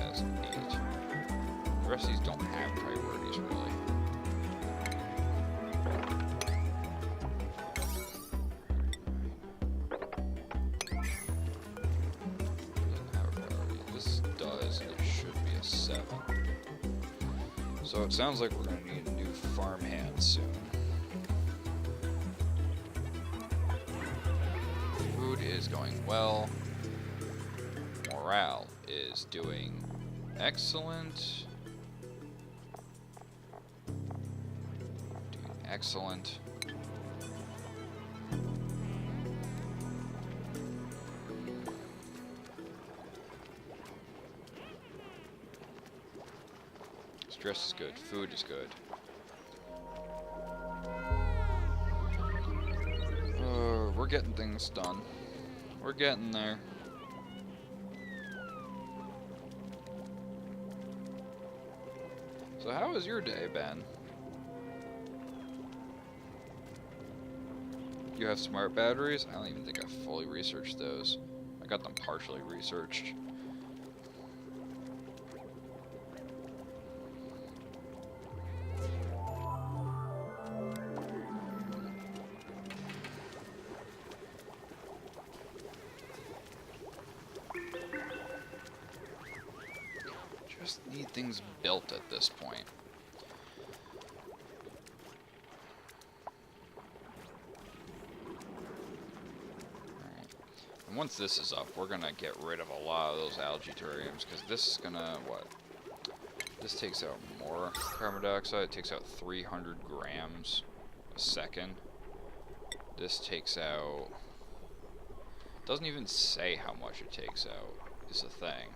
as 8. The rest of these don't have priorities, really. Doesn't have a priority. This does, and it should be a 7. So it sounds like we're going to need a new farmhand soon. Food is going well. Morale is doing excellent. Doing excellent. Stress is good. Food is good. We're getting things done. We're getting there. So how was your day, Ben? You have smart batteries? I don't even think I fully researched those. I got them partially researched. Just need things built at this point. Alright. And once this is up, we're gonna get rid of a lot of those algae terrariums, because this is gonna, what? This takes out more carbon dioxide. It takes out 300 grams a second. This takes out... doesn't even say how much it takes out, is the thing.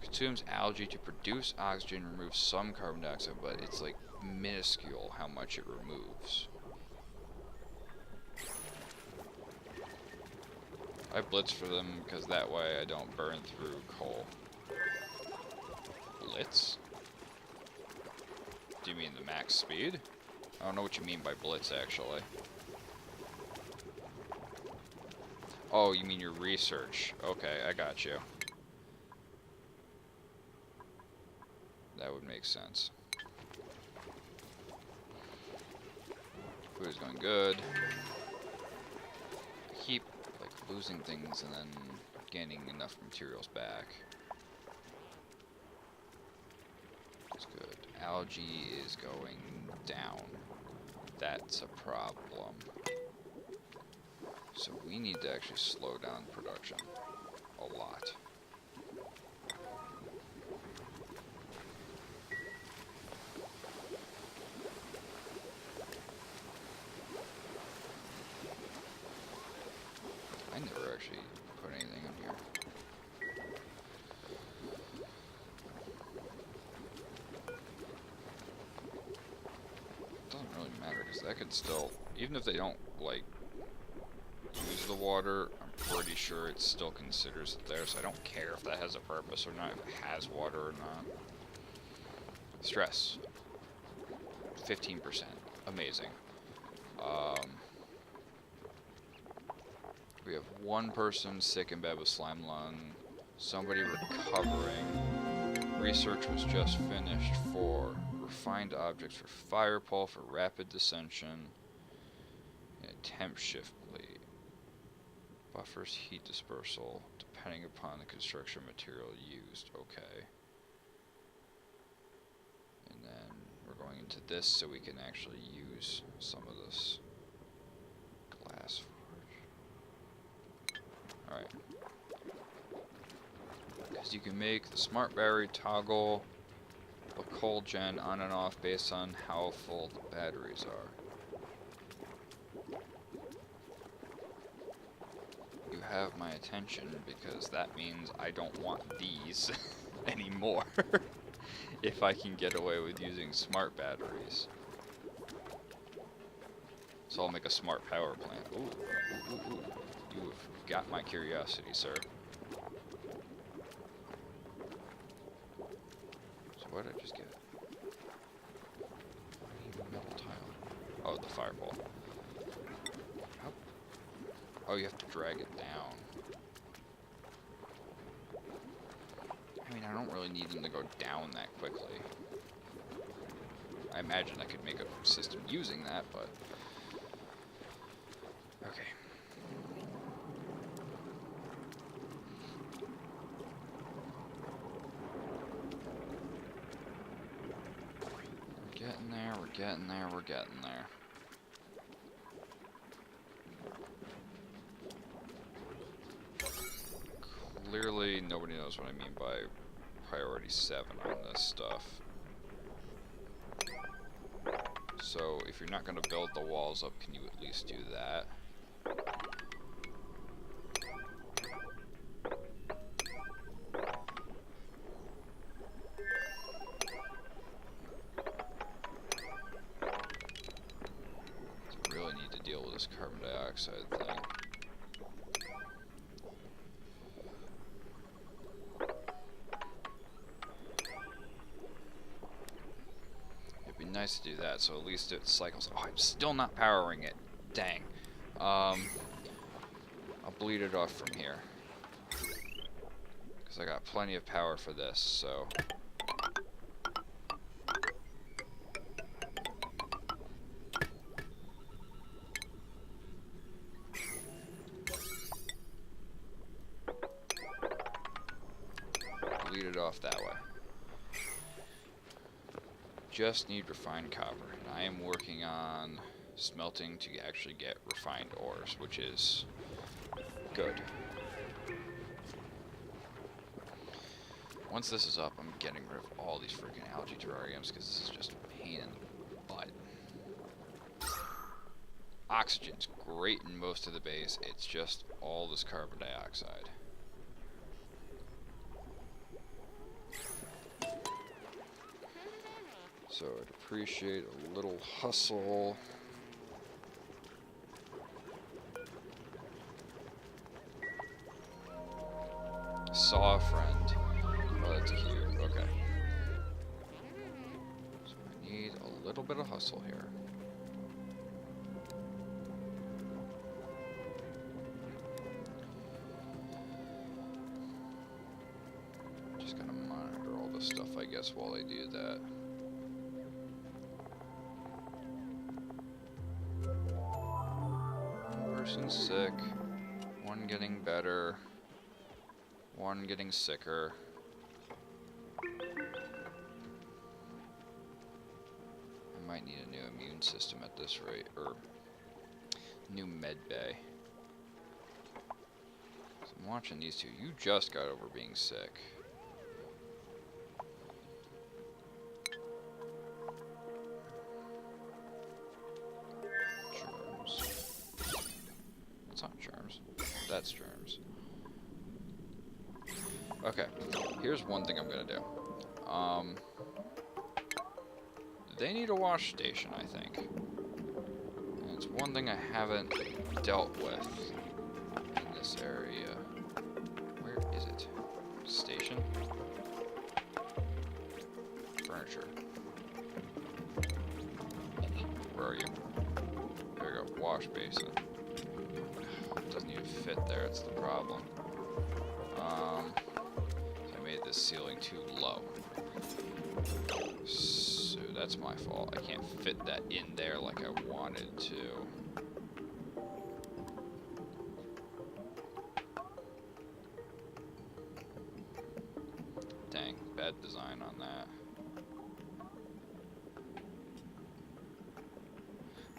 Consumes algae to produce oxygen, removes some carbon dioxide, but it's like minuscule how much it removes. I blitz for them because that way I don't burn through coal. Blitz? Do you mean the max speed? I don't know what you mean by blitz, actually. Oh, you mean your research. Okay, I got you. That would make sense. Food is going good. I keep like losing things and then gaining enough materials back. That's good. Algae is going down. That's a problem. So we need to actually slow down production a lot. I never actually put anything in here. Doesn't really Because that could still, even if they don't, like, use the water, I'm pretty sure it still considers it there, so I don't care if that has a purpose or not, if it has water or not. Stress. 15%. Amazing. We have one person sick in bed with slime lung, somebody recovering. Research was just finished for refined objects for fire pole for rapid dissension, and a temp shift bleed. Buffers heat dispersal depending upon the construction material used. Okay. And then we're going into this so we can actually use some of this glass forge. Alright. Because you can make the smart battery toggle the cold gen on and off based on how full the batteries are. You have my attention because that means I don't want these anymore if I can get away with using smart batteries. So I'll make a smart power plant. Ooh, ooh, ooh. You've got my curiosity, sir. So what did I just get? I need a metal tile. Oh, the fireball. Oh, you have to drag it down. I mean, I don't really need them to go down that quickly. I imagine I could make a system using that, but... Okay. We're getting there, we're getting there, we're getting there. Clearly, nobody knows what I mean by priority 7 on this stuff. So, if you're not going to build the walls up, can you at least do that? So, really need to deal with this carbon dioxide thing. Nice to do that, so at least it cycles. Oh, I'm still not powering it. Dang. I'll bleed it off from here. Because I got plenty of power for this, so... bleed it off that way. Just need refined copper, and I am working on smelting to actually get refined ores, which is good. Once this is up, I'm getting rid of all these freaking algae terrariums because this is just a pain in the butt. Oxygen's great in most of the base, it's just all this carbon dioxide. So I'd appreciate a little hustle. Saw a friend. Oh, that's cute. Okay. So I need a little bit of hustle here. Just gotta monitor all this stuff, I guess, while I do that. Person's sick, one getting better, one getting sicker. I might need a new immune system at this rate, or new med bay. So I'm watching these two. You just got over being sick. Not germs. That's germs. Okay, here's one thing I'm gonna do. They need a wash station, I think. one thing I haven't dealt with in this area. Where is it? Station? Furniture. Where are you? There you go. Wash basin. It doesn't even fit there. It's the problem. So I made this ceiling too low. So that's my fault. I can't fit that in there like I wanted to. Dang, bad design on that.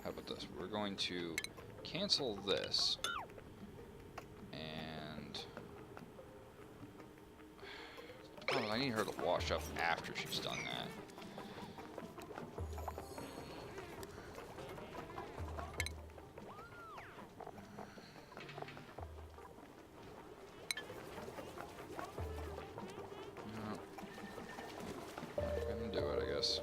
How about this? We're going to cancel this. And oh, I need her to wash up after she's done that. Gonna do it, I guess.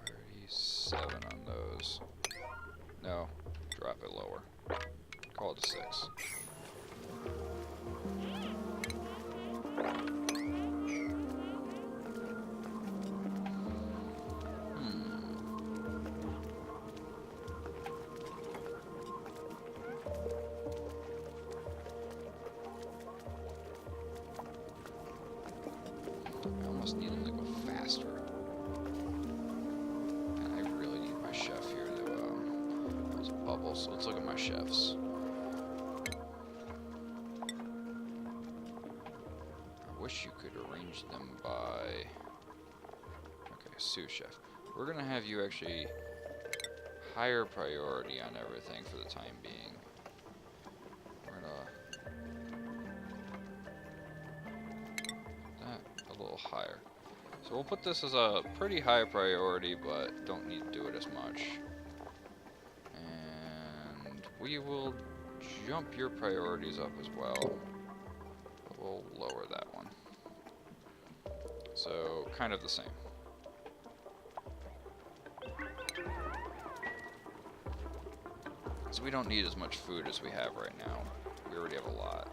Priority 7 on those. No, drop it lower. Call it a 6. I almost need them to go faster. And I really need my chef here to, there's a bubble, so let's look at my chefs. I wish you could arrange them by, okay, sous chef. We're gonna have you actually higher priority on everything for the time being. We're gonna a little higher. So we'll put this as a pretty high priority, but don't need to do it as much. And we will jump your priorities up as well. But we'll lower that one. So kind of the same. So we don't need as much food as we have right now. We already have a lot.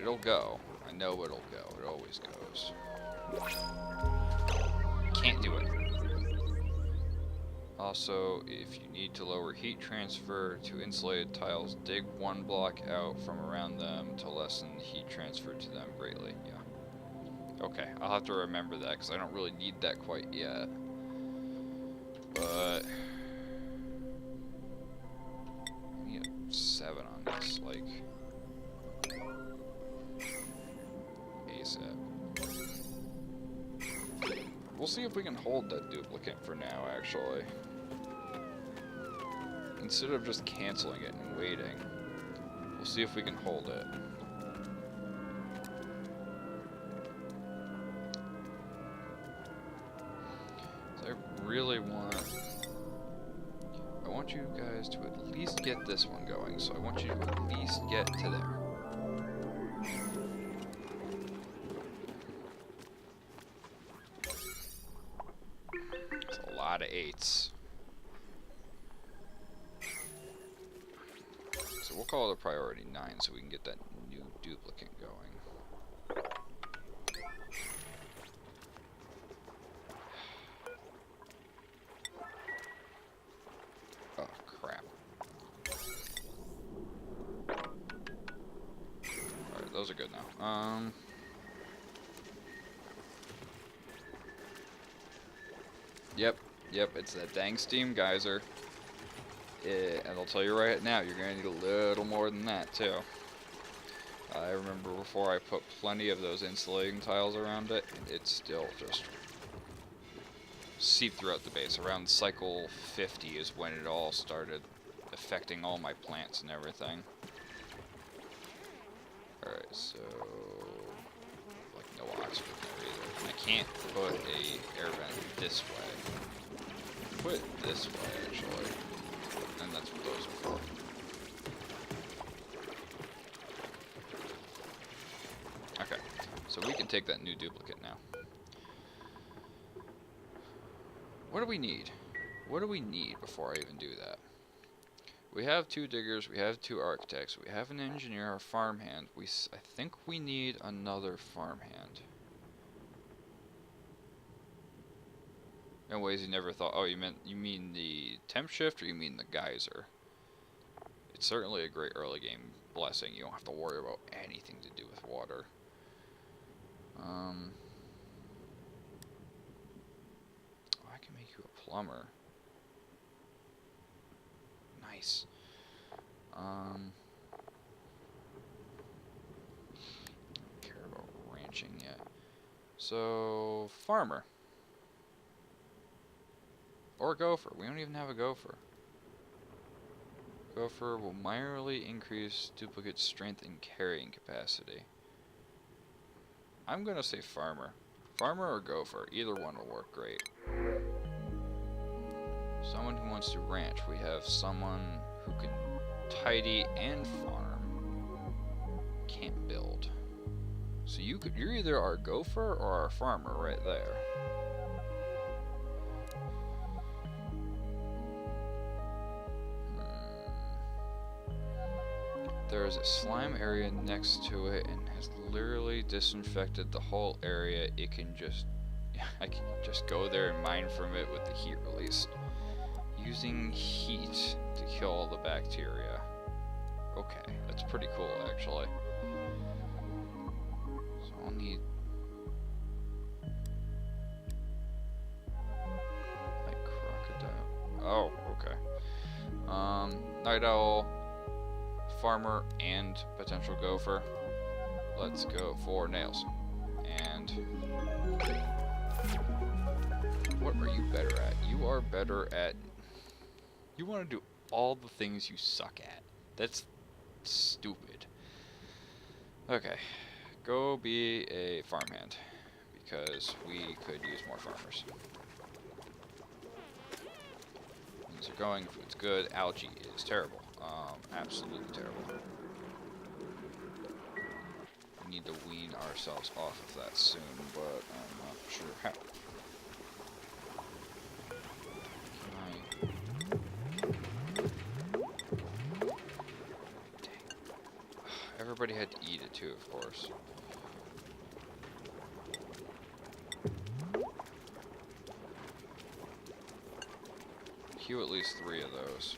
It'll go. I know it'll go. It always goes. Can't do it. Also, if you need to lower heat transfer to insulated tiles, dig one block out from around them to lessen heat transfer to them greatly. Yeah. Okay, I'll have to remember that because I don't really need that quite yet. But I need a 7 on this, like. We'll see if we can hold that duplicate for now, actually. Instead of just canceling it and waiting, we'll see if we can hold it. So I really I want you guys to at least get this one going, so I want you to at least get to there. Lot of 8s. So we'll call it a priority 9 so we can get that new duplicate going. Oh crap. Alright, those are good now. Yep, it's that dang steam geyser. And I'll tell you right now, you're going to need a little more than that, too. I remember before I put plenty of those insulating tiles around it, and it still just seeped throughout the base. Around cycle 50 is when it all started affecting all my plants and everything. Alright, so like no oxygen there either. And I can't put a air vent this way. Put it this way, actually. And that's what those are for. So we can take that new duplicate now. What do we need? What do we need before I even do that? We have 2 diggers, we have 2 architects, we have an engineer, a farmhand. I think we need another farmhand. In ways you never thought. Oh, you mean the temp shift, or you mean the geyser? It's certainly a great early game blessing. You don't have to worry about anything to do with water. I can make you a plumber. Nice. Don't care about ranching yet. So, farmer. Or gopher. We don't even have a gopher. Gopher will minorly increase duplicate strength and carrying capacity. I'm gonna say farmer. Farmer or gopher. Either one will work great. Someone who wants to ranch. We have someone who can tidy and farm. Can't build. So you're either our gopher or our farmer right there. There is a slime area next to it and has literally disinfected the whole area. It can just... I can just go there and mine from it with the heat released. Using heat to kill all the bacteria. Okay, that's pretty cool actually. So I'll need... like crocodile. Oh, okay. Night owl, farmer, and potential gopher. Let's go for nails. And what are you better at? You are better at... You want to do all the things you suck at. That's stupid. Okay, go be a farmhand, because we could use more farmers. Things are going, food's good, algae is terrible. Absolutely terrible. We need to wean ourselves off of that soon, but I'm not sure how. Everybody had to eat it too, of course. Cue at least 3 of those.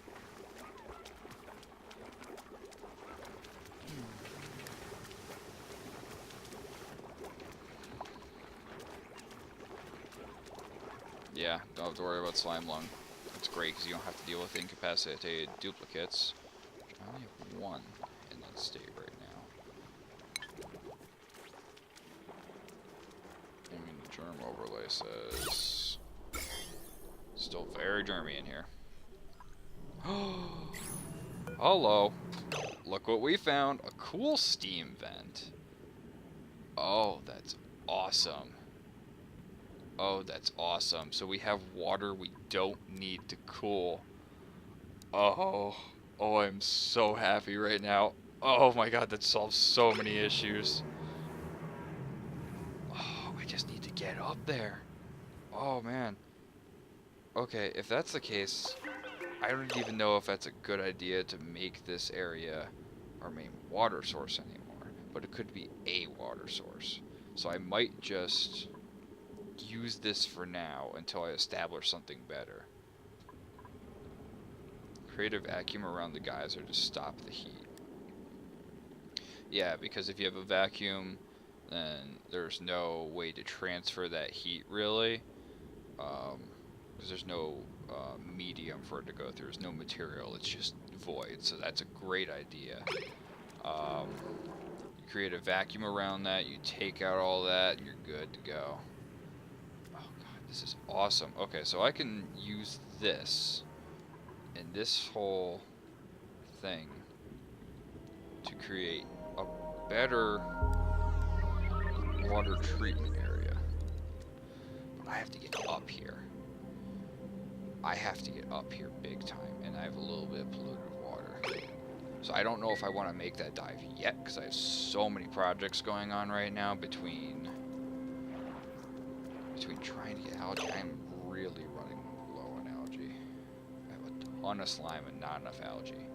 Yeah, don't have to worry about slime lung. It's great because you don't have to deal with incapacitated duplicates. Which I only have 1 in that state right now. I mean, the germ overlay says... Still very germy in here. Hello. Look what we found. A cool steam vent. Oh, that's awesome. Oh, that's awesome. So we have water we don't need to cool. Oh, I'm so happy right now. Oh my god, that solves so many issues. Oh, I just need to get up there. Oh man. Okay, if that's the case, I don't even know if that's a good idea to make this area our main water source anymore. But it could be a water source. So I might just use this for now until I establish something better. Create a vacuum around the geyser to stop the heat. Yeah, because if you have a vacuum, then there's no way to transfer that heat really. Because there's no medium for it to go through. There's no material. It's just void. So that's a great idea. You create a vacuum around that. You take out all that, and you're good to go. This is awesome. Okay, so I can use this and this whole thing to create a better water treatment area. But I have to get up here. I have to get up here big time, and I have a little bit of polluted water. So I don't know if I want to make that dive yet, because I have so many projects going on right now between trying to get algae. I'm really running low on algae. I have a ton of slime and not enough algae.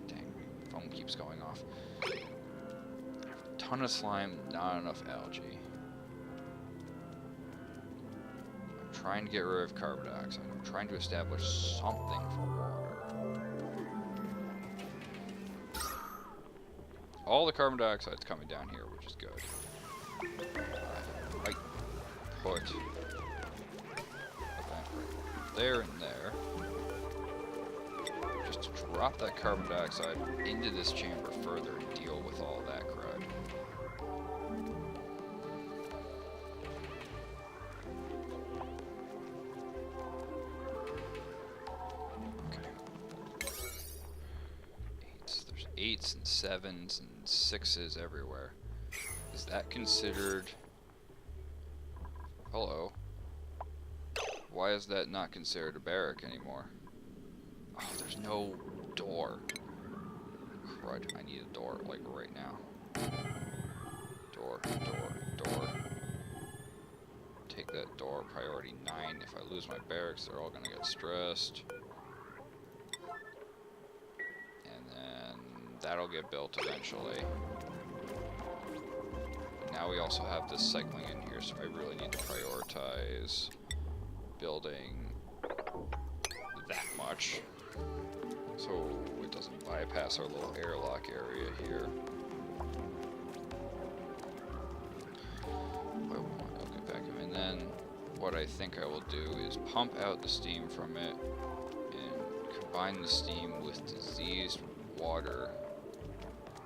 Dang, phone keeps going off. I have a ton of slime, not enough algae. I'm trying to get rid of carbon dioxide. I'm trying to establish something for water. All the carbon dioxide's coming down here, which is good. Right. Put a vent right there and there. Just to drop that carbon dioxide into this chamber further and deal with all that crud. Okay. 8s. There's 8s and 7s and 6s everywhere. Is that considered... Hello. Why is that not considered a barrack anymore? Oh, there's no door. Crud, I need a door, like, right now. Door, door, door. Take that door, priority 9. If I lose my barracks, they're all gonna get stressed. And then that'll get built eventually. Now we also have this cycling in here, so I really need to prioritize building that much, so it doesn't bypass our little airlock area here. Okay, vacuum. And then what I think I will do is pump out the steam from it and combine the steam with diseased water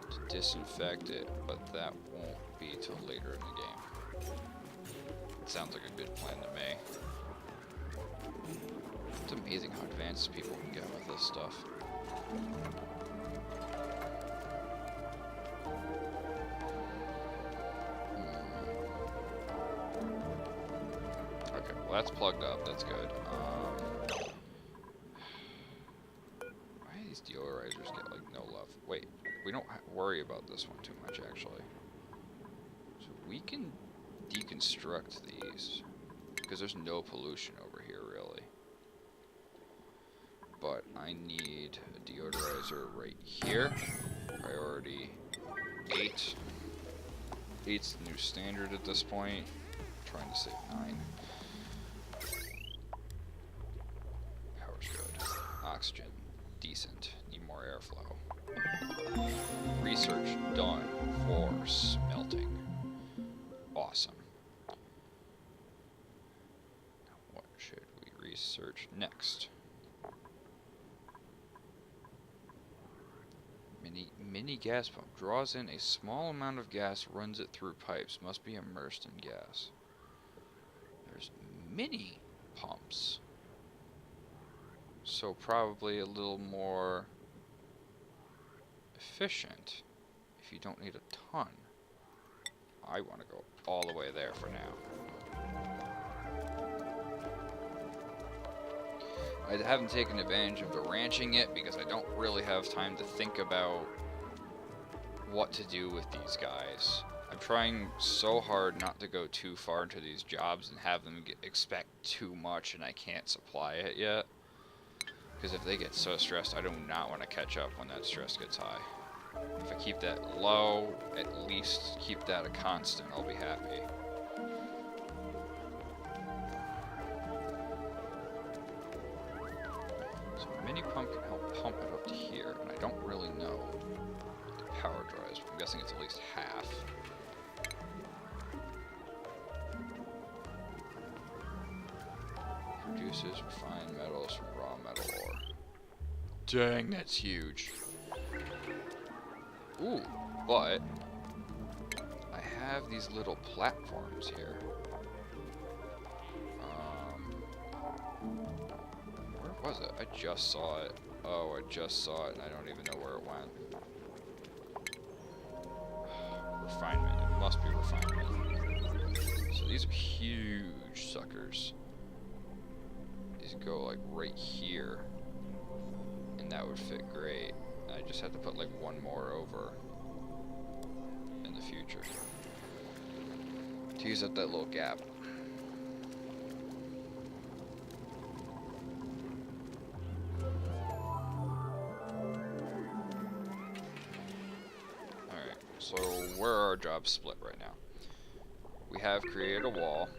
to disinfect it, but that won't be till later in the game. It sounds like a good plan to me. It's amazing how advanced people can get with this stuff. Okay, well that's plugged up, that's good. Why do these deodorizers get like no love? Wait, we don't worry about this one too much actually. So we can deconstruct these, because there's no pollution over here really. But I need a deodorizer right here. Priority 8. 8's the new standard at this point. I'm trying to save 9. Power's good. Oxygen, decent. Need more airflow. Research done for smelting. Awesome. Now what should we research next? Mini gas pump draws in a small amount of gas, runs it through pipes, must be immersed in gas. There's mini pumps, so probably a little more efficient if you don't need a ton. I want to go all the way there for now. I haven't taken advantage of the ranching yet because I don't really have time to think about what to do with these guys. I'm trying so hard not to go too far into these jobs and have them expect too much and I can't supply it yet. Because if they get so stressed, I do not want to catch up when that stress gets high. If I keep that low, at least keep that a constant, I'll be happy. So a mini pump can help pump it up to here, and I don't really know what the power draw is, but I'm guessing it's at least half. Produces refined metals from raw metal ore. Dang, that's huge. Ooh, but I have these little platforms here. Where was it? I just saw it. Oh, I just saw it and I don't even know where it went. Refinement. It must be refinement. So these are huge suckers. These could go like right here, and that would fit great. And I just have to put like one more over in the future to use up that little gap. Alright, so where are our jobs split right now? We have created a wall,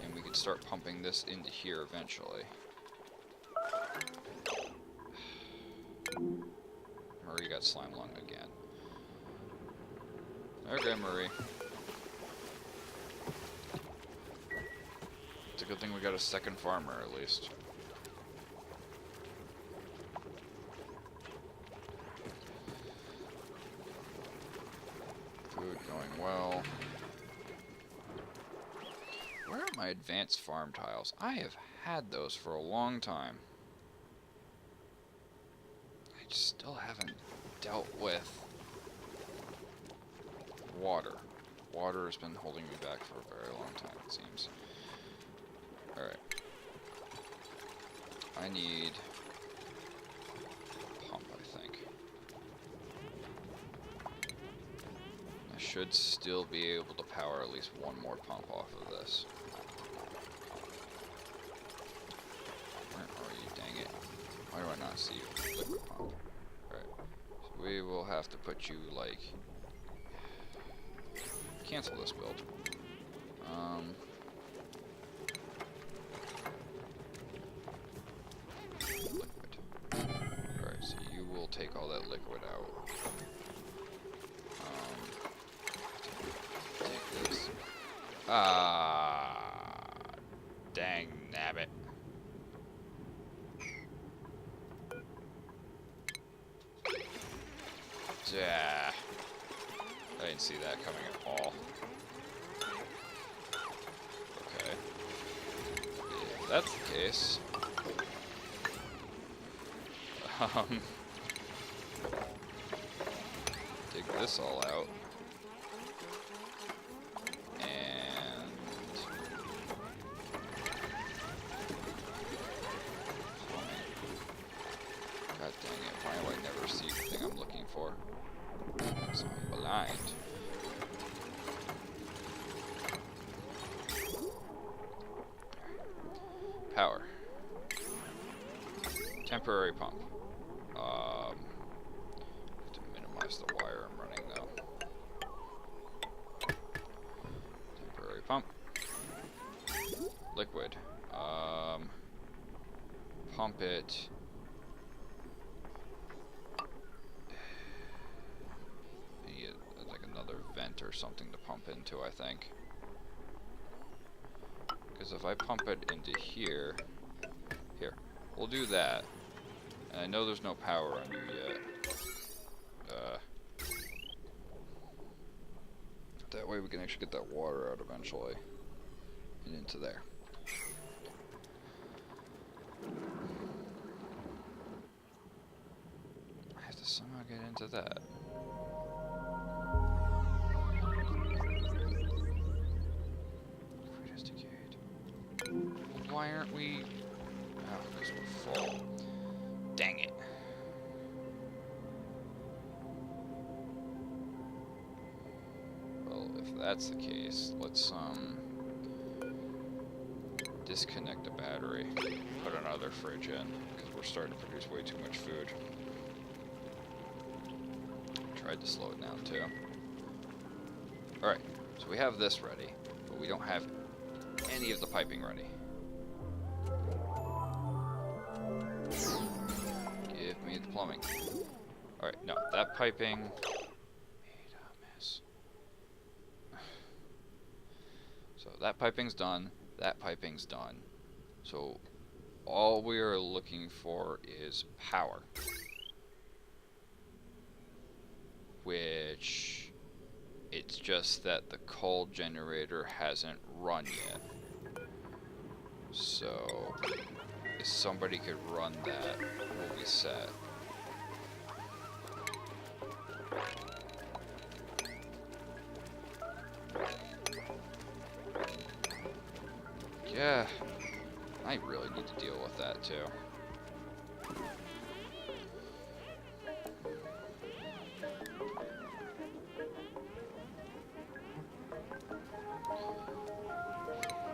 and we can start pumping this into here eventually. Marie got slime lung again. Okay, Marie. It's a good thing we got a second farmer, at least. Food going well. Where are my advanced farm tiles? I have had those for a long time. I just still haven't dealt with water. Water has been holding me back for a very long time, it seems. Alright. I need a pump, I think. I should still be able to power at least one more pump off of this. Where are you, dang it? Why do I not see you? Liquid pump. Alright. So we will have to put you, like... Cancel this build. Liquid. Alright, so you will take all that liquid out. Take this. Ah, dang nabbit. Yeah. I didn't see that coming at all. Okay. If that's the case, take this all out, and God dang it! Why do I never see the thing I'm looking for? Because I'm blind. Power. Temporary pump. Have to minimize the wire I'm running though. Temporary pump. Liquid. Pump it. Need like another vent or something to pump into, I think. Because if I pump it into here, we'll do that. And I know there's no power under yet. That way we can actually get that water out eventually. And into there. I have to somehow get into that. Why aren't we... Oh, because we're full. Dang it. Well, if that's the case, let's, disconnect the battery. Put another fridge in, because we're starting to produce way too much food. Tried to slow it down, too. Alright, so we have this ready, but we don't have any of the piping ready. Give me the plumbing. Alright, no, that piping... Made a mess. So that piping's done, that piping's done. So all we are looking for is power. Which... It's just that the coal generator hasn't run yet. So, if somebody could run that, we'll be set. Yeah. I really need to deal with that too.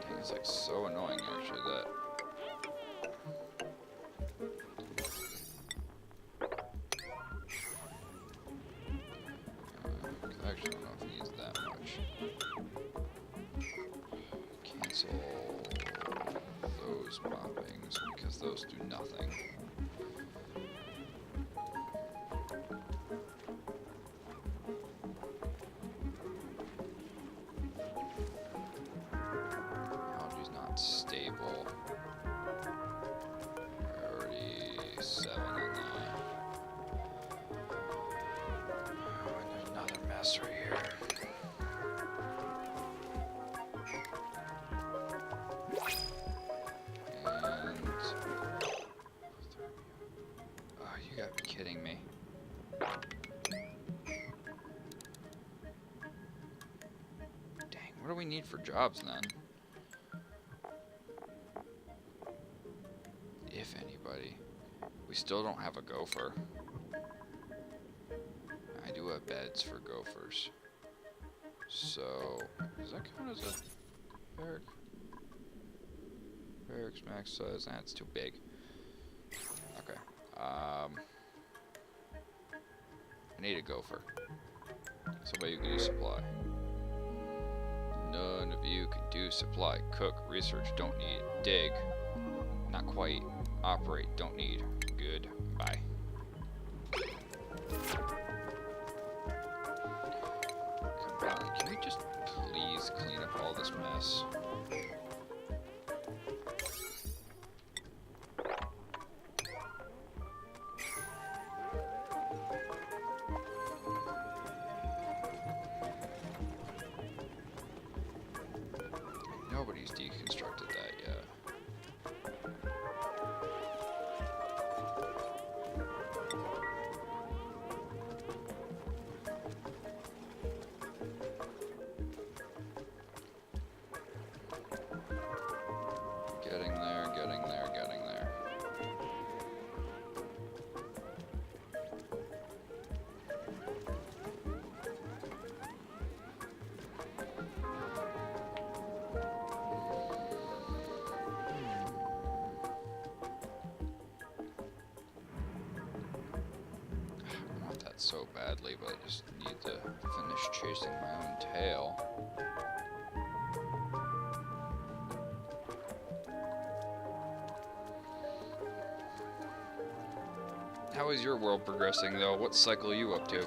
Dang, it's like so annoying actually that. I actually don't know if he needs that much. Cancel those moppings because those do nothing. Algae's not stable. Priority 7 on that. Oh, and there's another mess right here. Oh, you gotta be kidding me. Dang, what do we need for jobs then? If anybody. We still don't have a gopher. I do have beds for gophers. So, does that count as a barrack? Barracks max size? That's too big. Okay. I need a gopher. Somebody who can do supply. None of you can do supply. Cook, research, don't need. Dig, not quite. Operate, don't need. Good. Bye. Come on, can we just please clean up all this mess? Nobody's deconstructed that yet. Getting there, getting there, getting there. I want that so badly, but I just need to finish chasing my own tail. How is your world progressing, though? What cycle are you up to?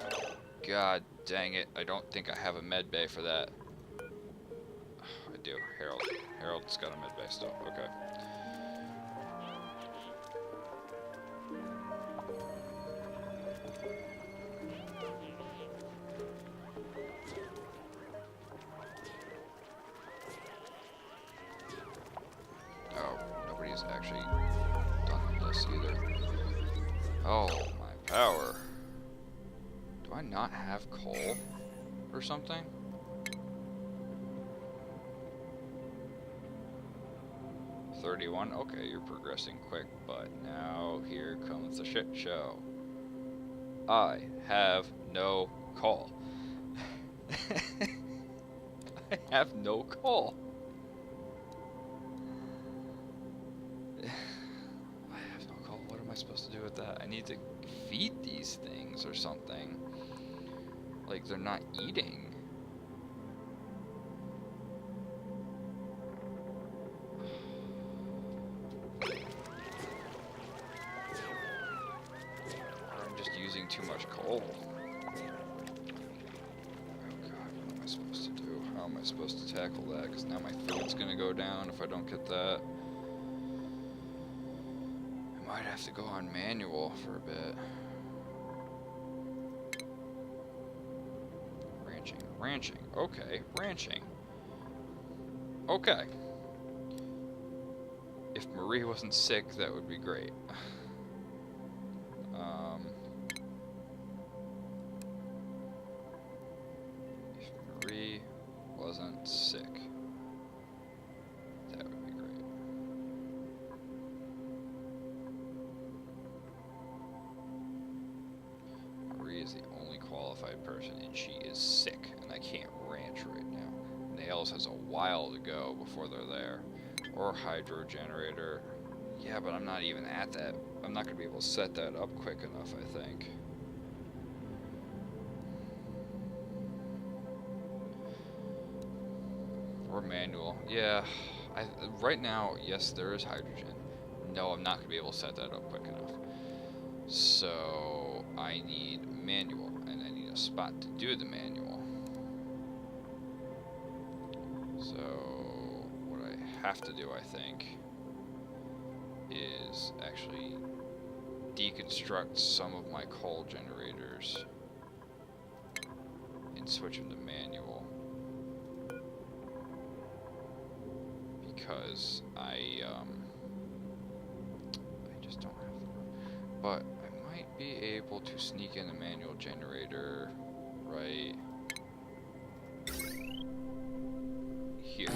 God dang it, I don't think I have a med bay for that. I do. Harold. Harold's got a med bay still. Okay. Oh, nobody's actually done this either. Oh, my power. Do I not have coal or something? $31. Okay, you're progressing quick, but now here comes the shit show. I have no coal. I have no coal. What am I supposed to do with that? I need to feed these things or something. Like, they're not eating. Or I'm just using too much coal. Oh god, what am I supposed to do? How am I supposed to tackle that? Because now my food's gonna go down if I don't get that. Might have to go on manual for a bit. Ranching. Okay, ranching. Okay. If Marie wasn't sick, that would be great. If Marie wasn't sick, that would be great. type person, and she is sick, and I can't ranch right now. Nails has a while to go before they're there. Or hydro generator. Yeah, but I'm not even at that. I'm not going to be able to set that up quick enough, I think. Or manual. Yeah. Right now, yes, there is hydrogen. No, I'm not going to be able to set that up quick enough. So, I need manual, and I need a spot to do the manual. So, what I have to do, I think, is actually deconstruct some of my coal generators and switch them to manual. Because I just don't have the room. But I might be able to sneak in a manual generator right here.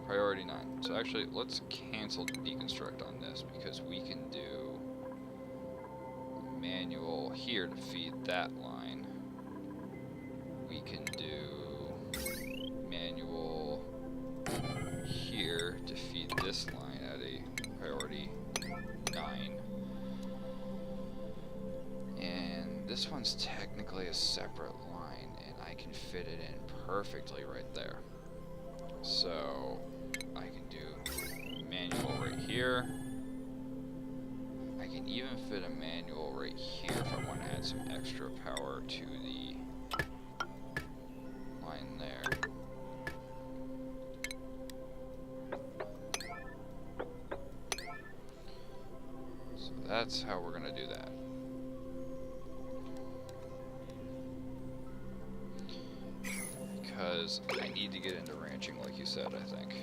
Priority 9. So actually, let's cancel deconstruct on this because we can do manual here to feed that line. We can do manual here to feed this line at a priority 9. And this one's technically a separate line, and I can fit it in perfectly right there. So I can do manual right here. I can even fit a manual right here if I want to add some extra power to the line there. So that's how we're going to do that. Because I need to get into ranching, like you said, I think.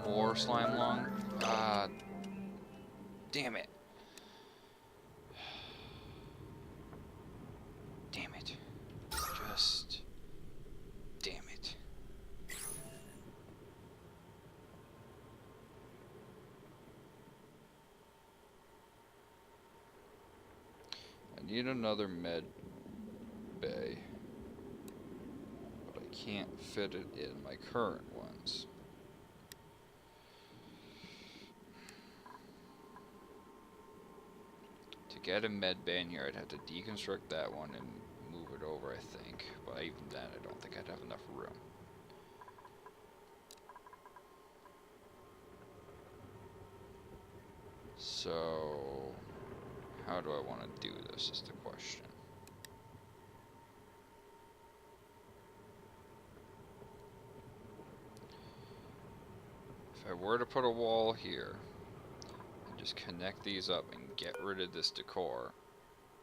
More slime lung? Damn it. Damn it. Just... damn it. I need another med bay, but I can't fit it in my current ones. To get a med bay in here, I'd have to deconstruct that one and move it over, I think. But even then, I don't think I'd have enough room. So, how do I want to do this is the question. If I were to put a wall here, and just connect these up and get rid of this decor,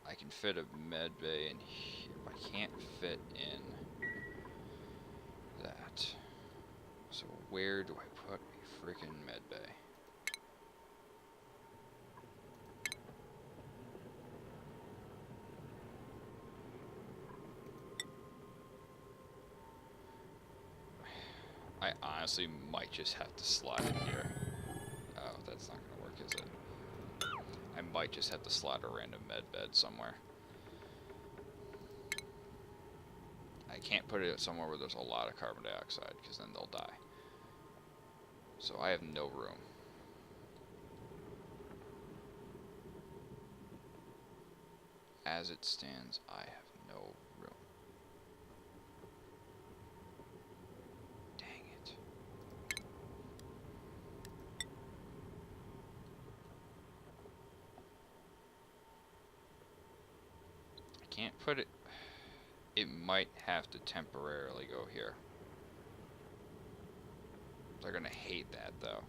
I can fit a med bay in here, but I can't fit in that. So where do I put a freaking med bay? I honestly might just have to slide it here. Oh, that's not gonna work, is it? I might just have to slide a random med bed somewhere. I can't put it somewhere where there's a lot of carbon dioxide, because then they'll die. So I have no room. As it stands, I have no room. Dang it. I can't put it... It might have to temporarily go here. They're gonna hate that, though.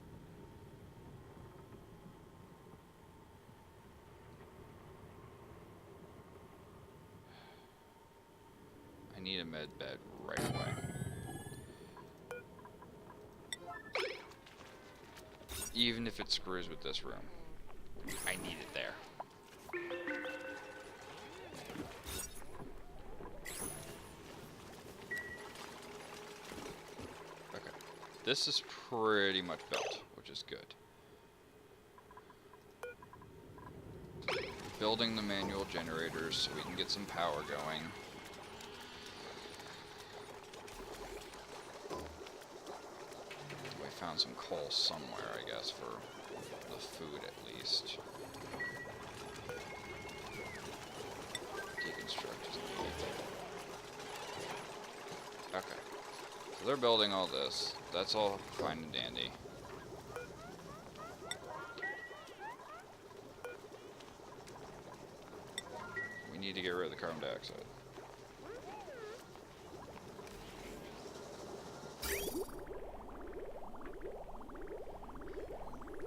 I need a med bed right away. Even if it screws with this room, I need it there. this is pretty much built, which is good. Building the manual generators so we can get some power going. We found some coal somewhere, I guess, for the food at least. Deconstruct is needed. Okay. So they're building all this. That's all fine and dandy. We need to get rid of the carbon dioxide.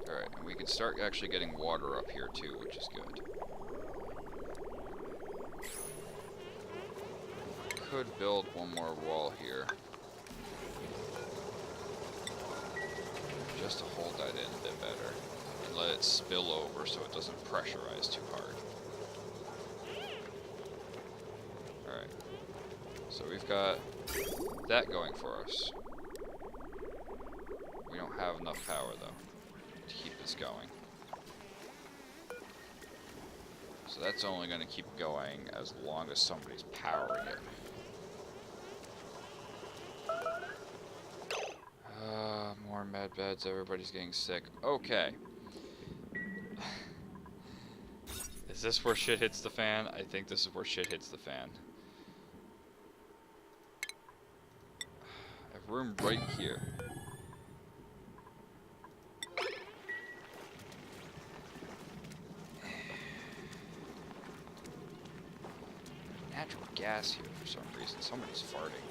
Alright, and we can start actually getting water up here too, which is good. Could build one more wall here. Just to hold that in a bit better. And let it spill over so it doesn't pressurize too hard. Alright. So we've got that going for us. We don't have enough power though to keep this going. So that's only going to keep going as long as somebody's powering it. More med beds, everybody's getting sick. Okay. Is this where shit hits the fan? I think this is where shit hits the fan. I have room right here. Natural gas here for some reason. Somebody's farting.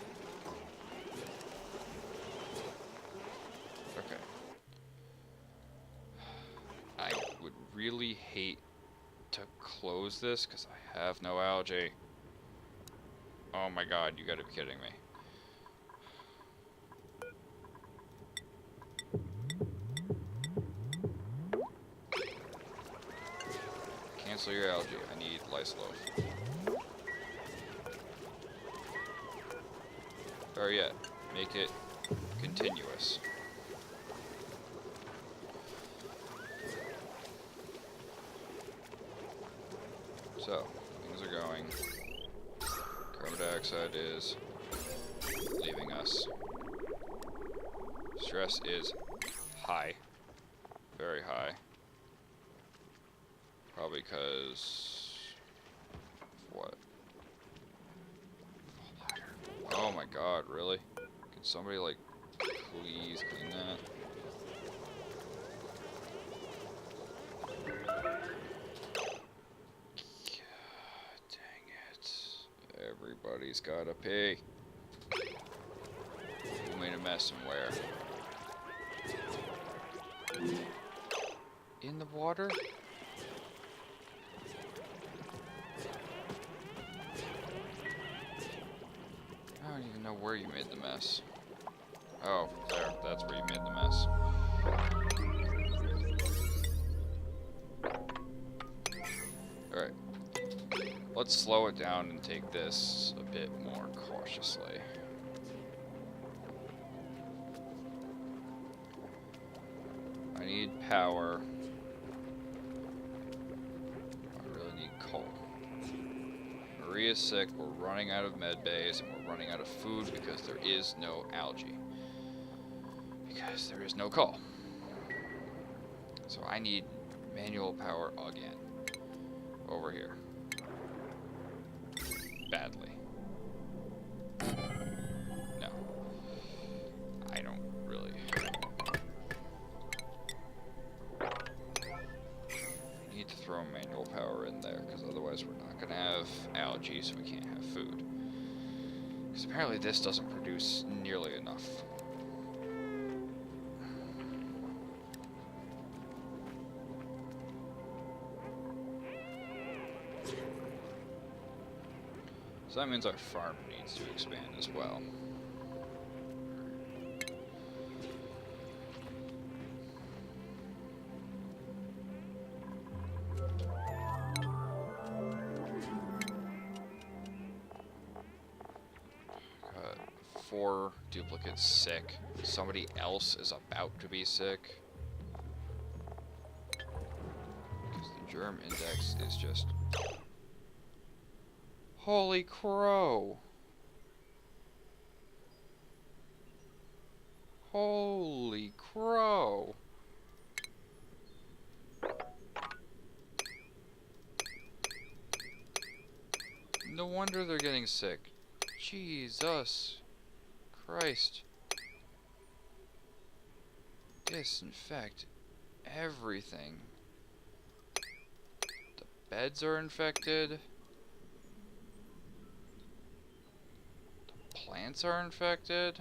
Okay. I would really hate to close this because I have no algae. Oh my god, you gotta be kidding me. Cancel your algae. I need lice loaf. Or yet, make it continuous. So, things are going. Carbon dioxide is leaving us. Stress is high. Very high. Probably because... what? Oh my god, really? Can somebody, like, please clean that? God dang it. Everybody's gotta pee. Who made a mess and where? In the water? I don't even know where you made the mess. Oh, there. That's where you made the mess. Alright. Let's slow it down and take this a bit more cautiously. I need power. I really need coal. Maria's sick, we're running out of med bays, and we're running out of food because there is no algae. Because there is no coal. So I need manual power again. Over here. Badly. No. I don't really. I need to throw manual power in there, because otherwise we're not going to have algae, so we can't have food. Because apparently this doesn't produce nearly enough. So that means our farm needs to expand as well. 4 duplicates sick. Somebody else is about to be sick. Because the germ index is just... Holy crow! Holy crow! No wonder they're getting sick. Jesus Christ. Disinfect everything. The beds are infected. The plants are infected.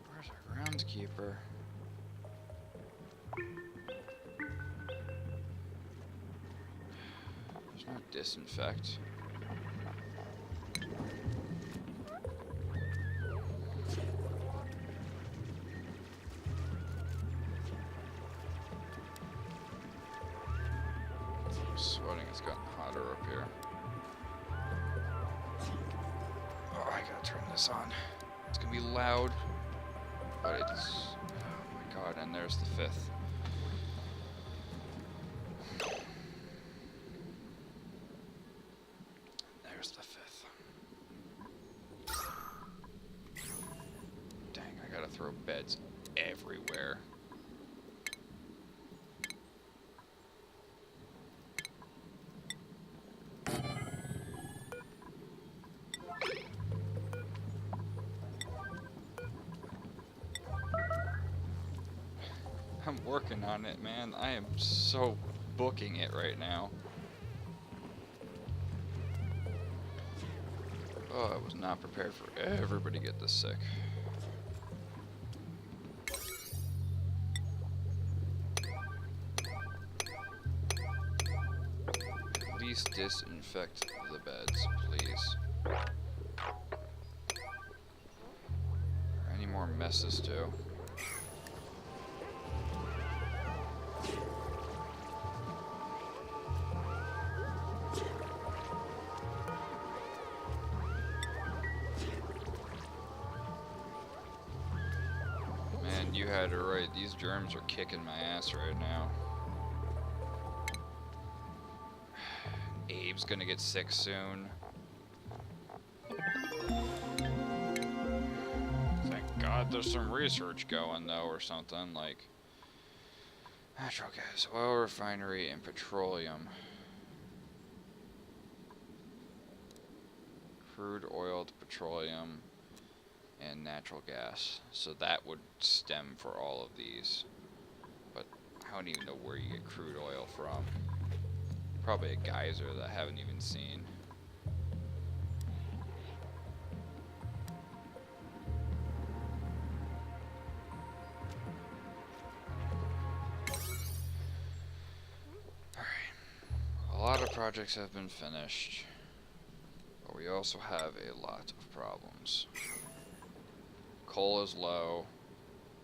Where's our groundskeeper? There's no disinfect. I'm sweating, it's gotten hotter up here. Oh, I gotta turn this on. It's gonna be loud, but it's... Oh my god, and there's the 5th. There's the 5th. Dang, I gotta throw beds everywhere. I'm working on it, man. I am so booking it right now. Oh, I was not prepared for everybody to get this sick. At least disinfect the beds, please. Any more messes too? You had it right. These germs are kicking my ass right now. Abe's gonna get sick soon. Thank God there's some research going though, or something like natural gas, oil refinery, and petroleum. Crude oil to petroleum and natural gas, so that would stem for all of these, but I don't even know where you get crude oil from. Probably a geyser that I haven't even seen. Alright, a lot of projects have been finished, but we also have a lot of problems. Coal is low,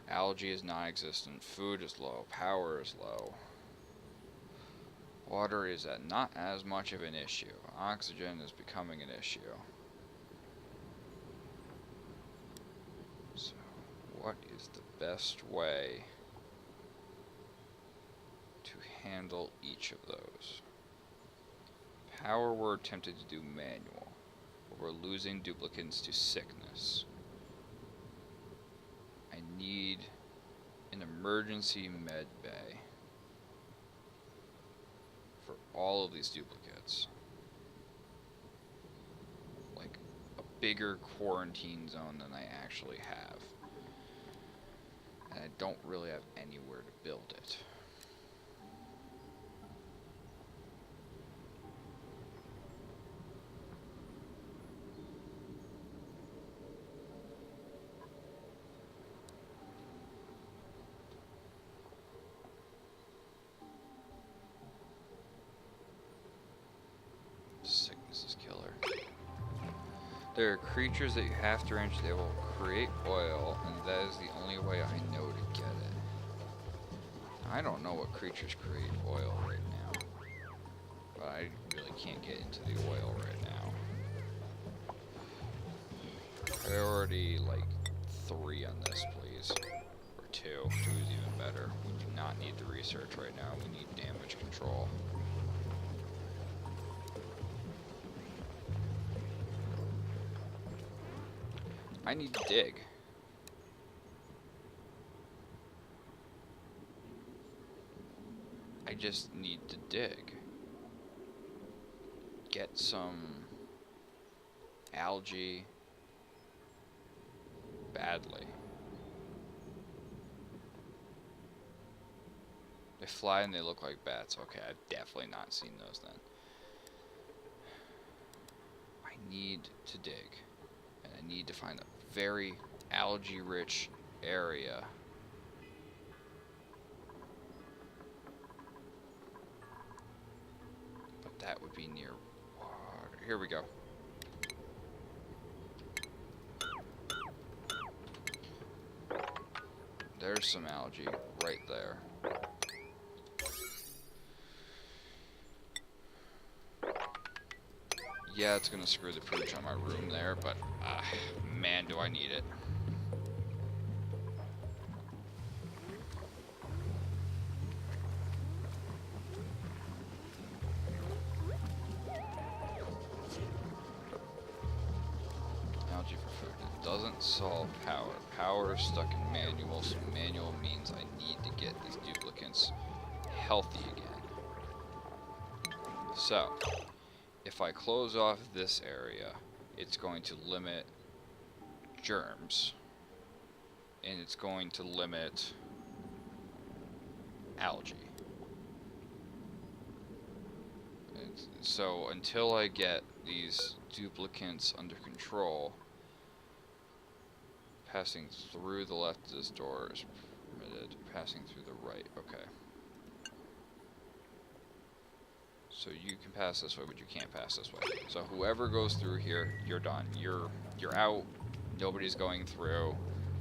algae is non-existent, food is low, power is low. Water is at not as much of an issue. Oxygen is becoming an issue. So, what is the best way to handle each of those? Power we're tempted to do manual, but we're losing duplicates to sickness. I need an emergency med bay for all of these duplicates. Like a bigger quarantine zone than I actually have. And I don't really have anywhere to build it. Sickness is killer. There are creatures that you have to range. They will create oil, and that is the only way I know to get it. I don't know what creatures create oil right now, but I really can't get into the oil right now. Priority, like, 3 on this, please. Or 2. 2 is even better. We do not need the research right now. We need damage control. I need to dig. I just need to dig. Get some algae badly. They fly and they look like bats. Okay, I've definitely not seen those then. I need to dig. And I need to find a very algae-rich area. But that would be near water. Here we go. There's some algae right there. Yeah, it's gonna screw the pooch on my room there, but man, do I need it. Algae for food. It doesn't solve power. Power is stuck in manual, so manual means I need to get these duplicants healthy again. So, if I close off this area, it's going to limit germs, and it's going to limit algae. So until I get these duplicants under control, passing through the left of this door is permitted, passing through the right, okay. So you can pass this way, but you can't pass this way. So whoever goes through here, you're done. You're out. Nobody's going through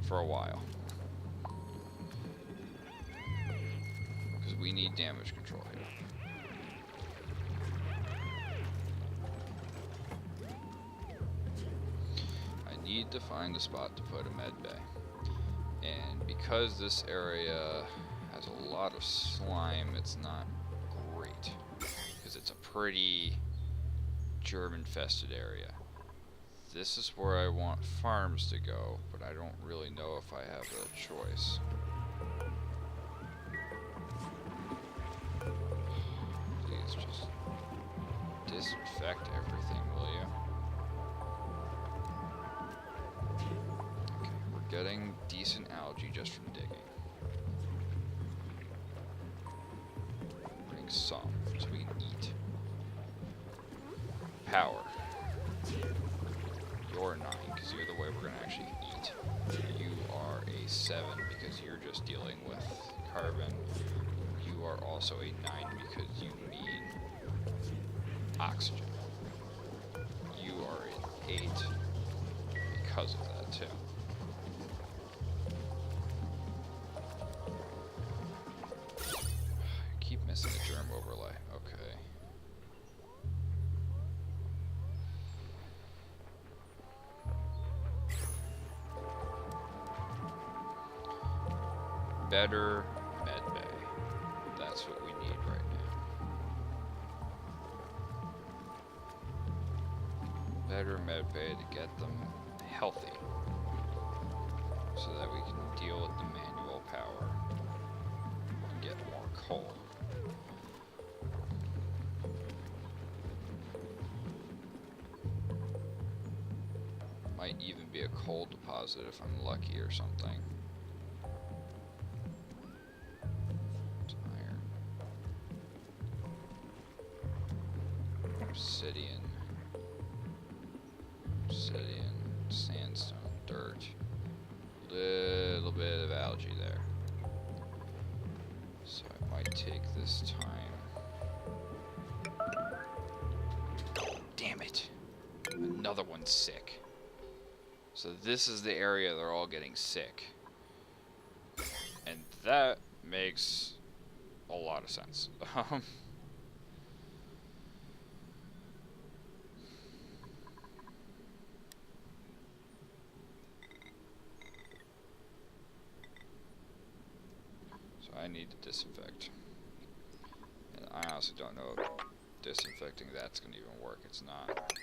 for a while. Because we need damage control here. I need to find a spot to put a med bay. And because this area has a lot of slime, it's not great. It's a pretty germ-infested area. This is where I want farms to go, but I don't really know if I have a choice. Please just disinfect everything, will you? Okay, we're getting decent algae just from digging. Bring some, so we can eat. Power. You're 9, because you're the way we're going to actually eat. You are a 7, because you're just dealing with carbon. You are also a 9, because you need oxygen. You are an 8, because of that, too. I keep missing the germ overlay. Okay. Better med bay. That's what we need right now. Better med bay to get them healthy, so that we can deal with the manual power and get more coal. Might even be a coal deposit if I'm lucky or something. Obsidian, sandstone, dirt, little bit of algae there. So I might take this time. Damn it! Another one's sick. So this is the area they're all getting sick. And that makes a lot of sense. So I need to disinfect. And I honestly don't know if disinfecting that's going to even work. It's not.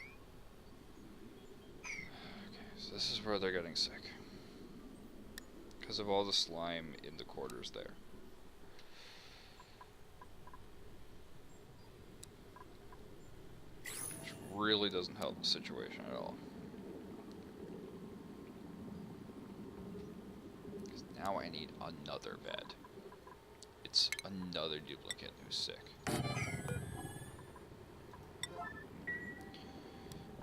Okay, so this is where they're getting sick. Because of all the slime in the quarters there. Which really doesn't help the situation at all. Because now I need another bed. It's another duplicate who's sick.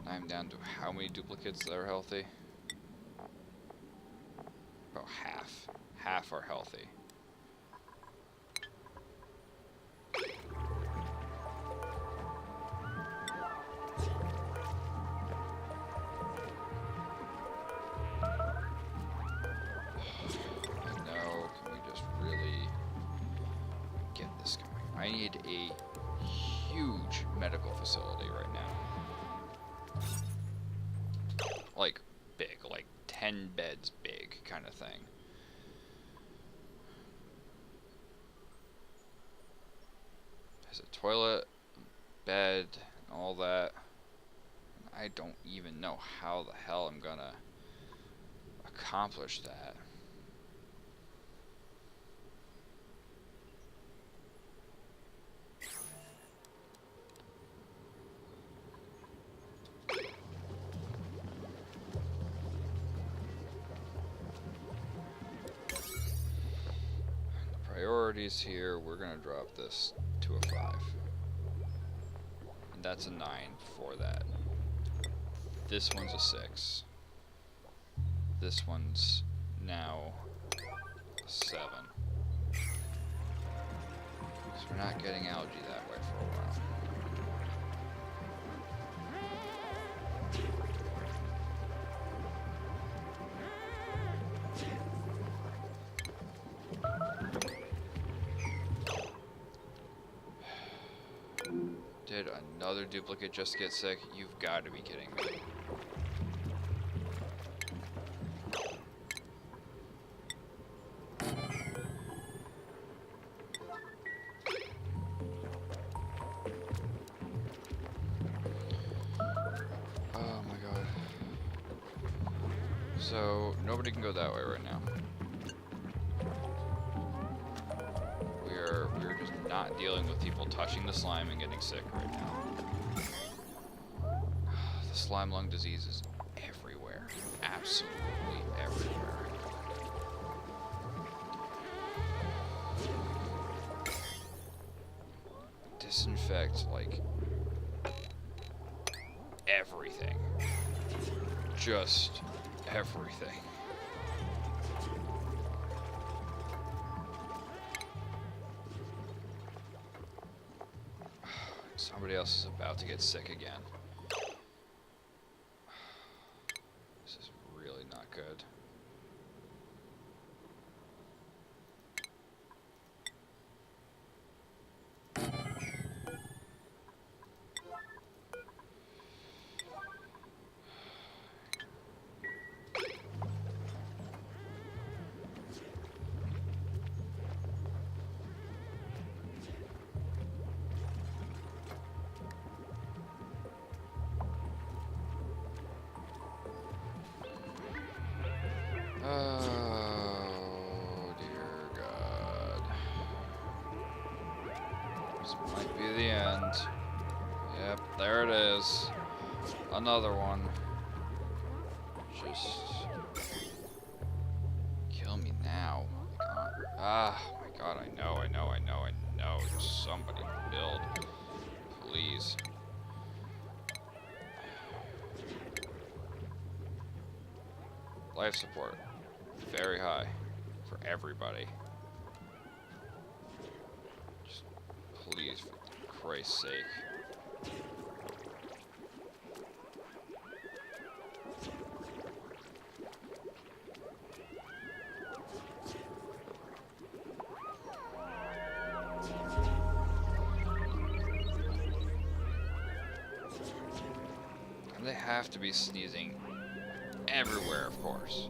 I'm down to how many duplicates that are healthy? About half. Half are healthy. No, can we just really get this going? I need a huge medical facility right now. Like, big, like 10 beds big kind of thing. There's a toilet, bed, and all that. I don't even know how the hell I'm gonna accomplish that. Priorities here, we're gonna drop this to a 5. And that's a 9 for that. This one's a 6. This one's now a 7. So we're not getting algae that way for a while. Did another duplicate just get sick? You've got to be kidding me. Oh my god. So, nobody can go that way right now. We're just not dealing with people touching the slime and getting sick right now. The slime lung disease is everywhere. Absolutely everywhere. Disinfect, like, everything. Just everything. Somebody else is about to get sick again. This is really not good. Oh, dear God. This might be the end. Yep, there it is. Another one. Just kill me now. Ah, my God, I know. Just somebody build. Please. Life support. Very high. For everybody. Just please, for Christ's sake. have to be sneezing everywhere, of course.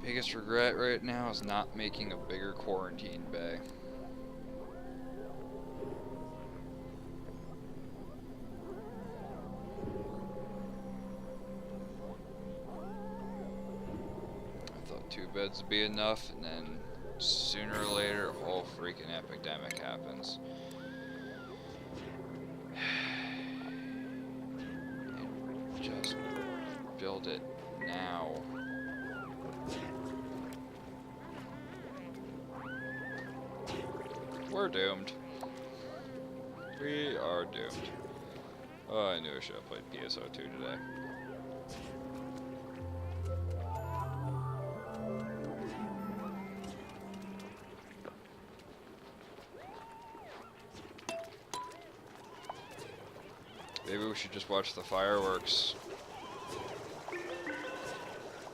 Biggest regret right now is not making a bigger quarantine bay. I thought 2 beds would be enough, and then sooner or later a whole freaking epidemic happens. And just build it now. We're doomed. We are doomed. Oh, I knew I should have played PSO2 today. Maybe we should just watch the fireworks.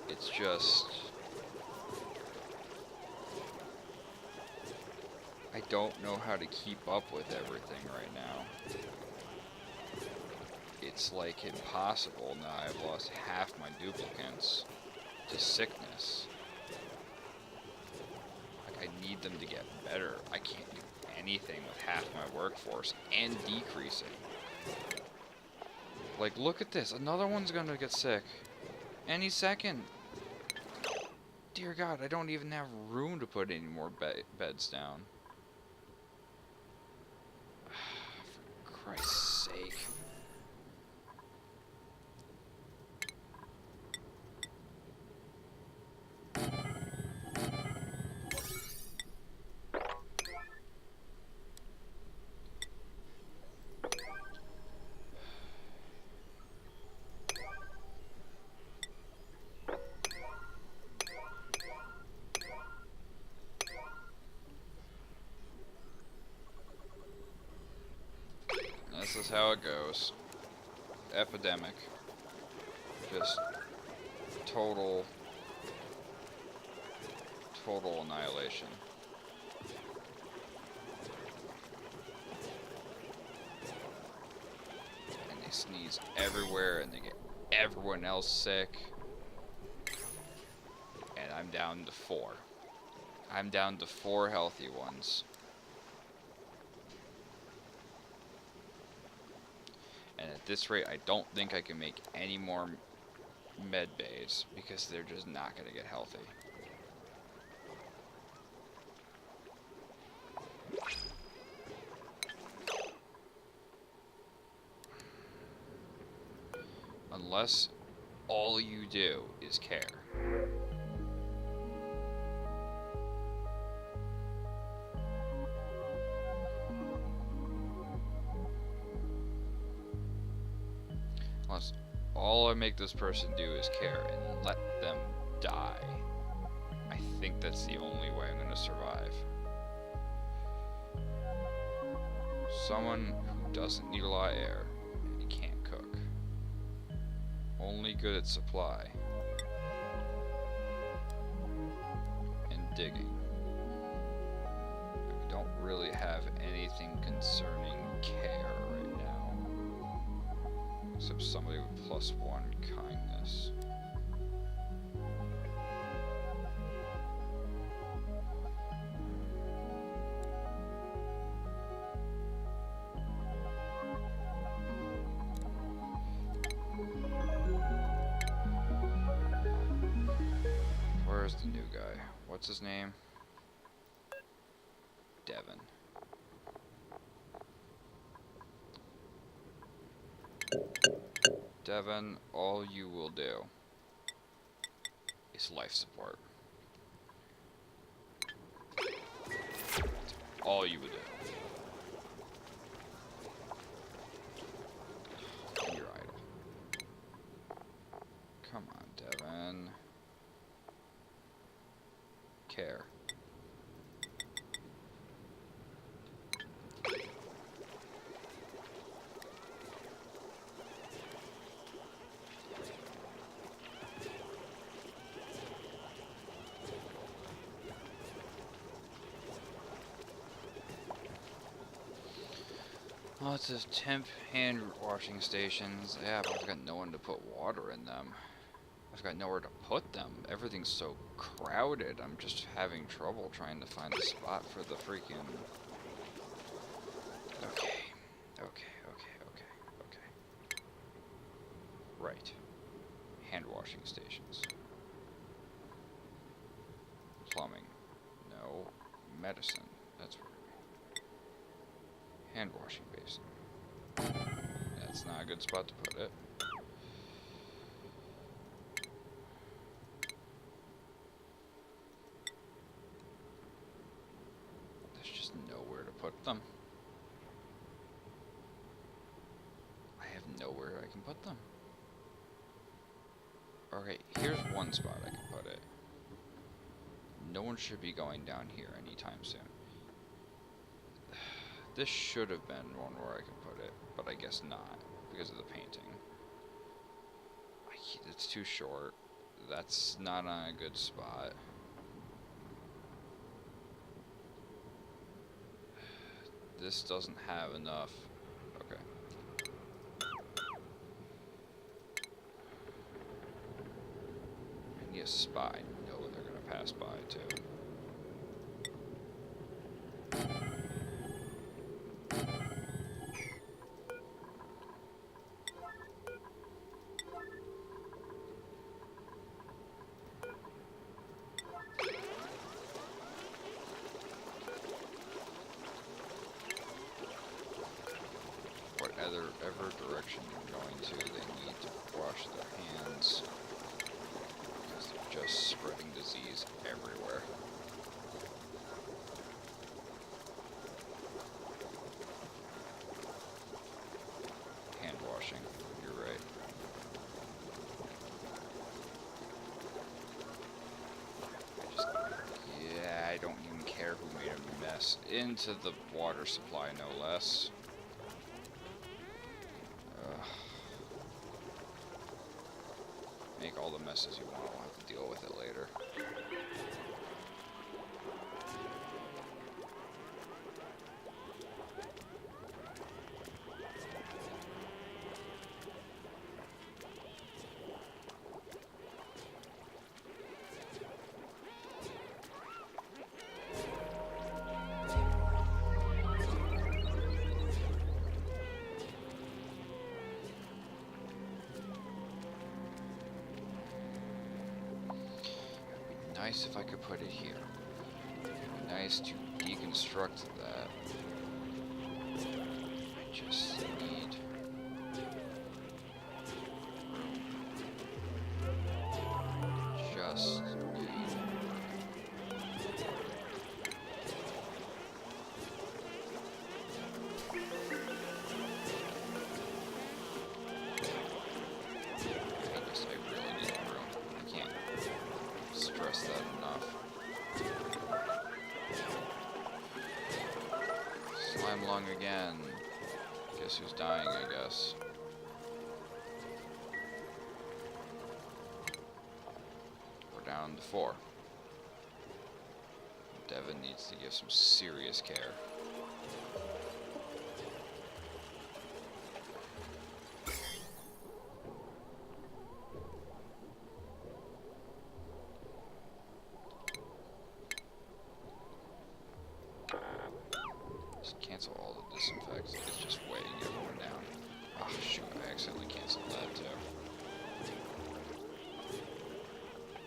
It's just... I don't know how to keep up with everything right now. It's like impossible now. I've lost half my duplicants to sickness. Like, I need them to get better. I can't do anything with half my workforce and decreasing. Like, look at this. Another one's gonna get sick any second. Dear God, I don't even have room to put any more beds down. For Christ's sake. This is how it goes. Epidemic. Just total annihilation. And they sneeze everywhere and they get everyone else sick. And I'm down to 4. I'm down to 4 healthy ones. And at this rate, I don't think I can make any more med bays because they're just not going to get healthy. Unless all you do is care. Unless all I make this person do is care and let them die. I think that's the only way I'm going to survive. Someone who doesn't need a lot of air and can't cook. Only good at supply. And digging. I don't really have anything concerning care right now. Except somebody with +1 kindness. Where's the new guy? What's his name? Devin. Devin, all you will do is life support. That's all you would do. And you're idle. Come on, Devin. Care. Lots of temp hand washing stations. Yeah, but I've got no one to put water in them. I've got nowhere to put them. Everything's so crowded. I'm just having trouble trying to find a spot for the freaking... Okay. Right. Hand washing stations. Plumbing. No. Medicine. That's where. Hand washing basin. That's not a good spot to put it. There's just nowhere to put them. I have nowhere I can put them. Alright, here's one spot I can put it. No one should be going down here anytime soon. This should have been one where I could put it, but I guess not, because of the painting. It's too short. That's not on a good spot. This doesn't have enough. Okay. I need a spot I know they're going to pass by, too. Whatever direction you're going to, they need to wash their hands, because they're just spreading disease everywhere. Hand washing, you're right. I don't even care who made a mess. Into the water supply, no less. Make all the messes you want. I'll have to deal with it later. Nice if I could put it here. It'd be nice to deconstruct that. I just need room. Just need. I really need room. I can't stress that enough. Slime lung again. Guess who's dying, I guess. We're down to 4. Devin needs to give some serious care. Cancel all the disinfects. It's just weighing everyone down. Ah, oh, shoot, I accidentally canceled that too.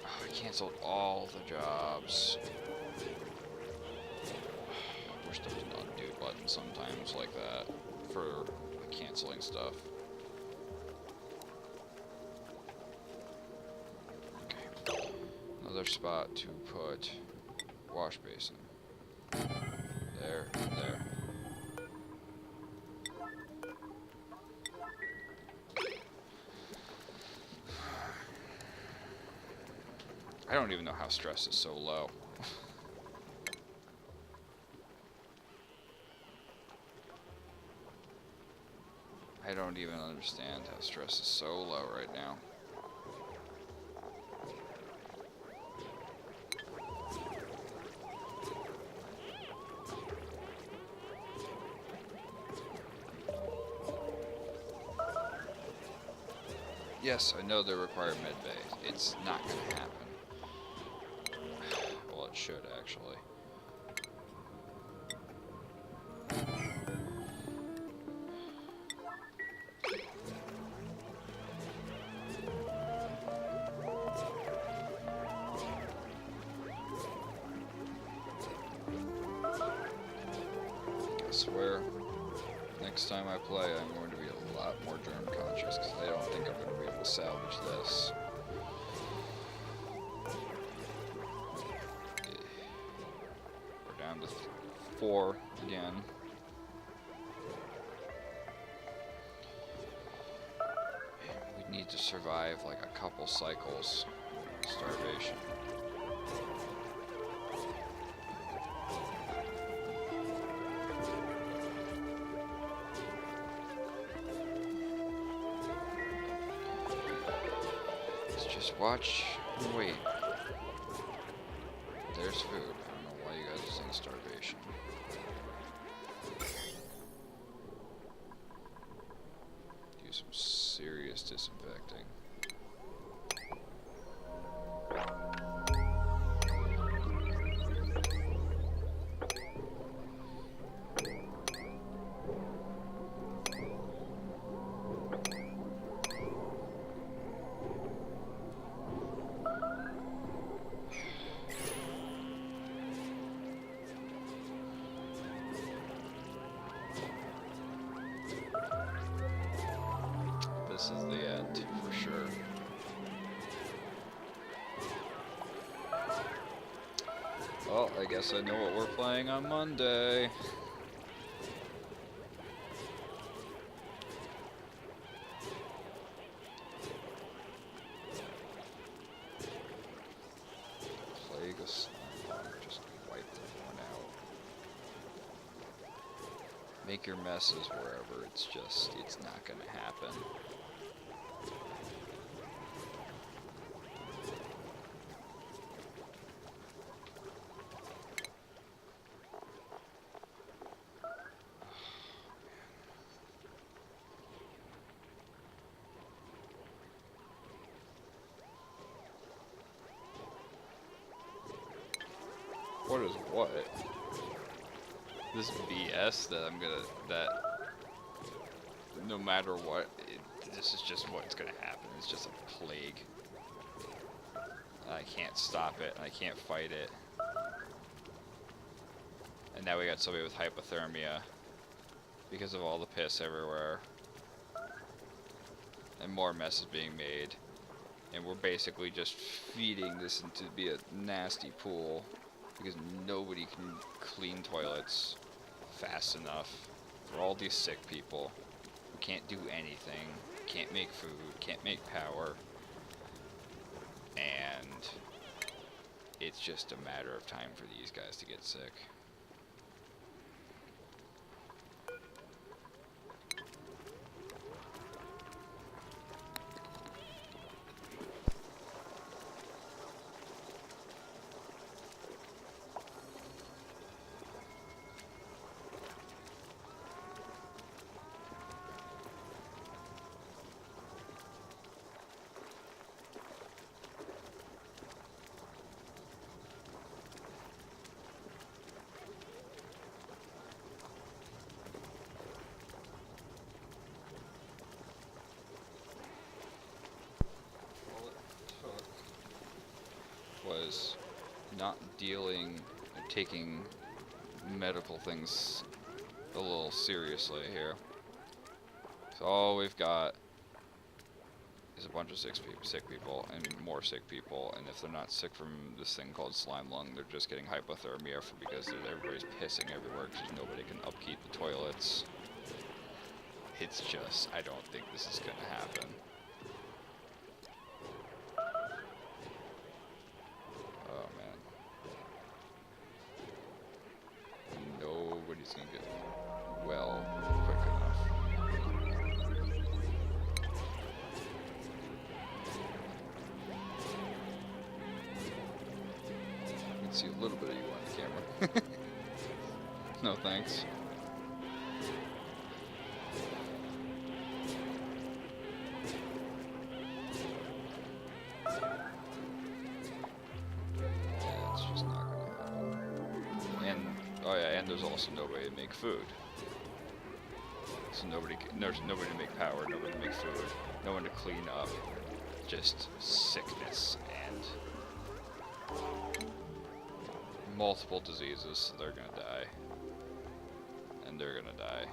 Oh, I canceled all the jobs. I wish there was an undo button sometimes like that for canceling stuff. Okay. Another spot to put wash basin. There, there. I don't even know how stress is so low. I don't even understand how stress is so low right now. Yes, I know they require medbay. It's not gonna happen. Well, it should actually. I swear, next time I play, I'm going to be a lot more germ conscious because I don't think I'm going to be able to salvage this. We're down to 4 again. We need to survive like a couple cycles of starvation. Let's just watch and wait. There's food. I don't know why you guys are saying starvation. Do some serious disinfecting. This is the end, for sure. Well, I guess I know what we're playing on Monday. Plague of Slime. Just wipe everyone out. Make your messes wherever. It's not gonna happen. What is what? This BS that no matter what, this is just what's gonna happen. It's just a plague. I can't stop it, I can't fight it. And now we got somebody with hypothermia because of all the piss everywhere. And more mess is being made. And we're basically just feeding this into be a nasty pool because nobody can clean toilets fast enough for all these sick people who can't do anything, can't make food, can't make power, and it's just a matter of time for these guys to get sick. Was not taking medical things a little seriously here. So all we've got is a bunch of sick people and more sick people, and if they're not sick from this thing called slime lung, they're just getting hypothermia because everybody's pissing everywhere because nobody can upkeep the toilets. It's just, I don't think this is gonna happen. Nobody's gonna get well quick enough. I can see a little bit of you on the camera. No thanks. there's also nobody to make food. So there's nobody to make power, nobody to make food, no one to clean up. Just sickness and multiple diseases. So they're gonna die. And they're gonna die.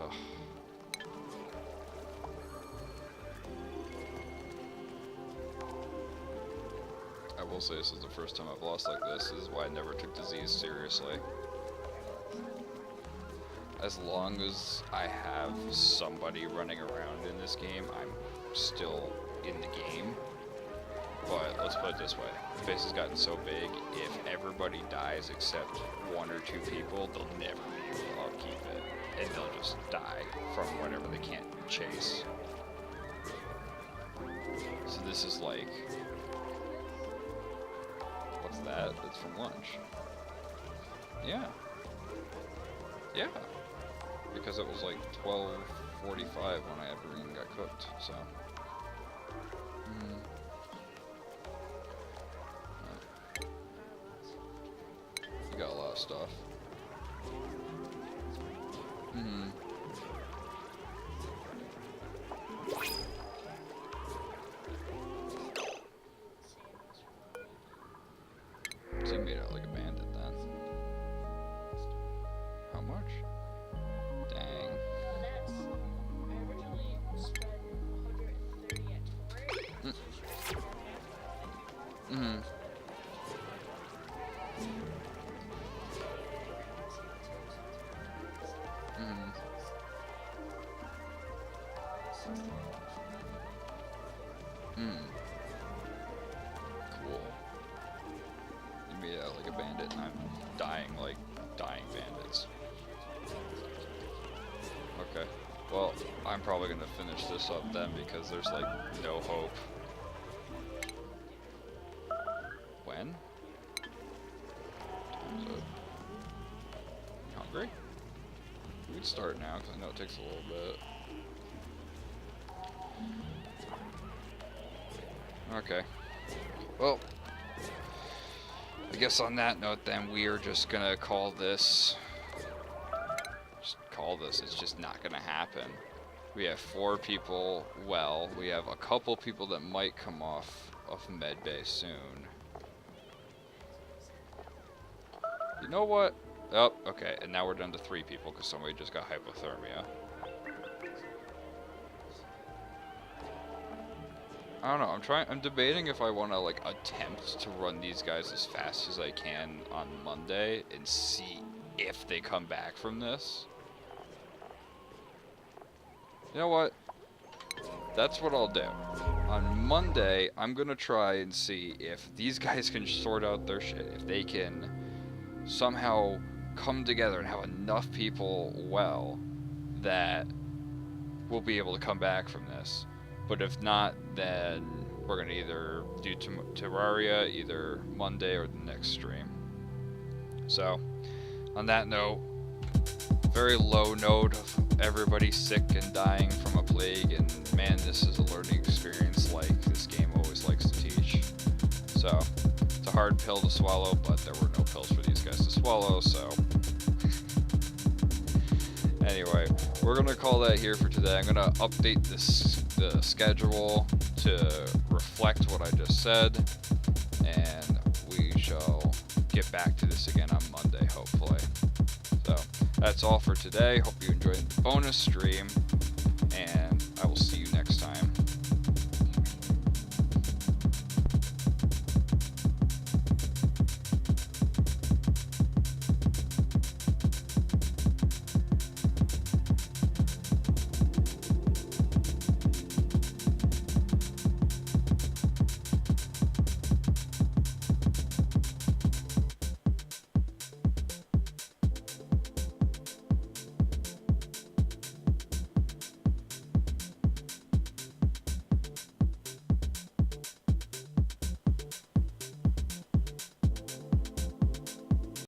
Ugh. I will say this is the first time I've lost like this. This is why I never took disease seriously. As long as I have somebody running around in this game, I'm still in the game. But let's put it this way. The base has gotten so big, if everybody dies except one or two people, they'll never be able to upkeep it. And they'll just die from whatever they can't chase. So this is like... What's that? It's from lunch. Yeah. Yeah. Because it was like 12:45 when everything got cooked, so... You got a lot of stuff. So you made out like a bandit then. How much? Dang. That's, I originally spent 130 at Torrey. Cool. You made out like a bandit and I'm dying like dying bandits. Okay. Well, I'm probably gonna finish this up then because there's like no hope. When? Time's up. You hungry? We can start now because I know it takes a little bit. Okay. Well, I guess on that note then we are just gonna call this. It's just not gonna happen. We have 4 people well. We have a couple people that might come off of medbay soon. You know what? Oh, okay. And now we're down to 3 people because somebody just got hypothermia. I don't know. I'm debating if I want to like attempt to run these guys as fast as I can on Monday and see if they come back from this. You know what? That's what I'll do. On Monday, I'm gonna try and see if these guys can sort out their shit. If they can somehow come together and have enough people well that we'll be able to come back from this. But if not, then we're gonna either do Terraria either Monday or the next stream. So, on that note, very low note of everybody sick and dying from a plague, and man, this is a learning experience like this game always likes to teach. So, it's a hard pill to swallow, but there were no pills for these guys to swallow, so... Anyway, we're gonna call that here for today. I'm gonna update the schedule to reflect what I just said, and we shall get back to this again on Monday, hopefully. So, that's all for today. Hope you enjoyed the bonus stream, and